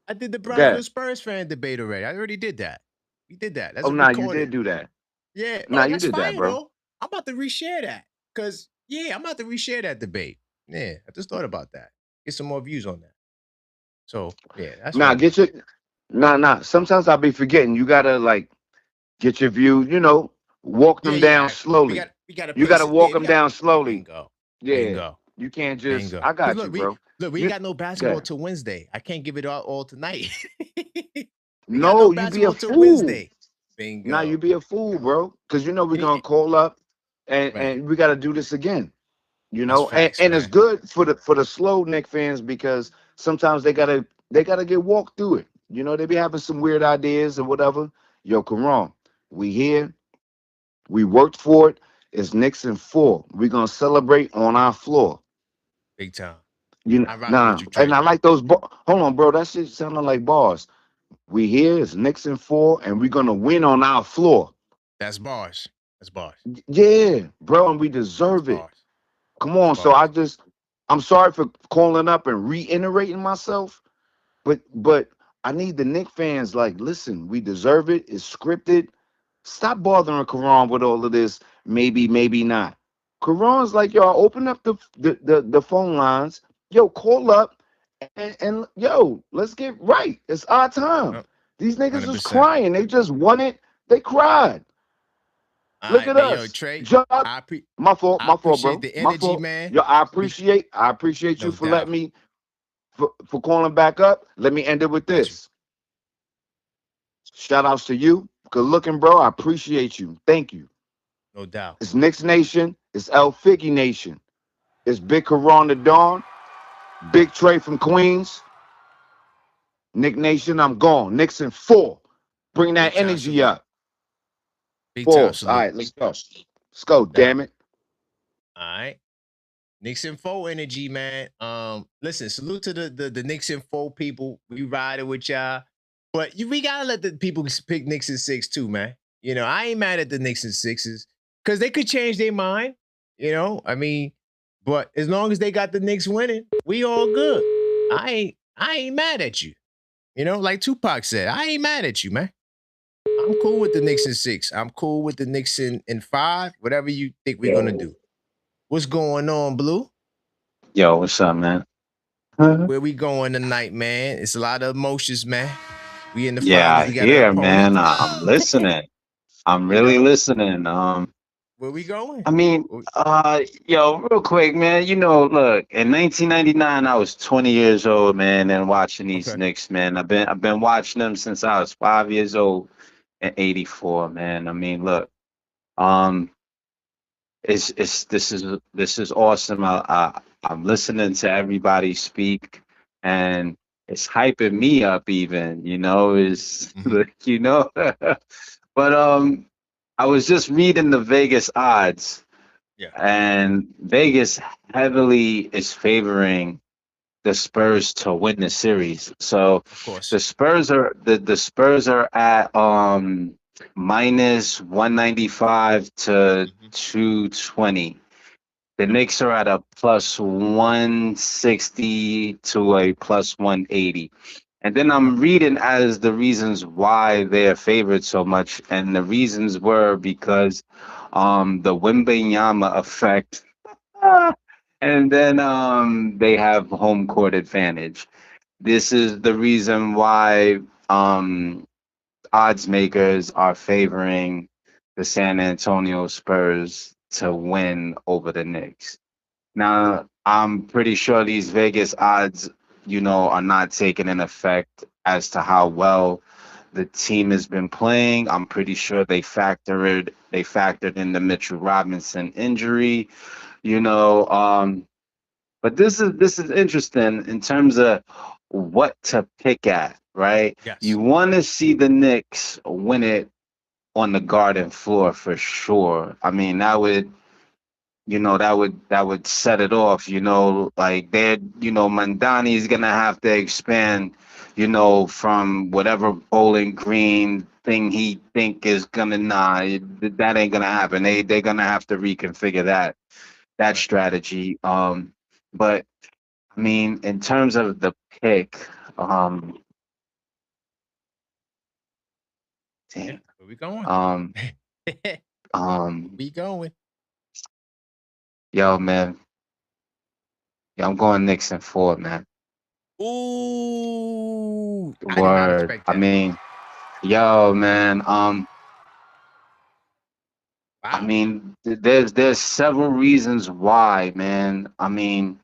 I did the Brownsville Spurs fan debate already. I already did that. We did that. That's you did do that. Yeah. You did that, bro. Though. I'm about to reshare that. Because, I'm about to reshare that debate. Yeah, I just thought about that. Get some more views on that. So, yeah. That's get your... Nah. Sometimes I'll be forgetting. You got to, like, get your view, walk them down slowly. You got to walk them down slowly. Bingo. Yeah. Bingo. You can't just... I got you, bro. Look, we got no basketball till Wednesday. I can't give it all tonight. No, you be a fool. Wednesday. Bingo. Nah, you be a fool, bro. Because we're gonna call up and we gotta do this again. Facts, and it's good for the slow Knicks fans because sometimes they gotta get walked through it. They be having some weird ideas or whatever. Yo, Karan, we here. We worked for it. It's Knicks in 4. We're gonna celebrate on our floor. Big time. And I like those. Hold on, bro. That shit sounding like bars. We here. It's Knicks in 4, and we're gonna win on our floor. That's bars. Yeah, bro, and we deserve it. Come on. So I'm sorry for calling up and reiterating myself, but I need the Knicks fans like, listen, we deserve it. It's scripted. Stop bothering Karan with all of this. Maybe, maybe not. Karan's like, y'all open up the phone lines. Yo, call up and yo, let's get right. It's our time. These niggas was 100%. crying. They just won it. They cried. All Look right, at man. Yo, us. Trey, Job. I My fault, appreciate bro. the My energy, fault. man. Yo, I appreciate you No for doubt. letting me for calling back up. Let me end it with Got you. this. Shout outs to you. Good looking, bro. I appreciate you. Thank you. No doubt. It's Knicks Nation. It's El Figgy Nation. It's Big Karan the Dawn. Big Trey from Queens. Nick Nation, I'm gone. Knicks in 4. Bring that Big time energy salute. up. Big time Pause. salute. All right, let's go. Let's go, No doubt. damn it. All right. Knicks and Foe energy, man. Listen, salute to the Knicks and Foe people. We riding with y'all. But we gotta let the people pick Knicks and 6 too, man. You know, I ain't mad at the Knicks and 6s because they could change their mind. You know, I mean, but as long as they got the Knicks winning, we all good. I ain't mad at you. You know, like Tupac said, I ain't mad at you, man. I'm cool with the Knicks in 6. I'm cool with the Knicks in 5. Whatever you think we're gonna do. What's going on, Blue? Yo, what's up, man? Where we going tonight, man? It's a lot of emotions, man. We in the Yeah, finals. I We got an hear, opponent. man. I'm listening. I'm You really know? listening. Where we going? I mean, yo, real quick, man. You know, look, in 1999, I was 20 years old, man, and watching these Okay. Knicks, man. I've been watching them since I was 5 years old in '84, man. I mean, look, um, this is awesome. I'm listening to everybody speak, and it's hyping me up. Even is you know, but I was just reading the Vegas odds, Yeah. and Vegas heavily is favoring the Spurs to win the series. So Of course. the Spurs are at minus 195 to 220. The Knicks are at a plus 160 to a plus 180. And then I'm reading as the reasons why they're favored so much. And the reasons were because the Wembanyama effect. And then they have home court advantage. This is the reason why odds makers are favoring the San Antonio Spurs to win over the Knicks. Now, I'm pretty sure these Vegas odds, are not taking in effect as to how well the team has been playing. I'm pretty sure they factored in the Mitchell Robinson injury, you know. But this is interesting in terms of what to pick at, right? Yes. You want to see the Knicks win it on the Garden floor for sure. I mean, that would set it off, like Mandani is gonna have to expand, from whatever Bowling Green thing he think is gonna that ain't gonna happen. They're gonna have to reconfigure that strategy. But I mean, in terms of the pick, damn, Where we going? We going. yo, man, I'm going Knicks in 4, man. Ooh. I did not Word. expect I that. mean, yo, man. I Wow. mean, there's several reasons why, man. I mean,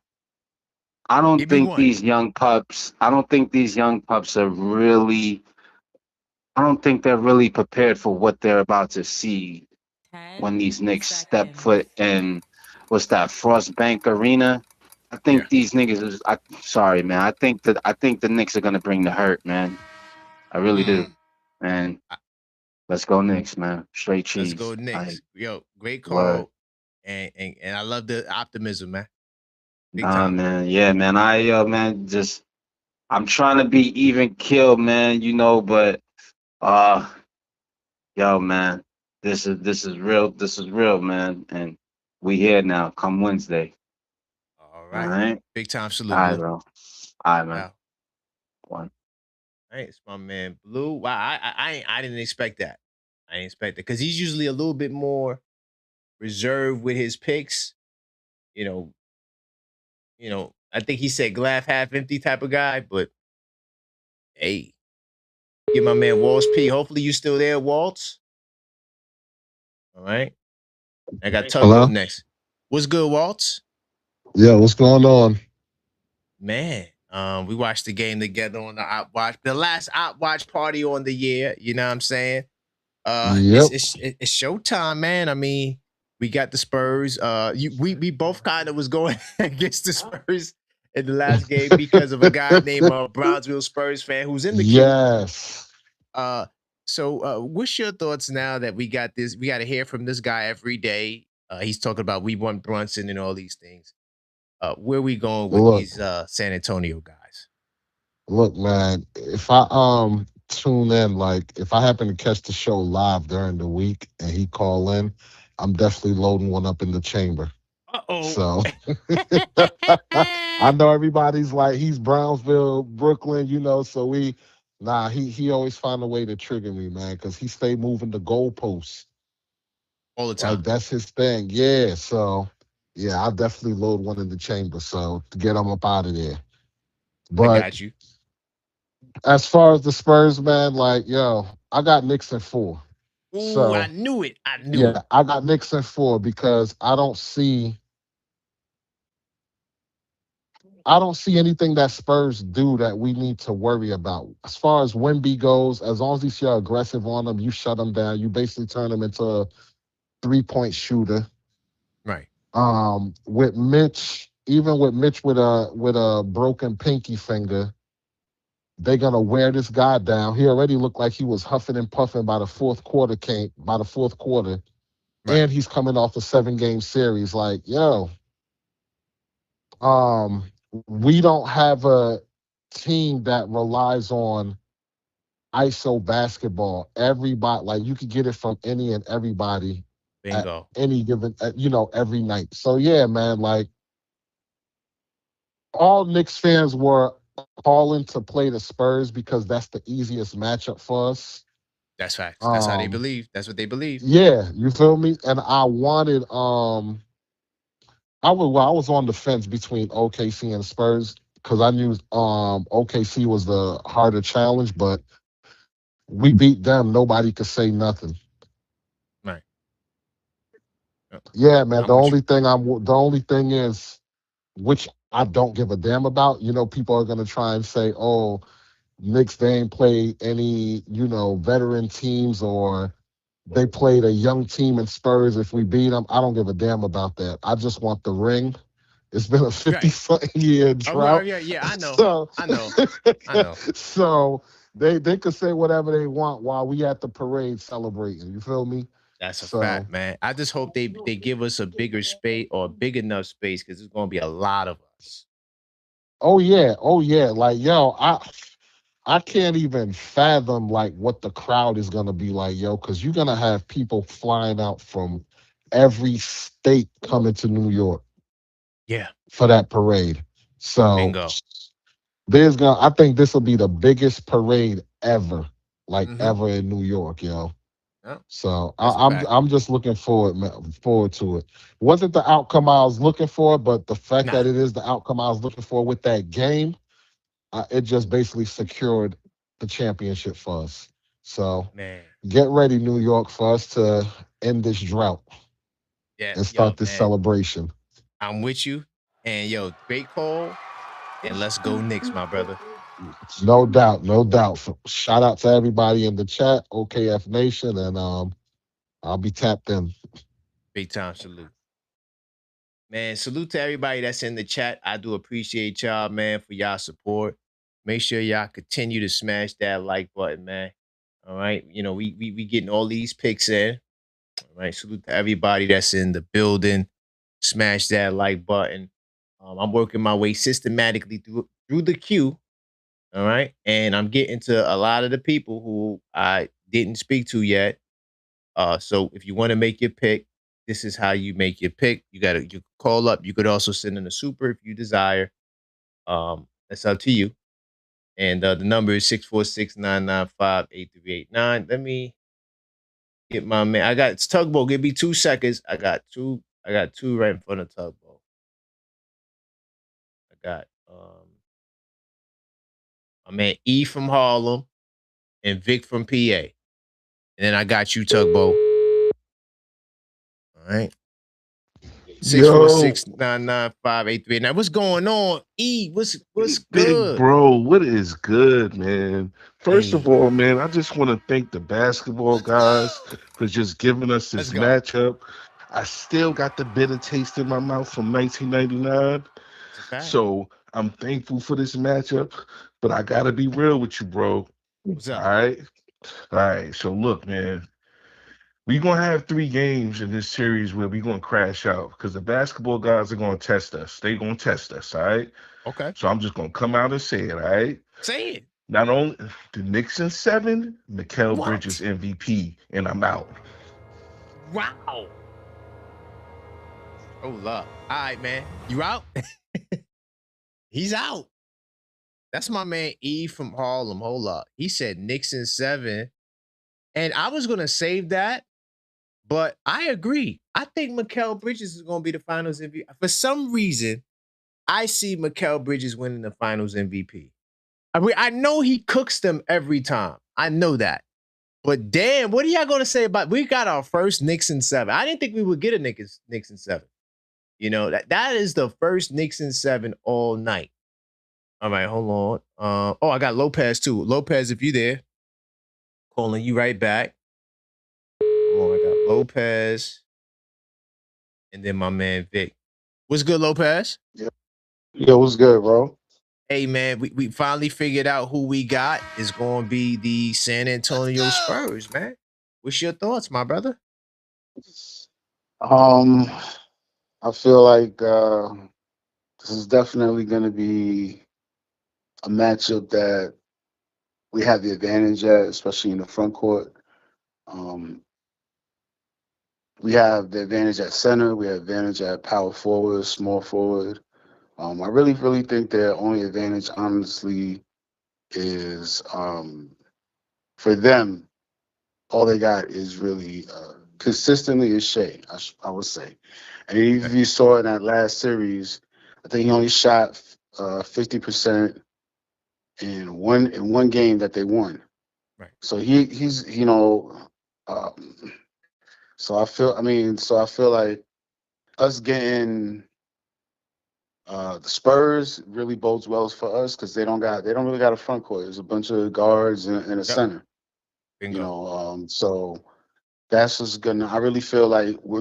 I don't Give me think one. these young pups. I don't think these young pups are really. I don't think they're really prepared for what they're about to see when these Knicks step foot in. What's that? Frostbank Arena. I think Yeah. these niggas is. Sorry, man. I think the Knicks are gonna bring the hurt, man. I really do, man. Let's go Knicks, man. Straight Let's cheese. go Knicks. Yo, great Word. call. And I love the optimism, man. Big Nah, time. man. Yeah, man. Man, just I'm trying to be even kill, man. But uh, yo, man, this is real. This is real, man. And we here now. Come Wednesday. All All right. right. Big time All salute, right, Blue. bro. All right, man. Wow. one. Right, it's my man Blue. Wow, I didn't expect that. I didn't expect that because he's usually a little bit more reserved with his picks. You know, I think he said glass half empty type of guy, but hey, give my man Waltz P. Hopefully you still there, Waltz. All right. I got Tugboat Hello? next. What's good, Waltz? Yeah, what's going on? Man, we watched the game together on the Op Watch, the last Op Watch party on the year. You know what I'm saying? Yep. It's showtime, man. I mean, we got the Spurs. We both kind of was going against the Spurs in the last game because of a guy named Brownsville Spurs fan who's in the queue. Yes. What's your thoughts now that we got this? We got to hear from this guy every day. He's talking about we want Brunson and all these things. Where we going with Look, these San Antonio guys? look, man. If I tune in, like if I happen to catch the show live during the week and he call in, I'm definitely loading one up in the chamber. So I know everybody's like he's Brownsville, Brooklyn, so he always find a way to trigger me, man, because he stay moving the goalposts. All the time. Like that's his thing. Yeah. So yeah, I'll definitely load one in the chamber. So to get him up out of there. I But got you. as far as the Spurs, man, like I got Knicks in 4. Ooh, So I knew it. I knew it. I got Knicks in 4 because I don't see anything that Spurs do that we need to worry about. As far as Wemby goes, as long as you're aggressive on them, you shut them down. You basically turn them into a 3-point shooter. Right. With Mitch, even with Mitch with a broken pinky finger, they're gonna wear this guy down. He already looked like he was huffing and puffing by the fourth quarter. Right. And he's coming off a 7-game series. Like, we don't have a team that relies on ISO basketball. Everybody, like you could get it from any and everybody Bingo. at any given, every night. So yeah, man, like all Knicks fans were calling to play the Spurs because that's the easiest matchup for us. That's facts. That's how they believe. That's what they believe. Yeah, you feel me? And I wanted I was on the fence between OKC and Spurs because I knew OKC was the harder challenge, but we beat them. Nobody could say nothing. Right. Yeah, man. The only thing is, which I don't give a damn about. People are gonna try and say, "Oh, Knicks they ain't play any veteran teams or they played a young team in Spurs. If we beat them, I don't give a damn about that. I just want the ring. It's been a 50-something year drought. Yeah, I know. So, I know. So they could say whatever they want while we at the parade celebrating. You feel me? That's a fact, man. I just hope they give us a bigger space or a big enough space because there's gonna be a lot of us. Oh yeah. Like I can't even fathom like what the crowd is gonna be like, because you're gonna have people flying out from every state coming to New York. Yeah. For that parade. So Bingo. I think this will be the biggest parade ever, ever in New York, Yeah, So that's a fact. I'm just looking forward to it. Wasn't the outcome I was looking for, but the fact that it is the outcome I was looking for with that game, it just basically secured the championship for us. So get ready, New York, for us to end this drought and start this celebration. I'm with you. And great call. And let's go Knicks, my brother. No doubt. Shout out to everybody in the chat, OKF Nation, and I'll be tapped in. Big time salute. Man, salute to everybody that's in the chat. I do appreciate y'all, man, for y'all support. Make sure y'all continue to smash that like button, man. All right. We getting all these picks in. All right. Salute to everybody that's in the building. Smash that like button. I'm working my way systematically through the queue. All right. And I'm getting to a lot of the people who I didn't speak to yet. So if you want to make your pick, this is how you make your pick. You call up. You could also send in a super if you desire. That's up to you. And the number is 646-995-8389. Let me get my man. I got Tugboat. Give me 2 seconds. I got two right in front of Tugboat. I got my man E from Harlem and Vic from PA. And then I got you, Tugboat. All right. 646-995-8389. Now, what's going on? E, what's Big good? bro, what is good, man? First of all, man, I just want to thank the basketball guys for just giving us this matchup. I still got the bitter taste in my mouth from 1999. So I'm thankful for this matchup, but I gotta be real with you, bro. What's up? All right. All right. So look, man. We're gonna have 3 games in this series where we're gonna crash out because the basketball guys are gonna test us. They're gonna test us, all right? Okay. So I'm just gonna come out and say it, all right? Say it. Not only the Knicks in 7, Mikal Bridges MVP, and I'm out. Wow. Hold up. All right, man. You out? He's out. That's my man E from Harlem. Hold up. He said Knicks in 7. And I was gonna save that, but I agree. I think Mikal Bridges is gonna be the finals MVP. For some reason, I see Mikal Bridges winning the finals MVP. I know he cooks them every time. I know that. But damn, what are y'all gonna say about we got our first Knicks in 7? I didn't think we would get a Knicks in 7. You know, that is the first Knicks in 7 all night. All right, hold on. I got Lopez too. Lopez, if you there, calling you right back. Hold on, I got Lopez. And then my man Vic. What's good, Lopez? Yo, what's good, bro? Hey man, we finally figured out who we got is going to be the San Antonio Spurs, man. What's your thoughts, my brother? I feel like this is definitely going to be a matchup that we have the advantage at, especially in the front court. We have the advantage at center. We have advantage at power forward, small forward. I really think their only advantage, honestly, is for them. All they got is really consistently is Shea, I would say. And if you saw in that last series, I think he only shot 50% in one game that they won. Right. So he's so I feel like us getting the Spurs really bodes well for us because they don't really got a front court. There's a bunch of guards and a center. Bingo. You know, so that's just gonna. I really feel like we're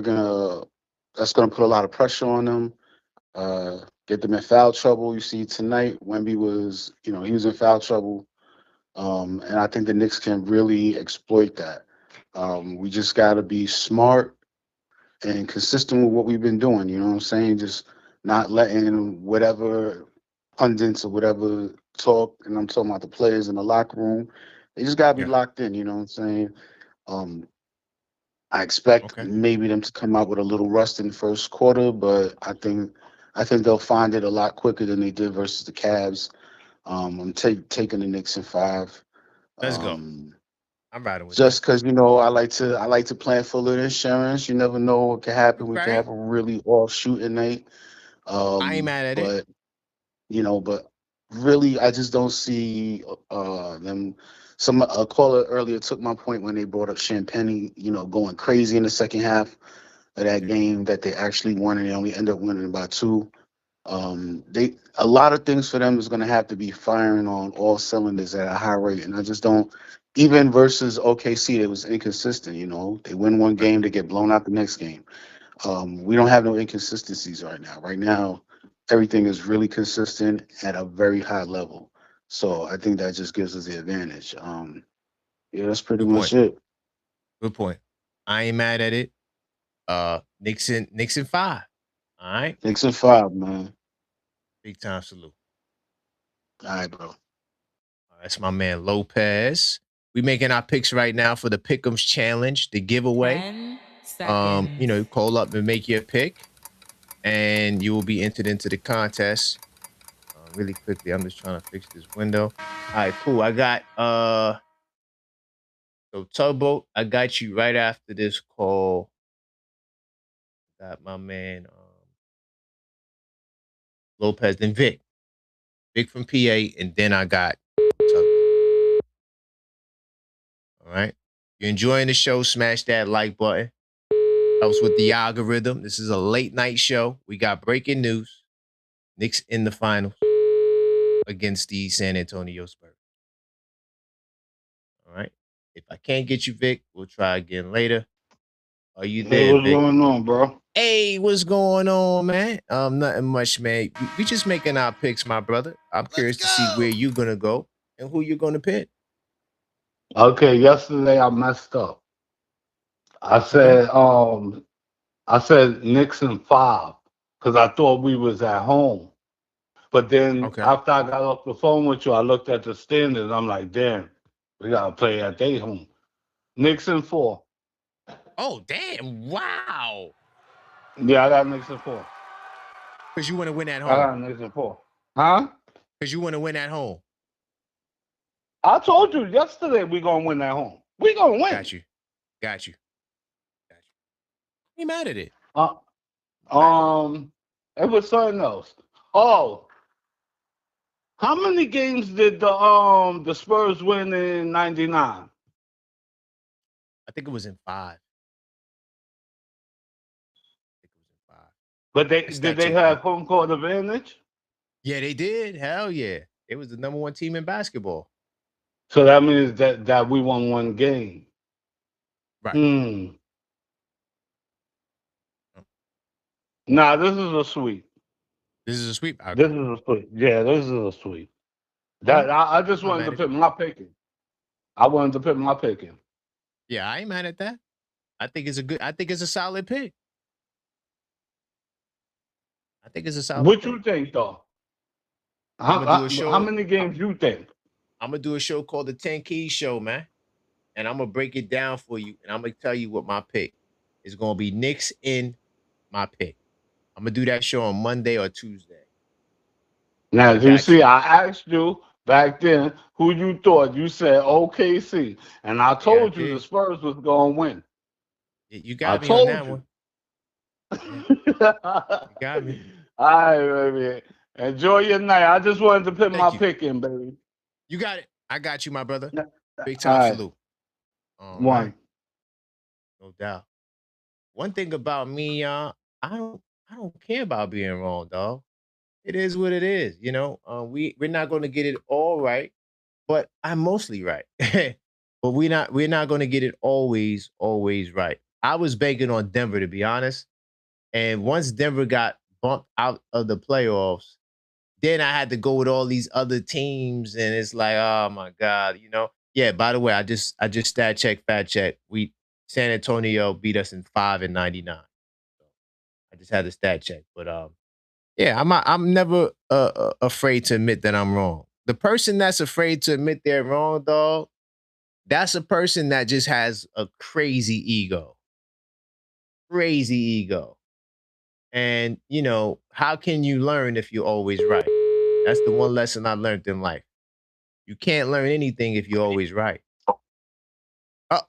gonna. That's gonna put a lot of pressure on them. Get them in foul trouble. You see tonight, Wemby was, he was in foul trouble, and I think the Knicks can really exploit that. We just got to be smart and consistent with what we've been doing. You know what I'm saying? Just not letting whatever pundits or whatever talk, and I'm talking about the players in the locker room. They just gotta be locked in. You know what I'm saying? I expect maybe them to come out with a little rust in the first quarter, but I think they'll find it a lot quicker than they did versus the Cavs. I'm taking the Knicks in 5. Let's go. I'm riding with Just because I like to plan for a little insurance. You never know what can happen. We can have a really off shooting night. I ain't mad at it. But really, I just don't see them. A caller earlier took my point when they brought up Champagne, going crazy in the second half of that game that they actually won, and they only end up winning by 2. A lot of things for them is going to have to be firing on all cylinders at a high rate, and I just don't. Even versus OKC, it was inconsistent. They win one game, they get blown out the next game. We don't have no inconsistencies right now. Right now, everything is really consistent at a very high level. So I think that just gives us the advantage. That's pretty much it. Good point. I ain't mad at it. Knicks in 5. All right. Knicks in 5, man. Big time salute. All right, bro. That's my man Lopez. We making our picks right now for the Pick'ems Challenge, the giveaway. 10 seconds. You call up and make your pick, and you will be entered into the contest. really quickly. I'm just trying to fix this window. All right, cool. I got so Tugboat, I got you right after this call. Got my man Lopez, then Vic. Vic from PA, and then I got Tugboat. All right. You're enjoying the show, smash that like button. Helps with the algorithm. This is a late night show. We got breaking news. Knicks in the finals against the San Antonio Spurs. All right. If I can't get you, Vic, we'll try again later. Are you Hey, there, what's Vic? going on, bro? Hey, what's going on, man? Nothing much, man. We just making our picks, my brother. I'm curious to see where you're gonna go and who you're gonna pick. Okay, yesterday I messed up. I Okay. said I said Knicks in 5 because I thought we was at home. But then Okay. after I got off the phone with you, I looked at the standings. I'm like, damn, we gotta play at their home. Knicks in 4. Oh, damn. Wow. Yeah, I got Knicks in 4. Because you want to win at I home. got Knicks in 4. Huh? Because you want to win at home. I told you yesterday we gonna win at home. We gonna win. Got you. Got you. You mad at it? It was something else. Oh, how many games did the Spurs win in '99? I think it was in 5. But I did stat they checked have that. home court advantage? Yeah, they did. Hell yeah. It was the number 1 team in basketball. So that means that we won one game. Right. Nah, this is a sweep. This is a sweep. Okay. This is a sweep. Yeah, this is a sweep. All right. I just I'm not wanted mad to at pick it. my picking. I wanted to pick my picking. Yeah, I ain't mad at that. I think it's a solid pick. I think it's a solid What pick. you think, though? I'm gonna do a show. How many games you think? I'm gonna do a show called the 10 Keys Show, man. And I'm gonna break it down for you, and I'm gonna tell you what my pick is gonna be. Knicks in my pick. I'm gonna do that show on Monday or Tuesday. Now, I you got see, you. I asked you back then who you thought. You said OKC, and I Yeah, I told you the did. Spurs was gonna win. You I got me on told that you. one. Yeah, you got me. All right, baby. Enjoy your night. I just wanted to put my Thank you. pick in, baby. You got it. I got you, my brother. Big All time right, salute. All right. one. No doubt. One thing about me, y'all, I don't care about being wrong, dog. It is what it is. We're not gonna get it all right, but I'm mostly right. But we're not gonna get it always right. I was banking on Denver, to be honest. And once Denver got bumped out of the playoffs, then I had to go with all these other teams, and it's like, oh my God. Yeah, by the way, I just stat check, fact check. San Antonio beat us in 5 and 99. I just had to stat check. But yeah, I'm never afraid to admit that I'm wrong. The person that's afraid to admit they're wrong, dog, that's a person that just has a crazy ego. Crazy ego. And how can you learn if you're always right? That's the one lesson I learned in life. You can't learn anything if you're always right.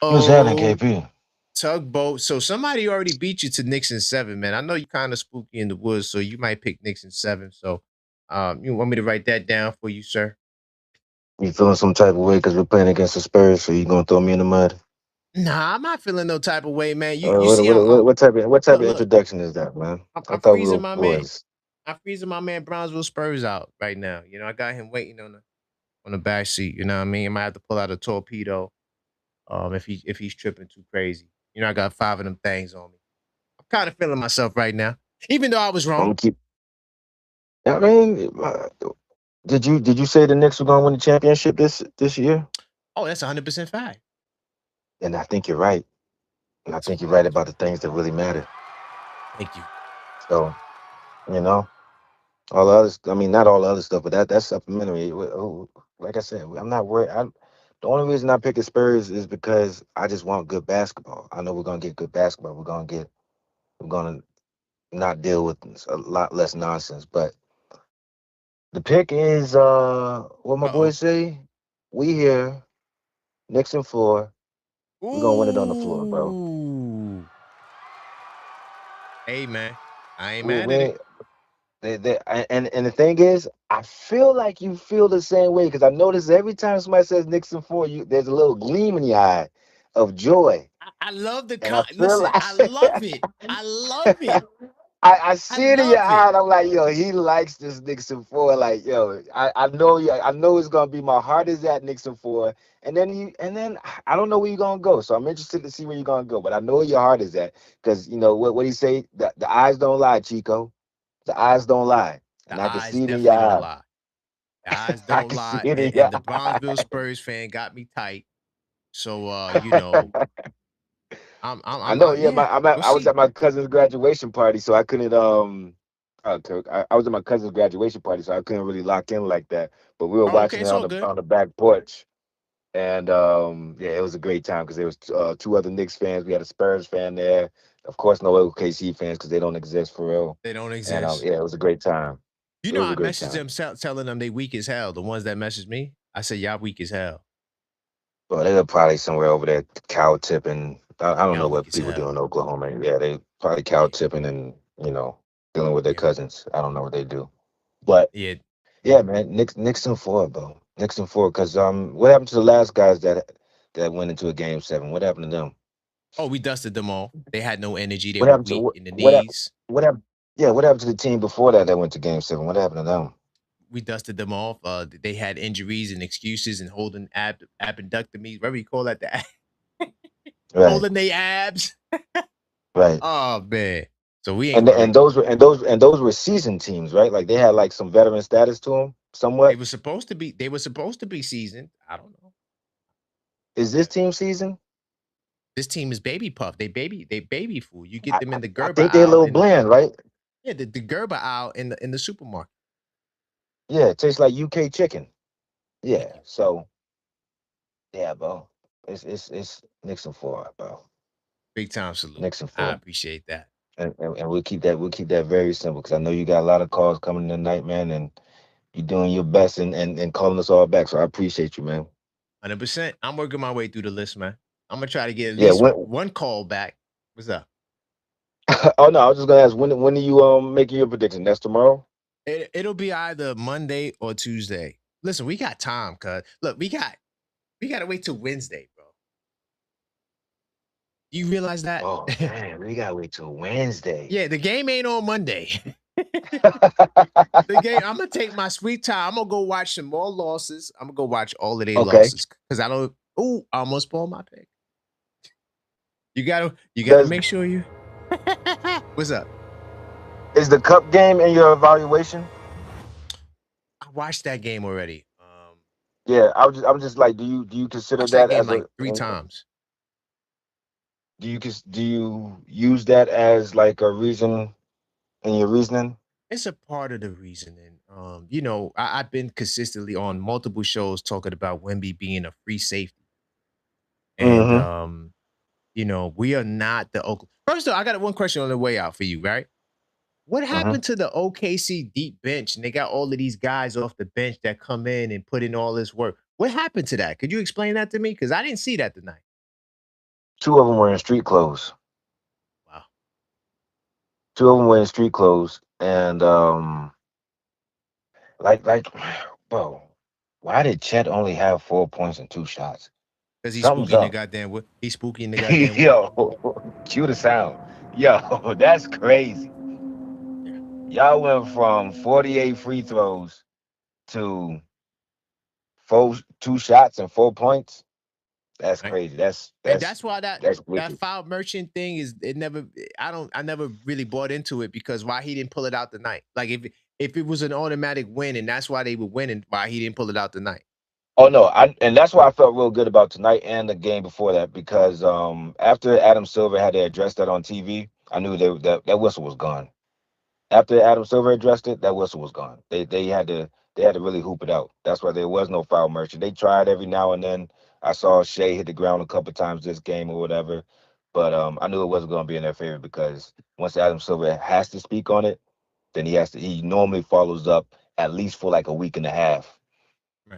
What's happening, Uh-oh. KP? Tugboat. So somebody already beat you to Knicks in 7, man. I know you kind of spooky in the woods, so you might pick Knicks in 7. So you want me to write that down for you, sir? You feeling some type of way because we're playing against the Spurs, so you gonna throw me in the mud? Nah, I'm not feeling no type of way, man. You see, I'm What type of look. introduction is that, man? I I'm thought we freezing were my man. boys. I'm freezing my man Brownsville Spurs out right now. I got him waiting on the back seat. You know what I mean? I might have to pull out a torpedo if he's tripping too crazy. I got 5 of them things on me. I'm kind of feeling myself right now, even though I was I'm wrong. gonna keep. I mean, did you say the Knicks were gonna win the championship this year? Oh, that's 100% fact. And I think you're right. And I That's think you're right 100%. about the things that really matter. Thank you. So, all the other, I mean, not all the other stuff, but that's supplementary. Like I said, I'm not worried. The only reason I pick the Spurs is because I just want good basketball. I know we're gonna get good basketball. We're gonna not deal with a lot less nonsense. But The pick is what my boys say. We here, Knicks and 4. We're gonna win it on the floor, bro. Ooh. Hey man, I ain't We, mad at it. we and the thing is, I feel like you feel the same way because I notice every time somebody says Knicks and 4, there's a little gleam in your eye of joy, I love the and I feel listen. like I love it. I love it. I I see it in your love eye, it. and I'm like, yo, he likes this Nixon 4. Like, yo, I know it's gonna be my heart is at Nixon 4. And then I don't know where you're gonna go. So I'm interested to see where you're gonna go. But I know where your heart is at. Because you know what he say? The eyes don't lie, Chico. The eyes don't lie. And The I can eyes see it in your definitely don't eye. lie. The eyes I don't can see lie. it in And your the Bronzeville eye. Spurs fan got me tight. So I know, yeah. yeah, we'll I was see. at my cousin's graduation party, so I couldn't I was at my cousin's graduation party, so I couldn't really lock in like that. But we were Oh, okay, watching it it's on all the good. back porch, and yeah, it was a great time because there was two other Knicks fans. We had a Spurs fan there, of course, no OKC fans because they don't exist for real. They don't And exist. yeah, it was a great time. You It know, was I a great messaged time. them telling them they weak as hell. The ones that messaged me, I said, y'all weak as hell. Well, they were probably somewhere over there cow tipping. I don't Y'all know weak what as people do hell. in Oklahoma. Yeah, they probably cow tipping and dealing with their cousins. I don't know what they do, but Yeah. yeah, man, Nixon 4, bro. Nixon 4, because what happened to the last guys that went into a game 7? What happened to them? Oh, we dusted them all. They had no energy. They What were happened to weak in the what hap- knees. what happened? Yeah, what happened to the team before that went to game 7? What happened to them? We dusted them off. They had injuries and excuses and holding appendectomies. Whatever you call that, Right, holding their abs. right. Oh man. So we ain't And worried. those were seasoned teams, right? Like they had like some veteran status to them, They somewhat. were supposed to be. They were supposed to be seasoned. I don't know. Is this team seasoned? This team is baby puff. They baby food. You get them in the I Gerber think they're a aisle little in bland, right? yeah, the Gerber aisle in the supermarket. Yeah, it tastes like UK chicken. Thank Yeah, you. so yeah, bro. It's Nixon 4, bro. Big time salute. Nixon I 4. appreciate that. And we'll keep that very simple because I know you got a lot of calls coming tonight, man, and you're doing your best and calling us all back. So I appreciate you, man. 100%. I'm working my way through the list, man. I'm gonna try to get at Yeah. least When, one call back. What's up? oh no, I was just gonna ask when are you making your prediction? That's tomorrow. It'll be either Monday or Tuesday. Listen, we got time, cuz look, we gotta wait till Wednesday, bro. You realize that? Oh man, we gotta wait till Wednesday. Yeah, the game ain't on Monday. The game, I'm gonna take my sweet time. I'm gonna go watch some more losses. I'm gonna go watch all of their Okay. losses. Cause I don't I almost spoiled my pick. You gotta Does make sure you what's up? is the cup game in your evaluation? I watched that game already. Yeah, I'm just like, do you consider Watched that that game as like 3 times. do you use that as like a reason in your reasoning? It's a part of the reasoning. I've been consistently on multiple shows talking about Wemby being a free safety. And Mm-hmm. we are not the Oakland. First of all, I got one question on the way out for you, right? What Mm-hmm. happened to the OKC deep bench? And they got all of these guys off the bench that come in and put in all this work. What happened to that? Could you explain that to me? Because I didn't see that tonight. Two of them were in street clothes. Wow. Two of them were in street clothes, and like, bro, why did Chet only have 4 points and 2 shots? Because he's Something's spooky in the up. goddamn wood. He's spooky in the goddamn wood. Yo, cue the sound. Yo, that's crazy. Yeah. Y'all went from 48 free throws to 2 shots and 4 points. That's Right. crazy. That's And that's that's why that's that wicked. foul merchant thing is it never I never really bought into it because why he didn't pull it out tonight. Like if it was an automatic win and that's why they were winning, why he didn't pull it out tonight. Oh no, and that's why I felt real good about tonight and the game before that because after Adam Silver had to address that on TV, I knew that whistle was gone. After Adam Silver addressed it, that whistle was gone. They had to really hoop it out. That's why there was no foul merchant. They tried every now and then. I saw Shea hit the ground a couple times this game or whatever, but I knew it wasn't going to be in their favor because once Adam Silver has to speak on it, then he normally follows up at least for like a week and a half.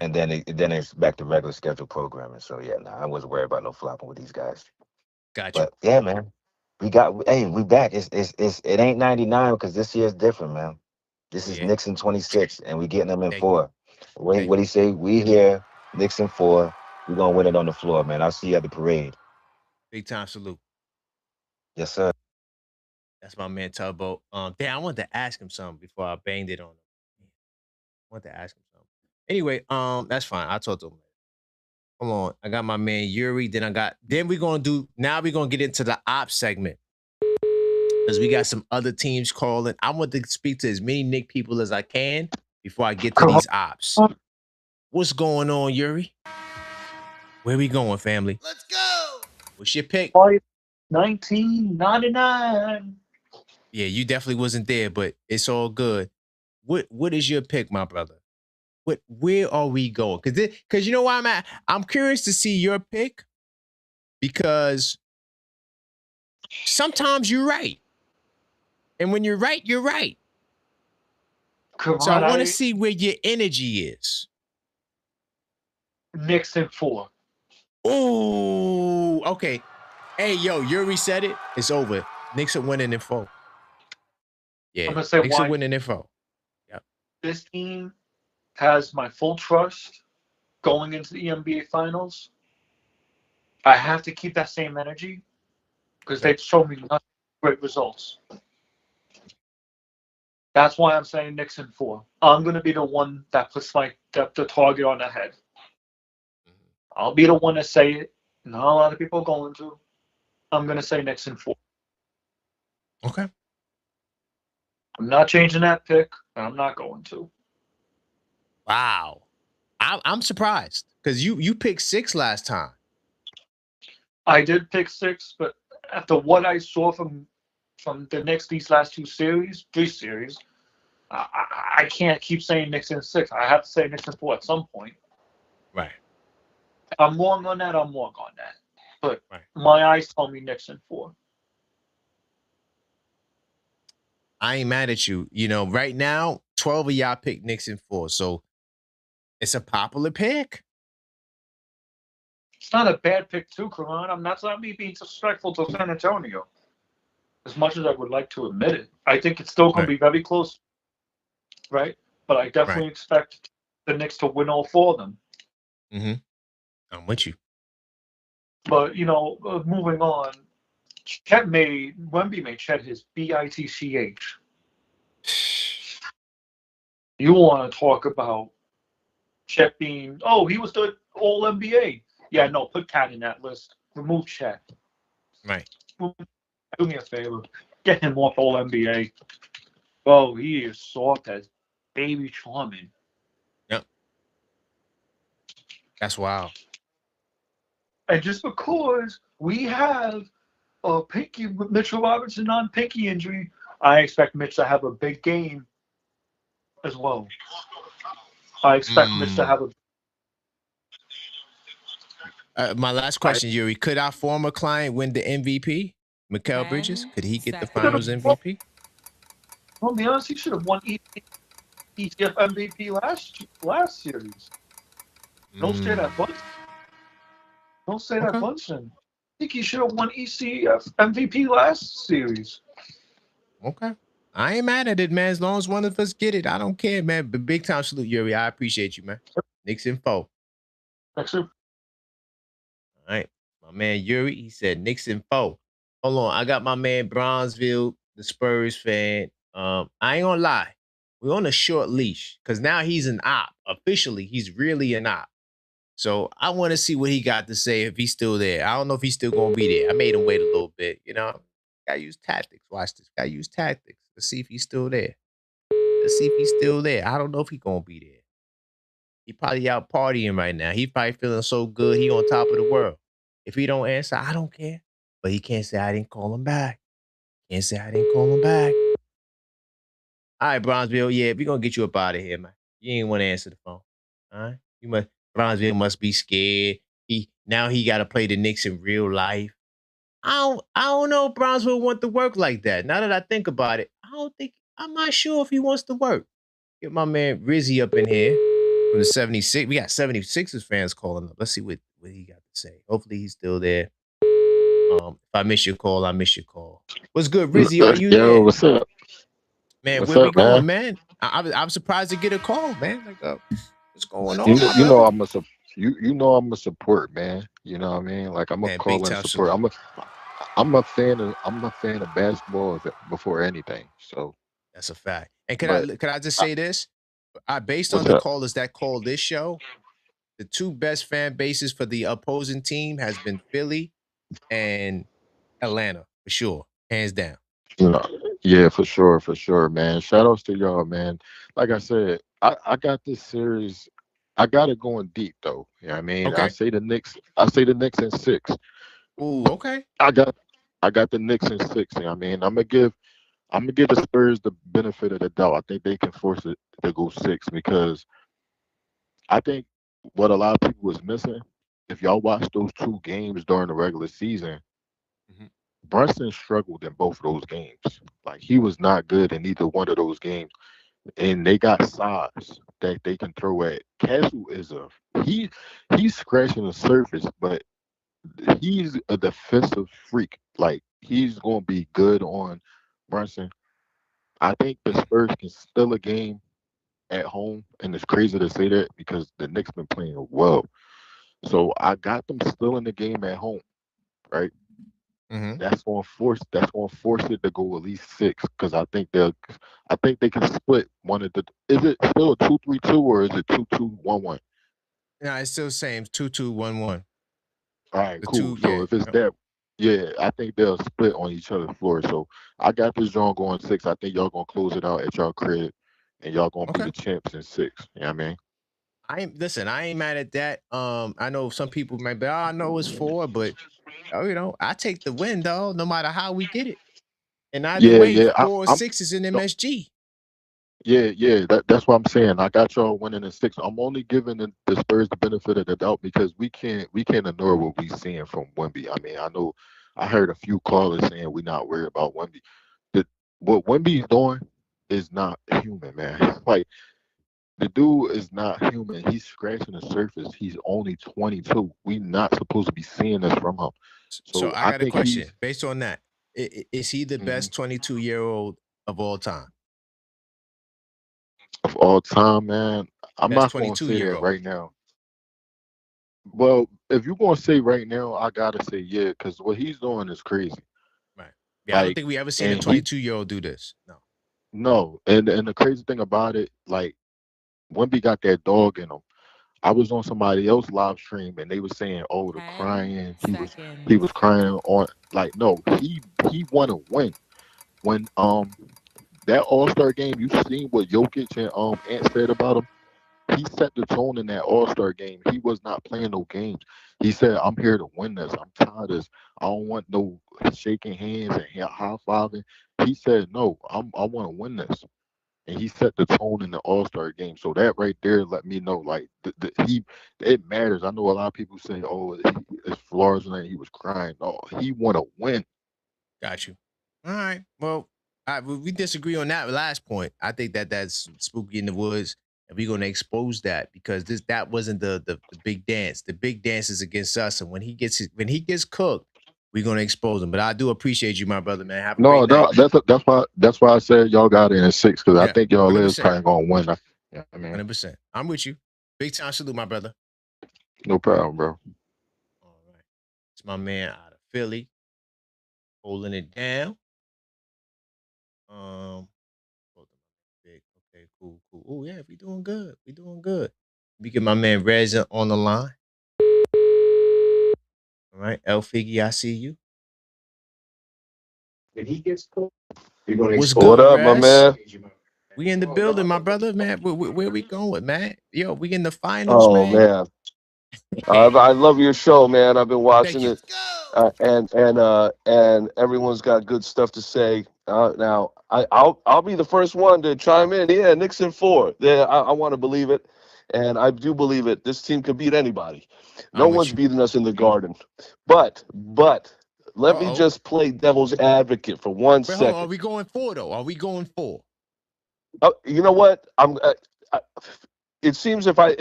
And then it's back to regular schedule programming. So yeah, I wasn't worried about no flopping with these guys. Got you. But yeah, man, we back. It ain't 99 because this year's different, man. This is Knicks in 26, and we getting them in 4. What he say? We here, Knicks in 4. We gonna win it on the floor, man. I'll see you at the parade. Big time salute. Yes, sir. That's my man Tubbo. Damn, I wanted to ask him something before I banged it on him. I wanted to ask him something. Anyway, that's fine. I'll talk to him later. Hold on. I got my man Yuri. Then we're gonna get into the ops segment. Because we got some other teams calling. I want to speak to as many Knick people as I can before I get to these ops. What's going on, Yuri? Where we going, family? Let's go. What's your pick? 1999. Yeah, you definitely wasn't there, but it's all good. What is your pick, my brother? Where are we going? Because you know why I'm at? I'm curious to see your pick because sometimes you're right. And when you're right, you're right. So I want to see where your energy is. Knicks in 4. Oh, okay. Hey, yo, Yuri said it. It's over. Knicks are winning in 4. Yeah, I'm gonna say Knicks why. are winning in 4. Yep. This team has my full trust going into the NBA Finals. I have to keep that same energy because they've shown me nothing great results. That's why I'm saying Knicks in 4. I'm going to be the one that puts the target on the head. I'll be the one to say it. Not a lot of people are going to. I'm going to say Knicks in 4. Okay. I'm not changing that pick, and I'm not going to. Wow. I'm surprised because you picked 6 last time. I did pick 6, but after what I saw from the Knicks these last 3 series, I can't keep saying Knicks in 6. I have to say Knicks in 4 at some point. Right. If I'm wrong on that, I'm wrong on that. But my eyes tell me Knicks in 4. I ain't mad at you. You know, right now, 12 of y'all picked Knicks in 4. So it's a popular pick. It's not a bad pick, too, Karan. I'm not me being disrespectful to San Antonio. As much as I would like to admit it, I think it's still going to be very close, right? But I definitely expect the Knicks to win all 4 of them. Mm-hmm. I'm with you. But, moving on, Wemby made Chet his BITCH. You want to talk about Chet being, he was the All-NBA. Yeah, no, put Cat in that list. Remove Chet. Right. Do me a favor. Get him off All-NBA. Oh, he is soft as baby Charmin. Yep. That's wild. And just because we have a Mitchell Robinson non-pinky injury, I expect Mitch to have a big game as well. I expect Mitch to have my last question, Yuri. Could our former client win the MVP? Mikal Bridges? Could he get the finals MVP? Well, to be honest, he should have won ETF MVP last series. Don't say that bunch. Don't say that bunch. I think he should have won ECF MVP last series. Okay. I ain't mad at it, man. As long as one of us get it, I don't care, man. But big time salute, Yuri. I appreciate you, man. Knicks in 4. Next up. All right. My man Yuri, he said Knicks in 4. Hold on. I got my man Bronzeville, the Spurs fan. I ain't gonna lie. We're on a short leash because now he's an op. Officially, he's really an op. So I want to see what he got to say if he's still there. I don't know if he's still gonna be there. I made him wait a little bit, Gotta use tactics. Watch this. Gotta use tactics. Let's see if he's still there. I don't know if he's gonna be there. He probably out partying right now. He probably feeling so good. He on top of the world. If he don't answer, I don't care. But he can't say I didn't call him back. All right, Bronzeville. Yeah, we gonna get you up out of here, man. You ain't want to answer the phone. All right. Bronzeville must be scared. Now he gotta play the Knicks in real life. I don't know if Bronzeville want to work like that. Now that I think about it, I'm not sure if he wants to work. Get my man Rizzy up in here from the 76. We got 76ers fans calling up. Let's see what he got to say. Hopefully he's still there. If I miss your call, I miss your call. What's good, Rizzy? Are you Yo, there? what's up? Man, What's where we up, man? going, man? I'm surprised to get a call, man. Like, what's going on, You my you know brother? I'm a you know I'm a support, man. You know what I mean? Like I'm a Man, big call and time support. salute. I'm a fan of basketball before anything. So, That's a fact. And but could I just say this? Based on what's the up? callers that call this show, the two best fan bases for the opposing team has been Philly and Atlanta, for sure. Hands down. You know, yeah, for sure, man. Shout outs to y'all, man. Like I said, I got this series. I got it going deep though. You know what I mean? Okay. I say the Knicks in 6. Ooh, okay. I got the Knicks in 6. You know what I mean? I'm gonna give the Spurs the benefit of the doubt. I think they can force it to go 6 because I think what a lot of people was missing, if y'all watch those 2 games during the regular season, Mhm. Brunson struggled in both of those games. Like he was not good in either one of those games. And they got size that they can throw at. Castle is he's scratching the surface, but he's a defensive freak. Like he's gonna be good on Brunson. I think the Spurs can steal a game at home, and it's crazy to say that because the Knicks been playing well. So I got them still in the game at home, right? Mm-hmm. That's gonna force it to go at least 6 because I think they can split one of the. Is it still a 2-3-2 or is it 2-2-1-1? No, it's still the same. 2-2-1-1. All right, The cool. two, So yeah. if it's Yep. that, yeah, I think they'll split on each other's floor. So I got this joint going 6. I think y'all gonna close it out at y'all crib, and y'all gonna be Okay. the champs in 6. You know what I mean? I ain't mad at that. I know some people might be, I know it's 4, but I take the win, dog, no matter how we get it. And either Yeah, way, yeah. 4 or I'm 6 is in no, MSG. yeah. That's what I'm saying. I got y'all winning in 6. I'm only giving the Spurs the benefit of the doubt because we can't ignore what we seeing from Wemby. I mean, I know I heard a few callers saying we're not worried about Wemby. The, what Wemby's doing is not human, man. Like the dude is not human. He's scratching the surface. He's only 22. We not supposed to be seeing this from him. So So I I got a think question he's based on that. Is he the mhm, best 22-year-old of all time? of all time, man. I'm Best not gonna say that 22-year-old. right now. Well, if you're gonna say right now, I gotta say yeah, because what he's doing is crazy. Right. Yeah, I don't Like, think we ever seen a and he 22-year-old do this. No. no, and the crazy thing about it, like Wemby got that dog in him. I was on somebody else live stream and they were saying, "Oh, the 10 crying. He seconds. was crying on like no, he want to win. When that All Star game, you seen what Jokic and Ant said about him. He set the tone in that All Star game. He was not playing no games. He said, "I'm here to win this. I'm tired of this. I don't want no shaking hands and high fiving." He said, "No, I want to win this." And he set the tone in the All Star game. So that right there let me know like it matters. I know a lot of people say, "Oh, it's Flores and he was crying." No, he want to win. Got you. All right. Well, we disagree on that last point. I think that's spooky in the woods, and we're gonna expose that because that wasn't the big dance. The big dance is against us, and when he gets cooked, we're gonna expose him. But I do appreciate you, my brother, man. Have a No, great no, night. that's why I said y'all got it in 6 because I Yeah, think y'all is 100%, probably gonna win. Yeah, I mean, 100%. I'm with you. Big time salute, my brother. no problem, bro. All right, it's my man out of Philly holding it down. Hold on, big. Okay, cool. Oh yeah, we doing good. We doing good. We get my man Reza on the line. All right, El Figgy, I see you. When he gets cooked, you're gonna What's expose. What good, up, my Rez? man? We in the building, my brother, man. Where we going, man? Yo, we in the finals, Oh man. man, I love your show, man. I've been Thank watching you. it, and everyone's got good stuff to say. Now, I'll be the first one to chime in. Yeah, Knicks in 4. Yeah, I want to believe it, and I do believe it. This team can beat anybody. No I'm with one's you. beating us in the Garden. But let me Uh-oh. just play devil's advocate for one Wait, hold on. Are second. we going 4 though? Are we going 4? You know what? It seems if I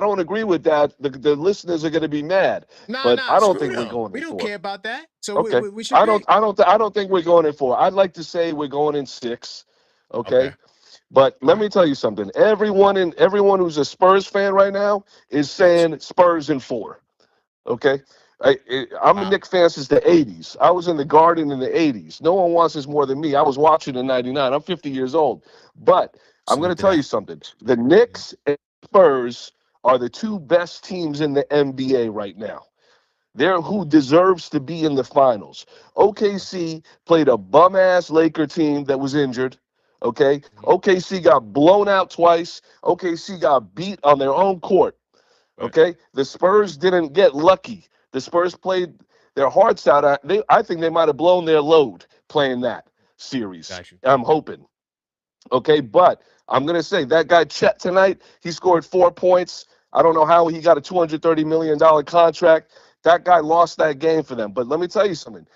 don't agree with that, the listeners are going to be mad. But I don't Screw think we're them. going We in don't 4. care about that. So Okay. we should pick. I don't think we're going in 4. I'd like to say we're going in 6. Okay. Okay. But let me tell you something. Everyone who's a Spurs fan right now is saying Spurs in 4. Okay. I'm a Knicks fan since the 80s. I was in the Garden in the 80s. No one wants this more than me. I was watching in 99. I'm 50 years old. But I'm going to tell you something. The Knicks and Spurs are the 2 best teams in the NBA right now. They're who deserves to be in the finals. OKC played a bum-ass Laker team that was injured. Okay. OKC got blown out twice. OKC got beat on their own court. Okay. The Spurs didn't get lucky. The Spurs played their hearts out. I think they might have blown their load playing that series. I'm hoping. Okay. But I'm going to say that guy Chet tonight, he scored 4 points. I don't know how he got a $230 million contract. That guy lost that game for them. But let me tell you something.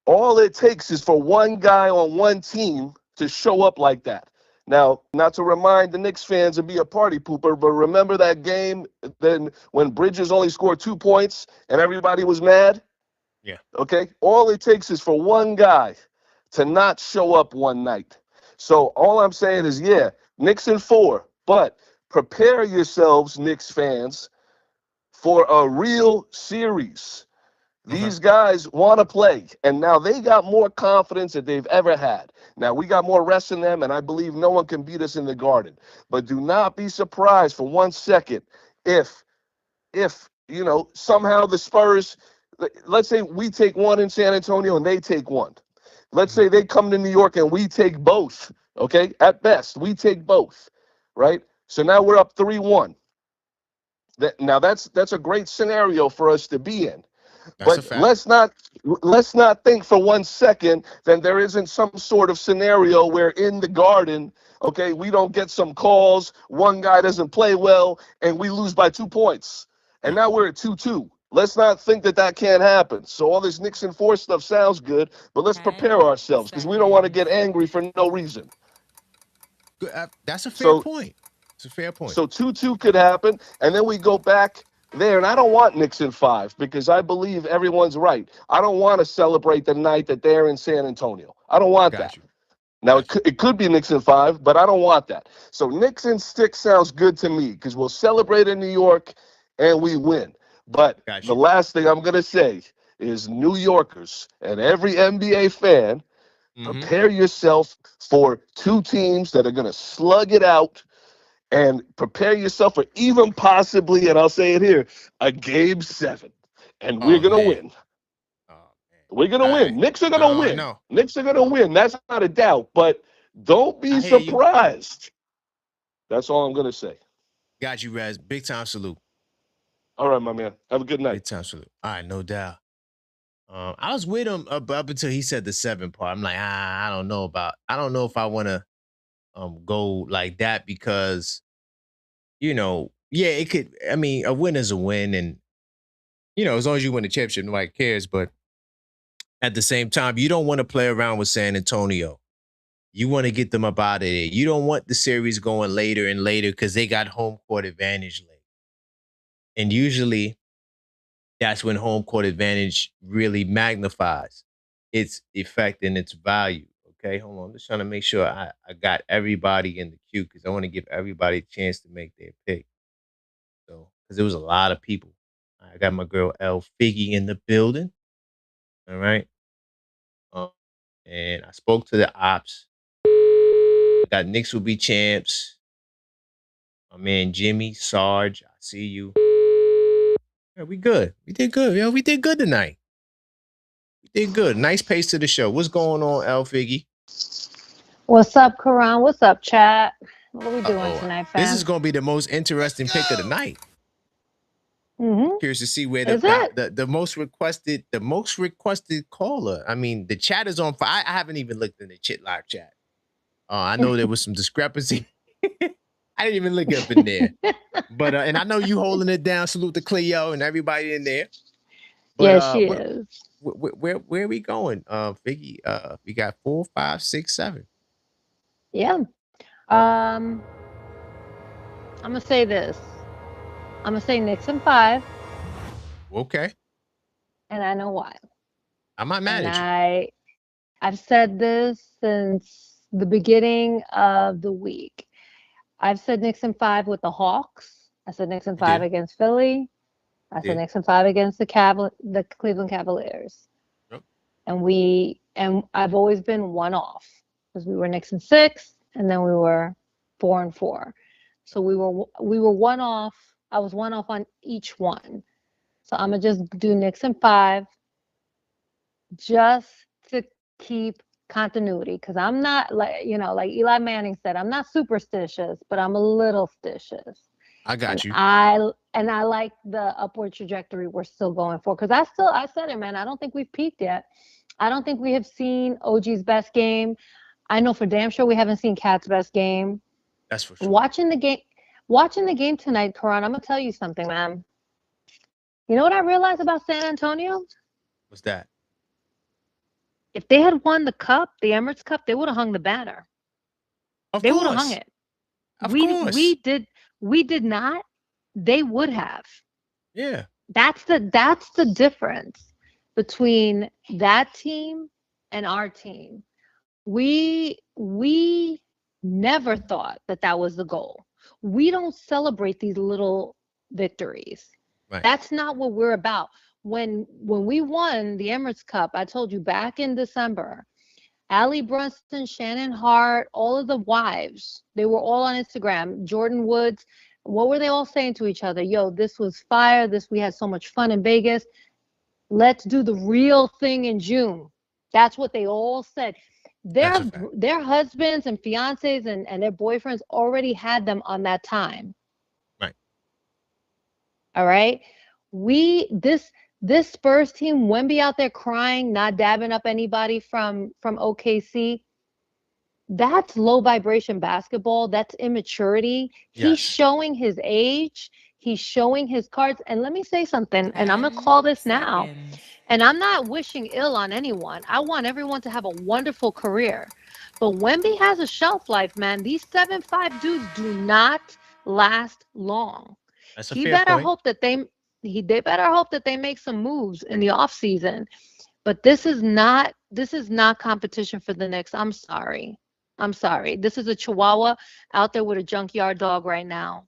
All it takes is for one guy on one team to show up like that. Now, not to remind the Knicks fans and be a party pooper, but remember that game then when Bridges only scored 2 points and everybody was mad? Yeah. Okay? All it takes is for one guy to not show up one night. So all I'm saying is, yeah, Knicks in 4, but prepare yourselves, Knicks fans, for a real series. These guys want to play, and now they got more confidence than they've ever had. Now, we got more rest in them, and I believe no one can beat us in the Garden. But do not be surprised for 1 second if somehow the Spurs, let's say we take 1 in San Antonio and they take 1. Let's say they come to New York and we take both, okay? At best, we take both, right? So now we're up 3-1. Now that's a great scenario for us to be in. That's a But fact. let's not think for 1 second that there isn't some sort of scenario where in the Garden, okay, we don't get some calls, one guy doesn't play well, and we lose by 2 points. And now we're at 2-2. Let's not think that can't happen. So all this Knicks and 4 stuff sounds good, but let's prepare ourselves because we don't want to get angry for no reason. That's a fair point. It's a fair point. So 2-2 could happen, and then we go back there. And I don't want Knicks in 5 because I believe everyone's right. I don't want to celebrate the night that they're in San Antonio. I don't want that. Now, it could be Knicks in 5, but I don't want that. So Knicks in 6 sounds good to me because we'll celebrate in New York and we win. But the last thing I'm going to say is New Yorkers and every NBA fan, prepare yourself for 2 teams that are going to slug it out. And prepare yourself for even possibly, and I'll say it here, a Game 7. And we're going to win. We're going to win. Knicks are going to win. No. Knicks are going to win. That's not a doubt. But don't be surprised. That's all I'm going to say. Got you, Rez. Big time salute. All right, my man. Have a good night. Big time salute. All right, no doubt. I was with him up until he said the 7 part. I'm like, I don't know if I want to go like that because, yeah, it could. I mean, a win is a win, and as long as you win the championship, nobody cares. But at the same time, you don't want to play around with San Antonio. You want to get them up out of there. You don't want the series going later and later because they got home court advantage late. And usually, that's when home court advantage really magnifies its effect and its value. Okay, hold on. I'm just trying to make sure I got everybody in the queue because I want to give everybody a chance to make their pick. So, because there was a lot of people. I got my girl L Figgy in the building. All right. And I spoke to the ops. I got Knicks will be champs. My man Jimmy, Sarge, I see you. Yeah, we good. We did good. Yo, we did good tonight. We did good. Nice pace to the show. What's going on, L Figgy? What's up, Karan? What's up, chat? What are we doing tonight, fam? This is going to be the most interesting pick of the night. Curious to see where the most requested caller. I mean, the chat is on fire. I haven't even looked in the Chit Live chat. I know there was some discrepancy. I didn't even look up in there. But and I know you holding it down. Salute to Cleo and everybody in there. But, yeah, she is. Where are we going? Figgy, we got 4, 5, 6, 7. Yeah. I'm gonna say this. I'm gonna say Knicks in 5, Okay. and I know why. I'm not mad And at you. I've said this since the beginning of the week. I've said Knicks in 5 with the Hawks. I said Knicks in 5 did. against Philly. I You said did. Knicks in 5 against the Cleveland Cavaliers. Yep. And I've always been one off because we were Knicks in 6, and then we were 4-4. So we were one off. I was one off on each one. So I'm gonna just do Knicks in 5, just to keep continuity, because I'm not like like Eli Manning said, I'm not superstitious, but I'm a little stitious. I got you. I like the upward trajectory we're still going for, because I said it, man. I don't think we've peaked yet. I don't think we have seen OG's best game. I know for damn sure we haven't seen Cat's best game. That's for sure. Watching the game tonight, Karan, I'm gonna tell you something, man. You know what I realized about San Antonio? What's that? If they had won the cup, the Emirates Cup, they would have hung the banner. They would have hung it. Of course. We did not. They would have. Yeah. That's the difference between that team and our team. We never thought that was the goal. We don't celebrate these little victories. Right. That's not what we're about. When we won the Emirates Cup, I told you back in December, Allie Brunson, Shannon Hart, all of the wives, they were all on Instagram. Jordan Woods, what were they all saying to each other? Yo, this was fire. We had so much fun in Vegas. Let's do the real thing in June. That's what they all said. Their husbands and fiancés and their boyfriends already had them on that time. Right. All right. This Spurs team, Wemby out there crying, not dabbing up anybody from OKC. That's low vibration basketball. That's immaturity. Yes. He's showing his age. He's showing his cards. And let me say something, and I'm going to call this now. And I'm not wishing ill on anyone. I want everyone to have a wonderful career. But Wemby has a shelf life, man. These 7'5" dudes do not last long. That's a He fair better point. hope that they better hope that they make some moves in the offseason. But this is not competition for the Knicks. I'm sorry. This is a Chihuahua out there with a junkyard dog right now.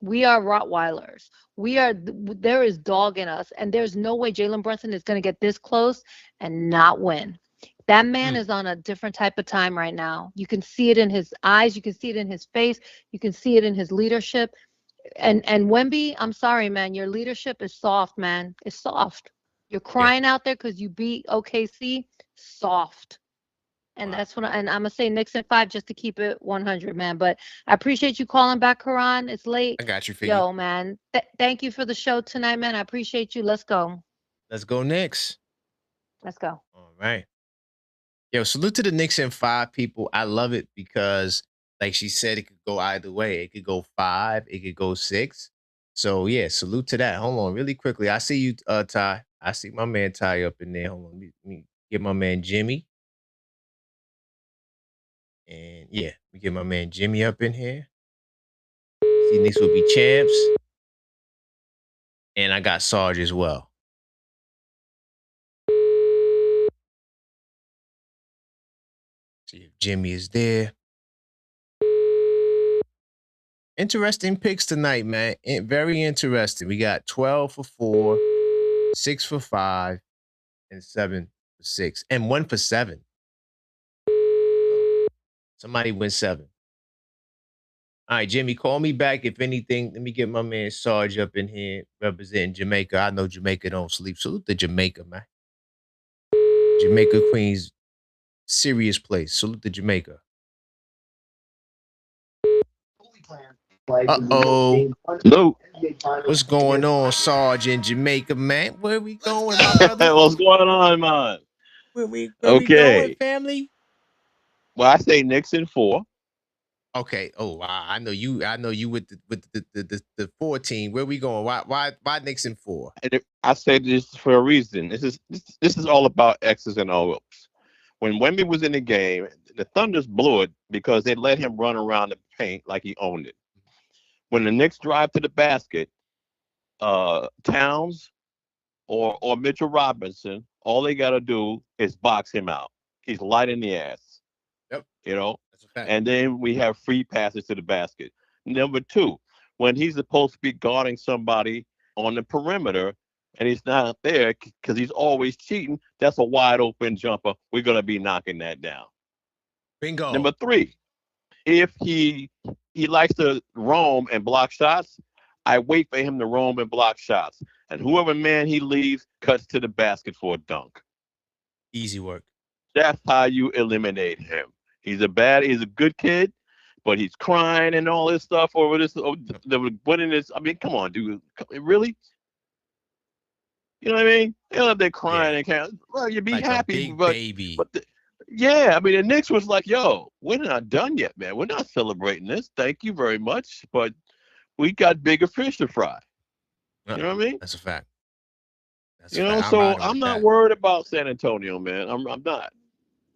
We are Rottweilers. There is dog in us, and there's no way Jalen Brunson is going to get this close and not win. That man is on a different type of time right now. You can see it in his eyes. You can see it in his face. You can see it in his leadership. And Wemby, I'm sorry, man. Your leadership is soft, man. It's soft. You're crying out there because you beat OKC. Soft. And that's what and I'm gonna say Knicks in 5 just to keep it 100, man. But I appreciate you calling back, Karan. It's late. I got you, Figgy. Yo, man. Thank you for the show tonight, man. I appreciate you. Let's go. Let's go Knicks. Let's go. All right. Yo, salute to the Knicks in 5, people. I love it because, like she said, it could go either way. It could go 5. It could go 6. So, yeah, salute to that. Hold on really quickly. I see you, Ty. I see my man Ty up in there. Hold on. Let me get my man Jimmy. And, yeah, we get my man Jimmy up in here. See, Knicks will be champs. And I got Sarge as well. See if Jimmy is there. Interesting picks tonight, man. Very interesting. We got 12 for 4, 6 for 5, and 7 for 6, and 1 for 7. Somebody went 7. All right, Jimmy, call me back if anything. Let me get my man Sarge up in here representing Jamaica. I know Jamaica don't sleep. Salute to Jamaica, man. Jamaica, Queens, serious place. Salute to Jamaica. Uh-oh. Hello. What's going on, Sarge in Jamaica, man? Where we going, my brother? What's going on, man? Where we going, family? Well, I say Knicks in 4. Okay. Oh, wow. I know you with the 4 team. Where we going? Why Knicks in 4? And I say this for a reason. This is all about X's and O's. When Wemby was in the game, the Thunders blew it because they let him run around the paint like he owned it. When the Knicks drive to the basket, Towns or Mitchell Robinson, all they got to do is box him out. He's light in the ass. Yep. You know, that's a fact. And then we have free passes to the basket. Number two, when he's supposed to be guarding somebody on the perimeter and he's not there because he's always cheating, that's a wide open jumper. We're going to be knocking that down. Bingo. Number three, if he likes to roam and block shots, I wait for him to roam and block shots. And whoever man he leaves cuts to the basket for a dunk. Easy work. That's how you eliminate him. He's a good kid, but he's crying and all this stuff over this. Winning this. I mean, come on, dude. Really? You know what I mean? They're crying and can't. Well, you be like happy, a big but baby. yeah, I mean, the Knicks was like, "Yo, we're not done yet, man. We're not celebrating this. Thank you very much, but we got bigger fish to fry." You know what I mean? That's a fact. That's You a know, fact. so riding I'm with not that. worried about San Antonio, man. I'm not.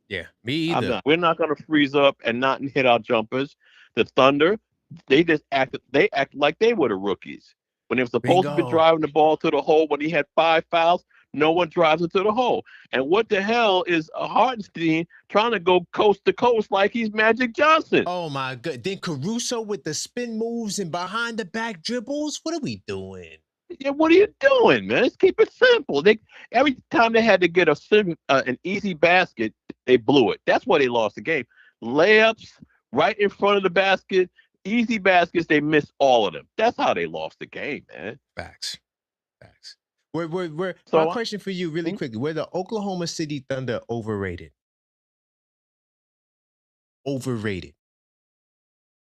Yeah, me either. I'm not. We're not going to freeze up and not hit our jumpers. The Thunder, they act like they were the rookies. When they were supposed to be Bingo. driving the ball to the hole when he had 5 fouls, no one drives it to the hole. And what the hell is Hartenstein trying to go coast to coast like he's Magic Johnson? Oh my god. Then Caruso with the spin moves and behind the back dribbles. What are we doing? Yeah, what are you doing, man? Let's keep it simple. Every time they had to get an easy basket, they blew it. That's why they lost the game. Layups right in front of the basket, easy baskets, they missed all of them. That's how they lost the game, man. Facts. My So question for you, really quickly: were the Oklahoma City Thunder overrated? Overrated.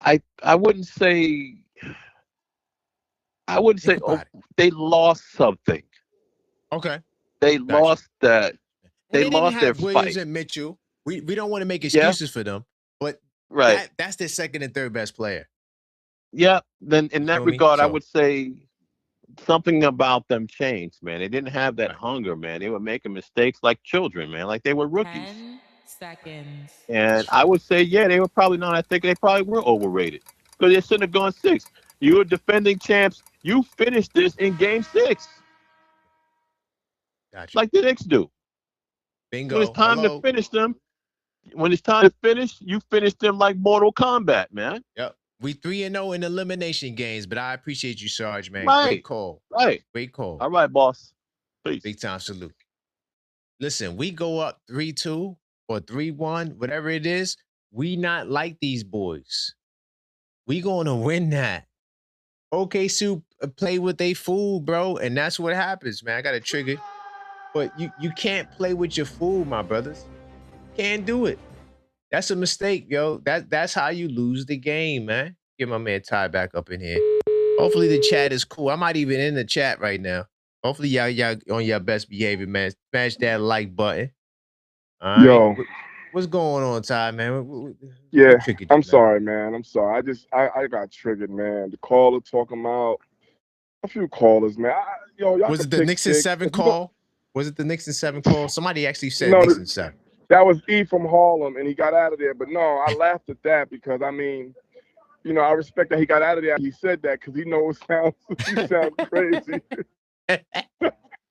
I wouldn't say. I wouldn't say they lost something. Okay. They lost that. And They they didn't lost their have Williams fight. and Mitchell. We don't want to make excuses for them, but Right. that's their second and third best player. Yeah. Then in that feel me? regard, I So- would say something about them changed, man. They didn't have that hunger, man. They were making mistakes like children, man, like they were rookies. 10 seconds. And I would say, yeah, they were probably not. I think they probably were overrated because they shouldn't have gone 6. You were defending champs. You finished this in game 6. Gotcha. Like the Knicks do. Bingo. When it's time Hello. to finish them, you finish them like Mortal Kombat, man. Yep. We 3-0 in elimination games, but I appreciate you, Sarge, man. Right. Great call. Right. Great call. All right, boss. Peace. Big time salute. Listen, we go up 3-2 or 3-1, whatever it is. We not like these boys. We going to win that. OK Soup play with they fool, bro, and that's what happens, man. I got a trigger, but you can't play with your fool, my brothers. Can't do it. That's a mistake, yo. That's how you lose the game, man. Get my man Ty back up in here. Hopefully the chat is cool. I might even in the chat right now. Hopefully y'all on your best behavior, man. Smash that like button. All right. Yo. What's going on, Ty, man? Yeah, What triggered you, I'm man? sorry, man. I'm sorry. I got triggered, man. The caller talking about a few callers, man. Y'all Was can it the pick Knicks in 6. 7 If you don't- call? Was it the Knicks in 7 call? Somebody actually said No, Knicks in 7. that was E from Harlem, and he got out of there. But no, I laughed at that because I mean, I respect that he got out of there. He said that because he knows he sounds crazy.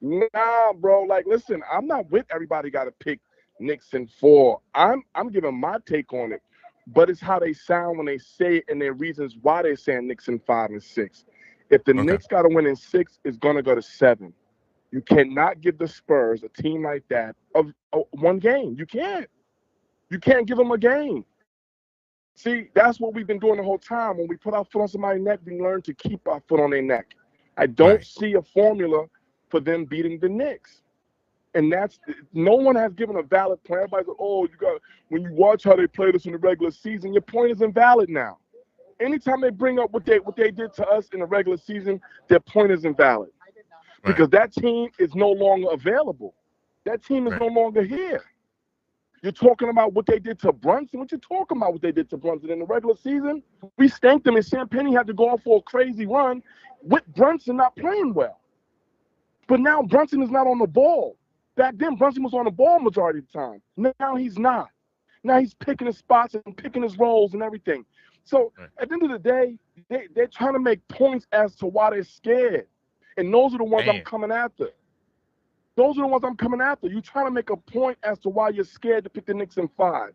Nah, bro. Like, listen, I'm not with everybody got to pick Knicks in 4. I'm giving my take on it, but it's how they sound when they say it and their reasons why they're saying Knicks in 5 and 6. If the Knicks got to win in 6, it's gonna go to 7. You cannot give the Spurs, a team like that, of one game. You can't. You can't give them a game. See, that's what we've been doing the whole time. When we put our foot on somebody's neck, we learn to keep our foot on their neck. I don't see a formula for them beating the Knicks. And no one has given a valid plan. Everybody's like, when you watch how they played us in the regular season, your point is invalid now. Anytime they bring up what they did to us in the regular season, their point is invalid. Because that team is no longer available. That team is no longer here. You're talking about what they did to Brunson. What you talking about what they did to Brunson in the regular season? We stanked them, and Champagne had to go off for a crazy run with Brunson not playing well. But now Brunson is not on the ball. Back then, Brunson was on the ball majority of the time. Now he's not. Now he's picking his spots and picking his roles and everything. So at the end of the day, they're trying to make points as to why they're scared. And those are the ones I'm coming after. Those are the ones I'm coming after. You're trying to make a point as to why you're scared to pick the Knicks in 5.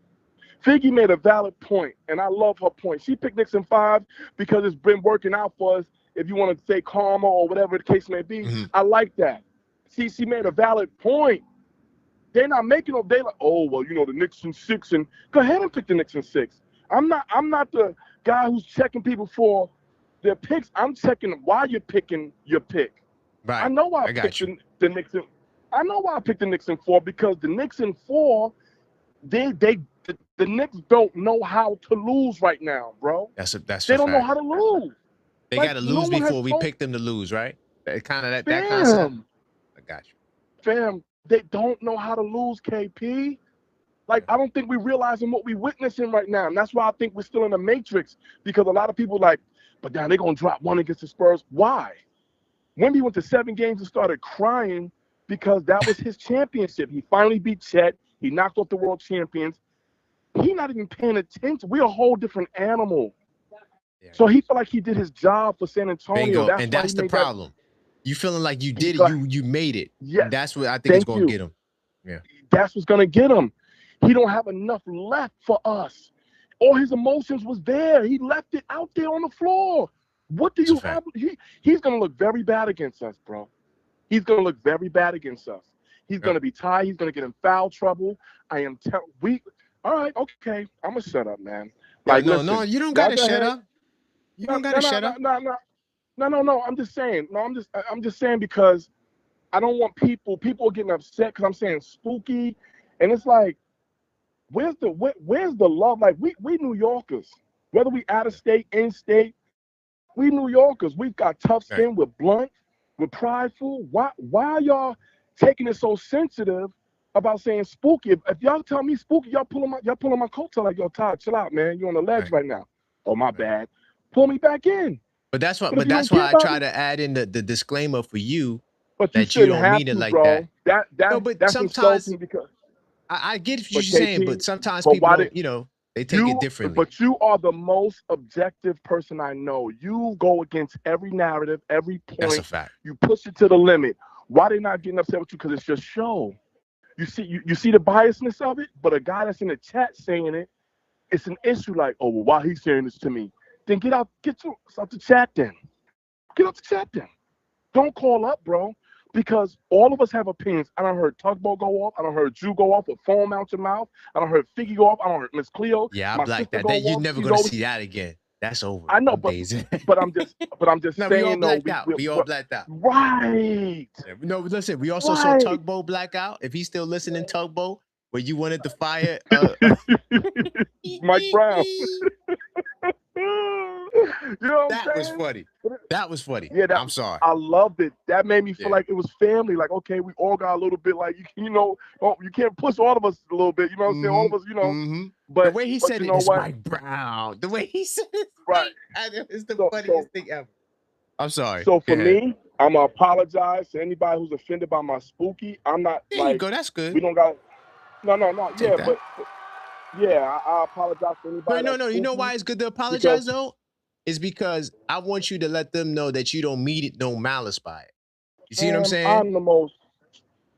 Figgy made a valid point, and I love her point. She picked Knicks in 5 because it's been working out for us, if you want to say karma or whatever the case may be. I like that. She made a valid point. They're not making no. They like, oh well, you know, the Knicks in 6, and go ahead and pick the Knicks in 6. I'm not the guy who's checking people for their picks. I'm checking why you're picking your pick. Right. I know why I picked the Knicks in. I know why I picked the Knicks in 4, because the Knicks in 4, the Knicks don't know how to lose right now, bro. They don't know how to lose. They Like, got to no lose one has before we told- pick them to lose, right? That concept. I got you. Fam, they don't know how to lose, KP. Like, I don't think we're realizing what we're witnessing right now. And that's why I think we're still in the matrix, because a lot of people like, but now they're going to drop 1 against the Spurs. Why? Wemby went to 7 games and started crying because that was his championship. He finally beat Chet. He knocked off the world champions. He's not even paying attention. We're a whole different animal. So he felt like he did his job for San Antonio. Bingo. That's And why that's he the made problem. You feeling like you did it. like, You made it. Yes. And that's what I think is going to get him. Yeah. That's what's going to get him. He don't have enough left for us. All his emotions was there. He left it out there on the floor. What do you have? He's going to look very bad against us, bro. He's going to look very bad against us. He's going to be tired. He's going to get in foul trouble. I am all right, okay. I'm going to shut up, man. Like, no, listen, no, you don't got to go shut ahead. up. You don't got to shut up. No. I'm just saying. No, I'm just saying because I don't want people getting upset because I'm saying spooky, and it's like, where's the love? Like, we New Yorkers, whether we out of state, in state, we New Yorkers. We've got tough skin. We're blunt. We're prideful. Why are y'all taking it so sensitive about saying spooky? If y'all tell me spooky, y'all pulling my coattail like, yo, Todd, chill out, man. You're on the ledge right now. Oh, my bad. Pull me back in. But that's why. But But if you that's don't why care I about try it- to add in the disclaimer for you But you that you shouldn't don't have mean it to, like bro. that. That's That's sometimes insulting because I get what But you're saying, KP, but sometimes but people why don't. did- They take it differently. But you are the most objective person I know. You go against every narrative, every point. That's a fact. You push it to the limit. Why they not getting upset with you? Because it's your show. You see the biasness of it, but a guy that's in the chat saying it, it's an issue. Like, oh, well, why he's saying this to me? Then get out the chat then. Get out the chat then. Don't call up, bro. Because all of us have opinions. I done heard Tugboat go off. I done heard you go off with foam out your mouth. I done heard Figgy go off. I done heard Miss Cleo. Yeah, I my blacked sister that. go You're off. never She's gonna always- see that again. That's over. I know, Them but days. I'm just No, saying, we all blacked though. out. We all blacked out. Right. Yeah, no, listen. We also saw Right. Tugboat black out. If he's still listening, Tugboat, where you wanted to fire Mike Brown. You know what I'm That was saying? funny. That was funny. Yeah, I'm sorry. I loved it. That made me feel Yeah. like it was family. Like, okay, we all got a little bit. Like, you can't push all of us a little bit. You know what I'm saying? All of us, But the way he said you it know is what? Mike Brown. The way he said it, Right. it's the funniest thing ever. I'm sorry. So for Go ahead. me, I'm gonna apologize to anybody who's offended by my spooky. I'm not There you like go. That's good. we don't got. No. Take Yeah, that. but yeah, I apologize to anybody. No. that's You know spooky why it's good to apologize because- though? It's because I want you to let them know that you don't mean it, no malice by it. You see what I'm Man, saying? I'm the most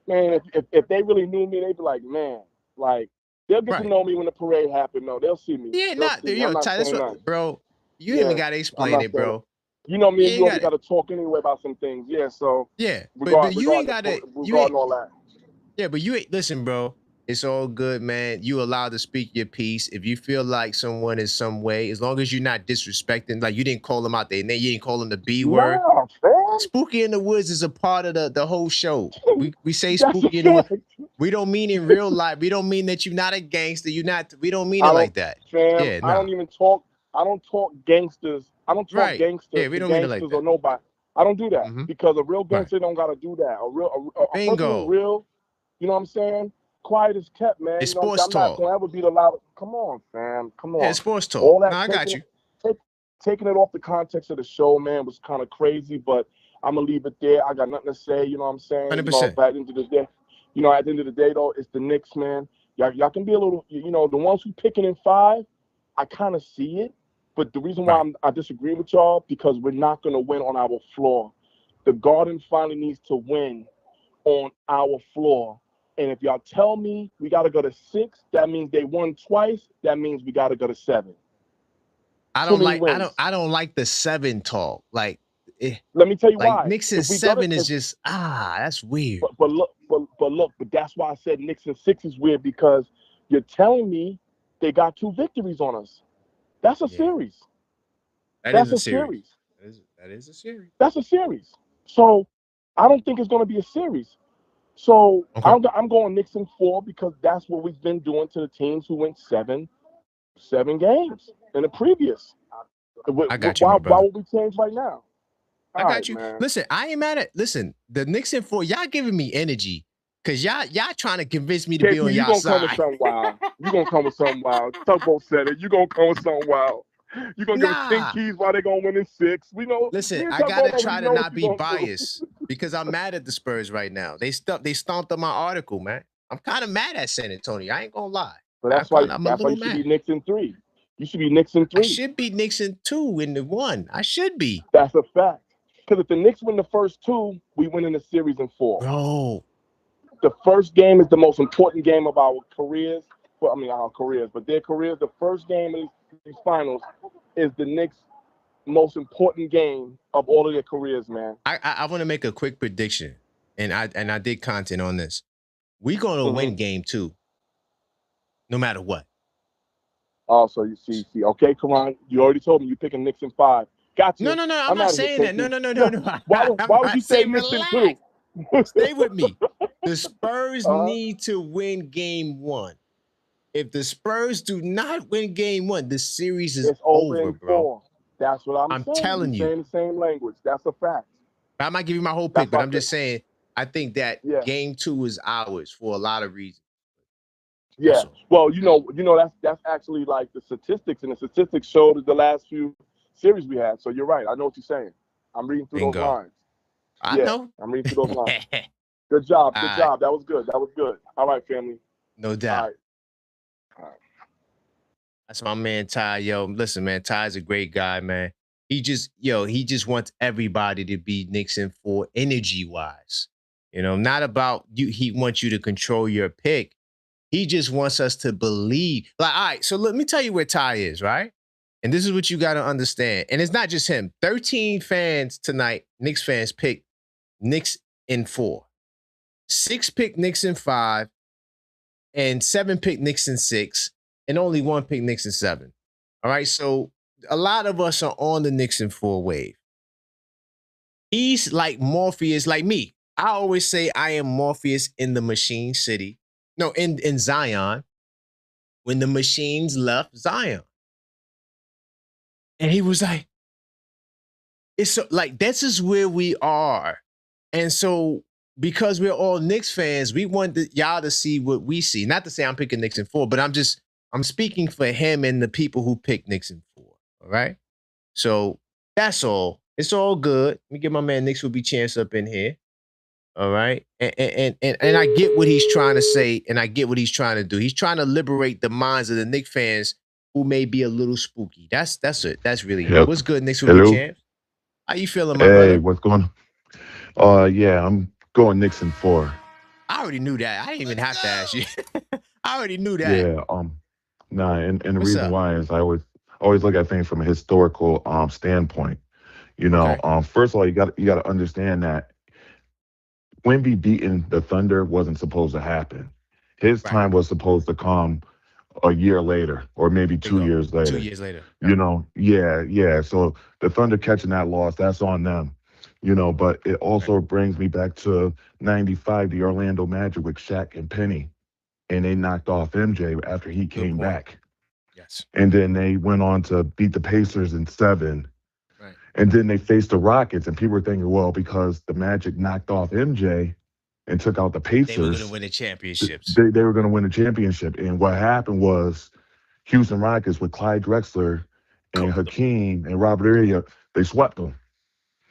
man. If they really knew me, they'd be like, man, like they'll get to know me when the parade happened. No, they'll see me. Yeah, They'll not see me. yo, I'm not Ty, that's saying what, nothing. bro. You Yeah, even gotta I'm explain not it, saying bro. You know me and You you ain't only got to talk anyway about some things. Yeah, so Yeah, but you ain't gotta. You ain't. regarding all that. Yeah, but you ain't. Listen, bro. It's all good, man. You allowed to speak your piece. If you feel like someone is some way, as long as you're not disrespecting, like you didn't call them out their name, you didn't call them the B word. Nah, fam. Spooky in the Woods is a part of the whole show. We say spooky in the woods. We don't mean in real life. We don't mean that you're not a gangster. You're not. We don't mean it like that. Fam, Yeah, I no. don't even talk. I don't talk gangsters. I don't talk Right. gangsters Yeah, we to don't mean it like gangsters that. or nobody. I don't do that because a real gangster don't gotta do that. A person Bingo. who's real, you know what I'm saying? Quiet is kept, man. It's You know what I'm sports saying? I'm talk. not gonna ever be the loud. Come on, fam. Come on. Yeah, it's sports talk. All that No, I got you. Taking it off the context of the show, man, was kind of crazy, but I'm gonna leave it there. I got nothing to say, you know what I'm saying? 100%. But at the end of the day, at the end of the day, though, it's the Knicks, man. Y'all can be a little, the ones who picking in 5, I kind of see it. But the reason why I disagree with y'all, because we're not going to win on our floor. The Garden finally needs to win on our floor. And if y'all tell me we got to go to 6, that means they won twice. That means we got to go to 7. I don't like the 7 talk. Like, let me tell you like why. Knicks and 7 is just that's weird. But look, that's why I said Knicks and 6 is weird, because you're telling me they got 2 victories on us. That's a series. That's a series. That is a series. That's a series. So I don't think it's going to be a series. So I'm going Knicks in 4, because that's what we've been doing to the teams who went 7 games in the previous. I got you, my brother. Why would we change right now? I got you. Man. Listen, I ain't mad at. Listen, the Knicks in 4, y'all giving me energy, because y'all trying to convince me to be on y'all side. You gonna come with something wild. Tugboat said it. You gonna come with something wild. You gonna give us 10 keys while they gonna win in 6. We know. Listen, I gotta try to not be biased, because I'm mad at the Spurs right now. They stomped on my article, man. I'm kind of mad at San Antonio. I ain't gonna lie. So that's why you should be Knicks in 3. You should be Knicks in 3. I should be Knicks in 2 in the 1. I should be. That's a fact. Because if the Knicks win the first 2, we win in the series in 4. Bro. The first game is the most important game of our careers. Well, I mean, our careers, but their careers. The first game in these finals is the Knicks' most important game of all of their careers, man. I want to make a quick prediction, and I did content on this. We're going to win game 2, no matter what. Oh, so you see. Okay, Karan, you already told me you picking Knicks in 5. Got you. No, I'm not saying that. No. Why would you say Knicks in 2? Stay with me. The Spurs need to win game 1. If the Spurs do not win game 1, the series is over, bro. 4. That's what I'm saying. Telling you. Saying the same language. That's a fact. I might give you my whole pick, but I'm just saying, I think that game 2 is ours for a lot of reasons. Yeah. Well, that's actually like the statistics, and the statistics show that the last few series we had. So you're right. I know what you're saying. I'm reading through those lines. I know. I'm reading through those lines. Good job. Good job. That was good. All right, family. No doubt. All right. That's my man Ty. Yo, listen, man, Ty's a great guy, man. He just wants everybody to be Knicks in 4 energy-wise. Not about you. He wants you to control your pick. He just wants us to believe. Like, all right, so let me tell you where Ty is, right? And this is what you got to understand. And it's not just him. 13 fans tonight, Knicks fans, picked Knicks in 4. 6 picked Knicks in 5. And 7 picked Knicks in 6. And only 1 picked Knicks in 7. All right, so a lot of us are on the Knicks in 4 wave. He's like Morpheus, like me. I always say I am Morpheus in the Machine City. No, in Zion, when the machines left Zion. And he was like, it's so, like, this is where we are. And so, because we're all Knicks fans, we want y'all to see what we see. Not to say I'm picking Knicks in 4, but I'm speaking for him and the people who pick Knicks in 4. All right? So, that's all. It's all good. Let me get my man Knicks will be chance up in here. All right. And I get what he's trying to say, and I get what he's trying to do. He's trying to liberate the minds of the Knicks fans who may be a little spooky. That's it. That's really it. What's good, Knicks will be champs? How you feeling, my brother? Hey, what's going on? Yeah, I'm going Knicks in 4. I already knew that. I didn't even have to ask you. I already knew that. Yeah, and the reason why is I always look at things from a historical standpoint. First of all, you got to understand that Wemby beating the Thunder wasn't supposed to happen. His time was supposed to come a year later, or maybe 2 years later. 2 years later. Yeah. So the Thunder catching that loss, that's on them. But it also brings me back to 95, the Orlando Magic with Shaq and Penny. And they knocked off MJ after he came back. Yes. And then they went on to beat the Pacers in 7. Right. And then they faced the Rockets, and people were thinking, well, because the Magic knocked off MJ and took out the Pacers, they were going to win the championships. They were going to win the championship. And what happened was Houston Rockets with Clyde Drexler and Hakeem and Robert Area, they swept them.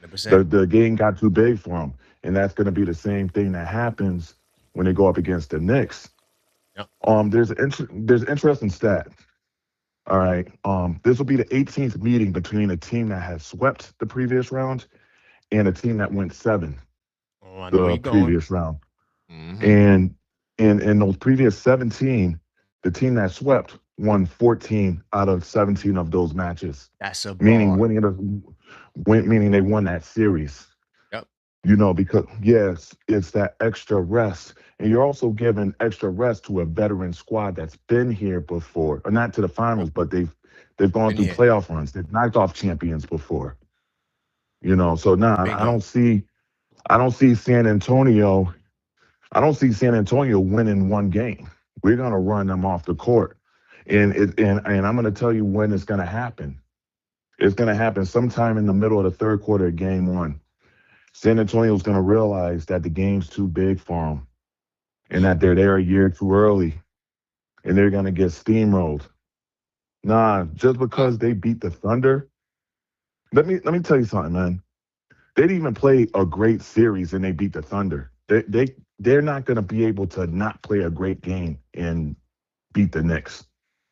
The game got too big for them. And that's going to be the same thing that happens when they go up against the Knicks. There's an interesting stat. All right. This will be the 18th meeting between a team that has swept the previous round and a team that went 7 I know where the you're going. previous round. And in those previous 17, the team that swept won 14 out of 17 of those matches. That's a Meaning bar. meaning they won that series. Yep. Because yes, it's that extra rest. And you're also giving extra rest to a veteran squad that's been here before. Or not to the finals, but they've gone through playoff runs. They've knocked off champions before. So I don't see San Antonio. I don't see San Antonio winning one game. We're gonna run them off the court. And I'm gonna tell you when it's gonna happen. It's gonna happen sometime in the middle of the third quarter of game 1. San Antonio's gonna realize that the game's too big for them, and that they're there a year too early, and they're gonna get steamrolled. Just because they beat the Thunder. Let me tell you something, man. They didn't even play a great series and they beat the Thunder. They're not gonna be able to not play a great game and beat the Knicks.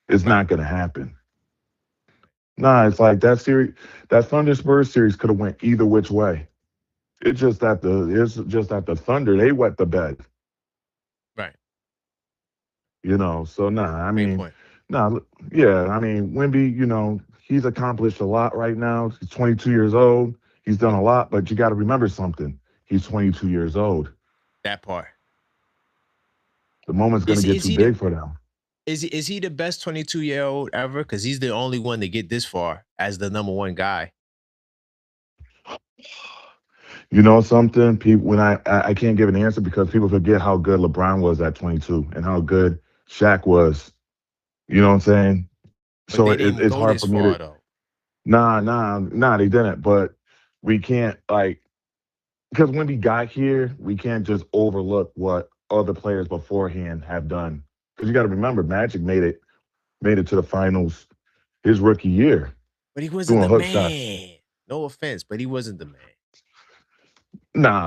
It's not gonna happen. It's like that series, that Thunder Spurs series could have went either which way. It's just that the Thunder, they wet the bed. Right. So I mean Wemby, he's accomplished a lot right now. He's 22 years old. He's done a lot, but you got to remember something. He's 22 years old. That part. The moment's going to get too big for them. Is he the best 22-year-old ever? Because he's the only one to get this far as the number one guy. You know something? People, when I can't give an answer because people forget how good LeBron was at 22 and how good Shaq was. You know what I'm saying? But So they didn't it's go hard this for me far, to. though. Nah, they didn't. But we can't because when we got here, we can't just overlook what other players beforehand have done. Because you got to remember, Magic made it to the finals his rookie year. But he wasn't doing the hook man. shots. No offense, but he wasn't the man.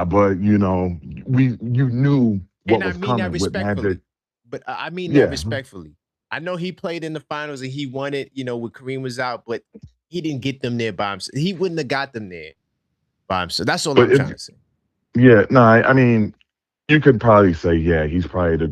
But you knew what And I was mean that coming with respectfully. Magic. But I mean that Yeah. respectfully. I know he played in the finals and he won it, when Kareem was out, but he didn't get them there by himself. He wouldn't have got them there by himself. That's all I'm trying to say. Yeah, no, I mean, you could probably say, yeah, he's probably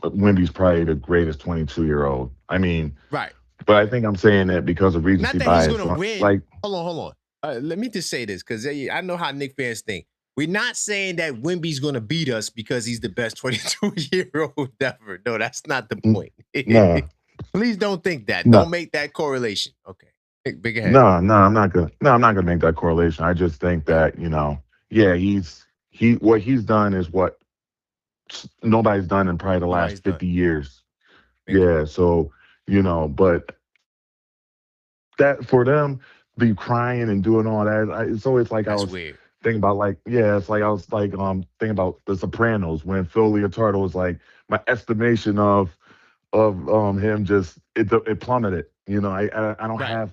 Wemby's probably the greatest 22-year-old. I mean, right. But I think I'm saying that because of Not recency that bias. he's going to win. Like, hold on. Let me just say this because I know how Knicks fans think. We're not saying that Wemby's going to beat us because he's the best 22-year-old ever. No, that's not the point. no, Please don't think that. No. Don't make that correlation. Okay. Big ahead. no, I'm not gonna make that correlation. I just think that what he's done is what nobody's done in probably the last 50 years. Yeah, so but that for them be crying and doing all that, it's always like That's I was weird. thinking about it's like I was like thinking about The Sopranos when Phil Leotardo was like my estimation of him just it plummeted. I don't have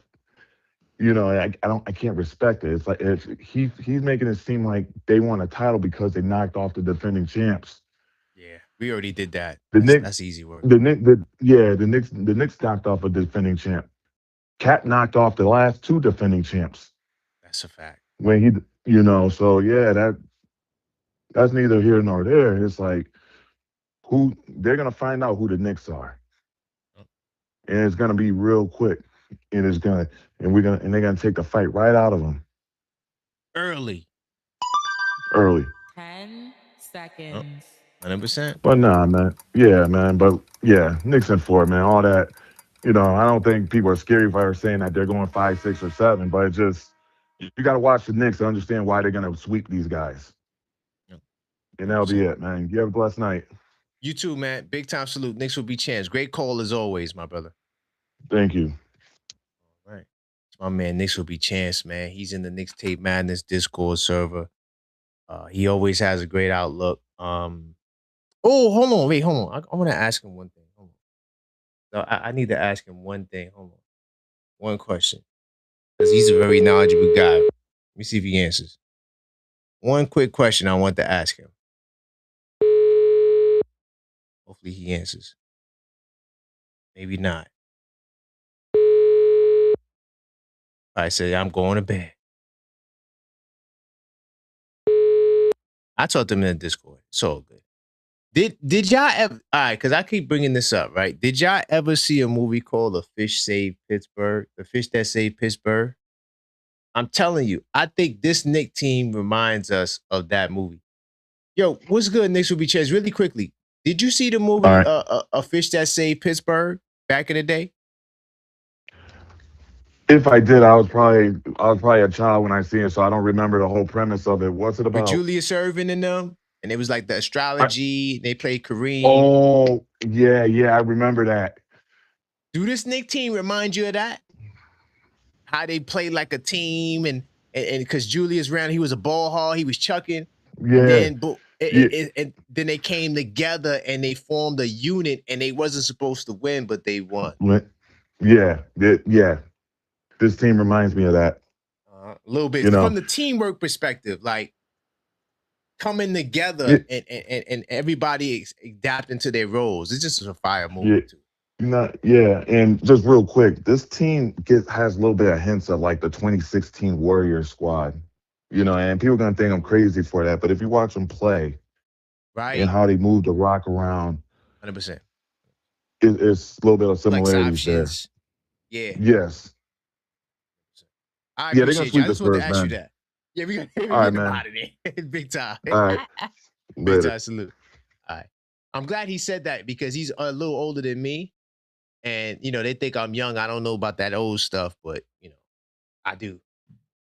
I can't respect it. It's like he's making it seem like they won a title because they knocked off the defending champs. Yeah, we already did that. The Knicks, That's easy work. The Knicks knocked off a defending champ. Cat knocked off the last 2 defending champs. That's a fact. When so yeah, that's neither here nor there. It's like who they're gonna find out who the Knicks are, and it's gonna be real quick, and they're gonna take the fight right out of them early. 10 seconds. 100%. But nah, man. Yeah, man. But yeah, Knicks in 4, man. All that. I don't think people are scary for saying that they're going 5, 6, or 7. But it's just you got to watch the Knicks to understand why they're gonna sweep these guys. And that'll be it, man. You have a blessed night. You too, man. Big time salute. Knicks will be champs. Great call as always, my brother. Thank you. All right. It's my man, Knicks will be champs, man. He's in the Knicks Tape Madness Discord server. He always has a great outlook. Hold on. Wait, hold on. I want to ask him one thing. Hold on. No, I need to ask him one thing. Hold on. One question. Because he's a very knowledgeable guy. Let me see if he answers. One quick question I want to ask him. Hopefully he answers. Maybe not. I say I'm going to bed. I talked to him in the Discord. It's all good. Did y'all ever? All right, because I keep bringing this up, right? Did y'all ever see a movie called "The Fish Saved Pittsburgh"? The Fish That Saved Pittsburgh. I'm telling you, I think this Knicks team reminds us of that movie. Yo, what's good, Knicks will be changed really quickly. Did you see the movie All right. A Fish That Saved Pittsburgh back in the day? If I did, I was probably a child when I seen it, so I don't remember the whole premise of it. What's it With about? Julius Erving and them, and it was like the astrology. They played Kareem. Oh, yeah, I remember that. Do this Knicks team remind you of that? How they played like a team, and because Julius Randle, he was a ball hog, he was chucking, Yeah. and then Yeah. and then they came together and they formed a unit, and they wasn't supposed to win, but they won. Yeah. This team reminds me of that. A little bit You know. from the teamwork perspective, like coming together and everybody adapting to their roles. It's just a fire movie too. And just real quick, this team has a little bit of hints of like the 2016 Warriors squad, and people are gonna think I'm crazy for that, but if you watch them play, right, and how they move the rock around, 100%, it's a little bit of flex similarities there. options, yeah, yes, I they're gonna appreciate you. sweep I the just wanted to Spurs, ask you man. that. Yeah, we All get right, them man. out of there, big time. All right, Big later. time salute. All right, I'm glad he said that because he's a little older than me, and they think I'm young. I don't know about that old stuff, but I do.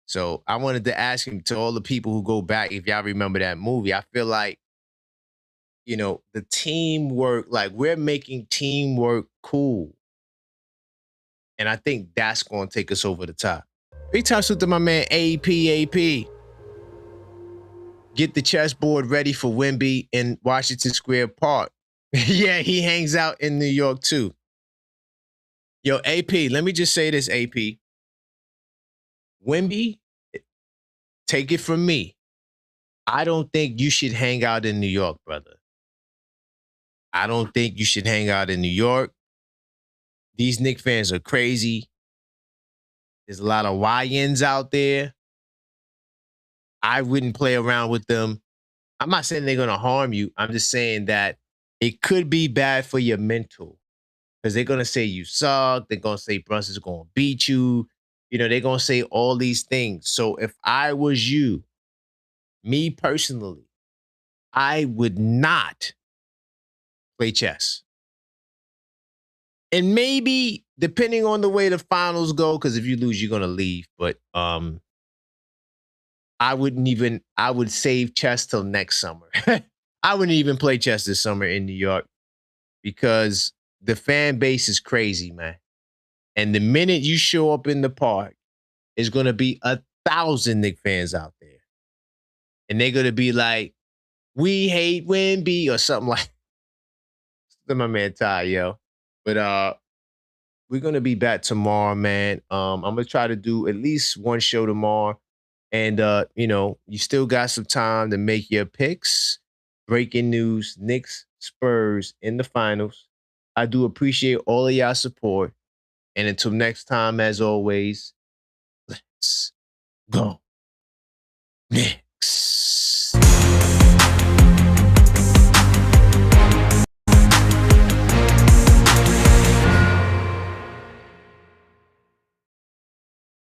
So I wanted to ask him, to all the people who go back, if y'all remember that movie. I feel like the teamwork, like we're making teamwork cool, and I think that's going to take us over the top. Big time salute to my man AP. Get the chessboard ready for Wemby in Washington Square Park. Yeah, he hangs out in New York too. Yo, AP, let me just say this, AP. Wemby, take it from me. I don't think you should hang out in New York, brother. I don't think you should hang out in New York. These Knicks fans are crazy. There's a lot of YNs out there. I wouldn't play around with them. I'm not saying they're going to harm you. I'm just saying that it could be bad for your mental because they're going to say you suck. They're going to say Brunson's going to beat you. They're going to say all these things. So if I was you, me personally, I would not play chess. And maybe depending on the way the finals go, because if you lose, you're going to leave. But I would save chess till next summer. I wouldn't even play chess this summer in New York because the fan base is crazy, man. And the minute you show up in the park, there's going to be 1,000 Knicks fans out there. And they're going to be like, we hate Wemby or something like that. My man Ty, yo. But we're going to be back tomorrow, man. I'm going to try to do at least one show tomorrow. And, you still got some time to make your picks. Breaking news, Knicks, Spurs in the finals. I do appreciate all of y'all support. And until next time, as always, let's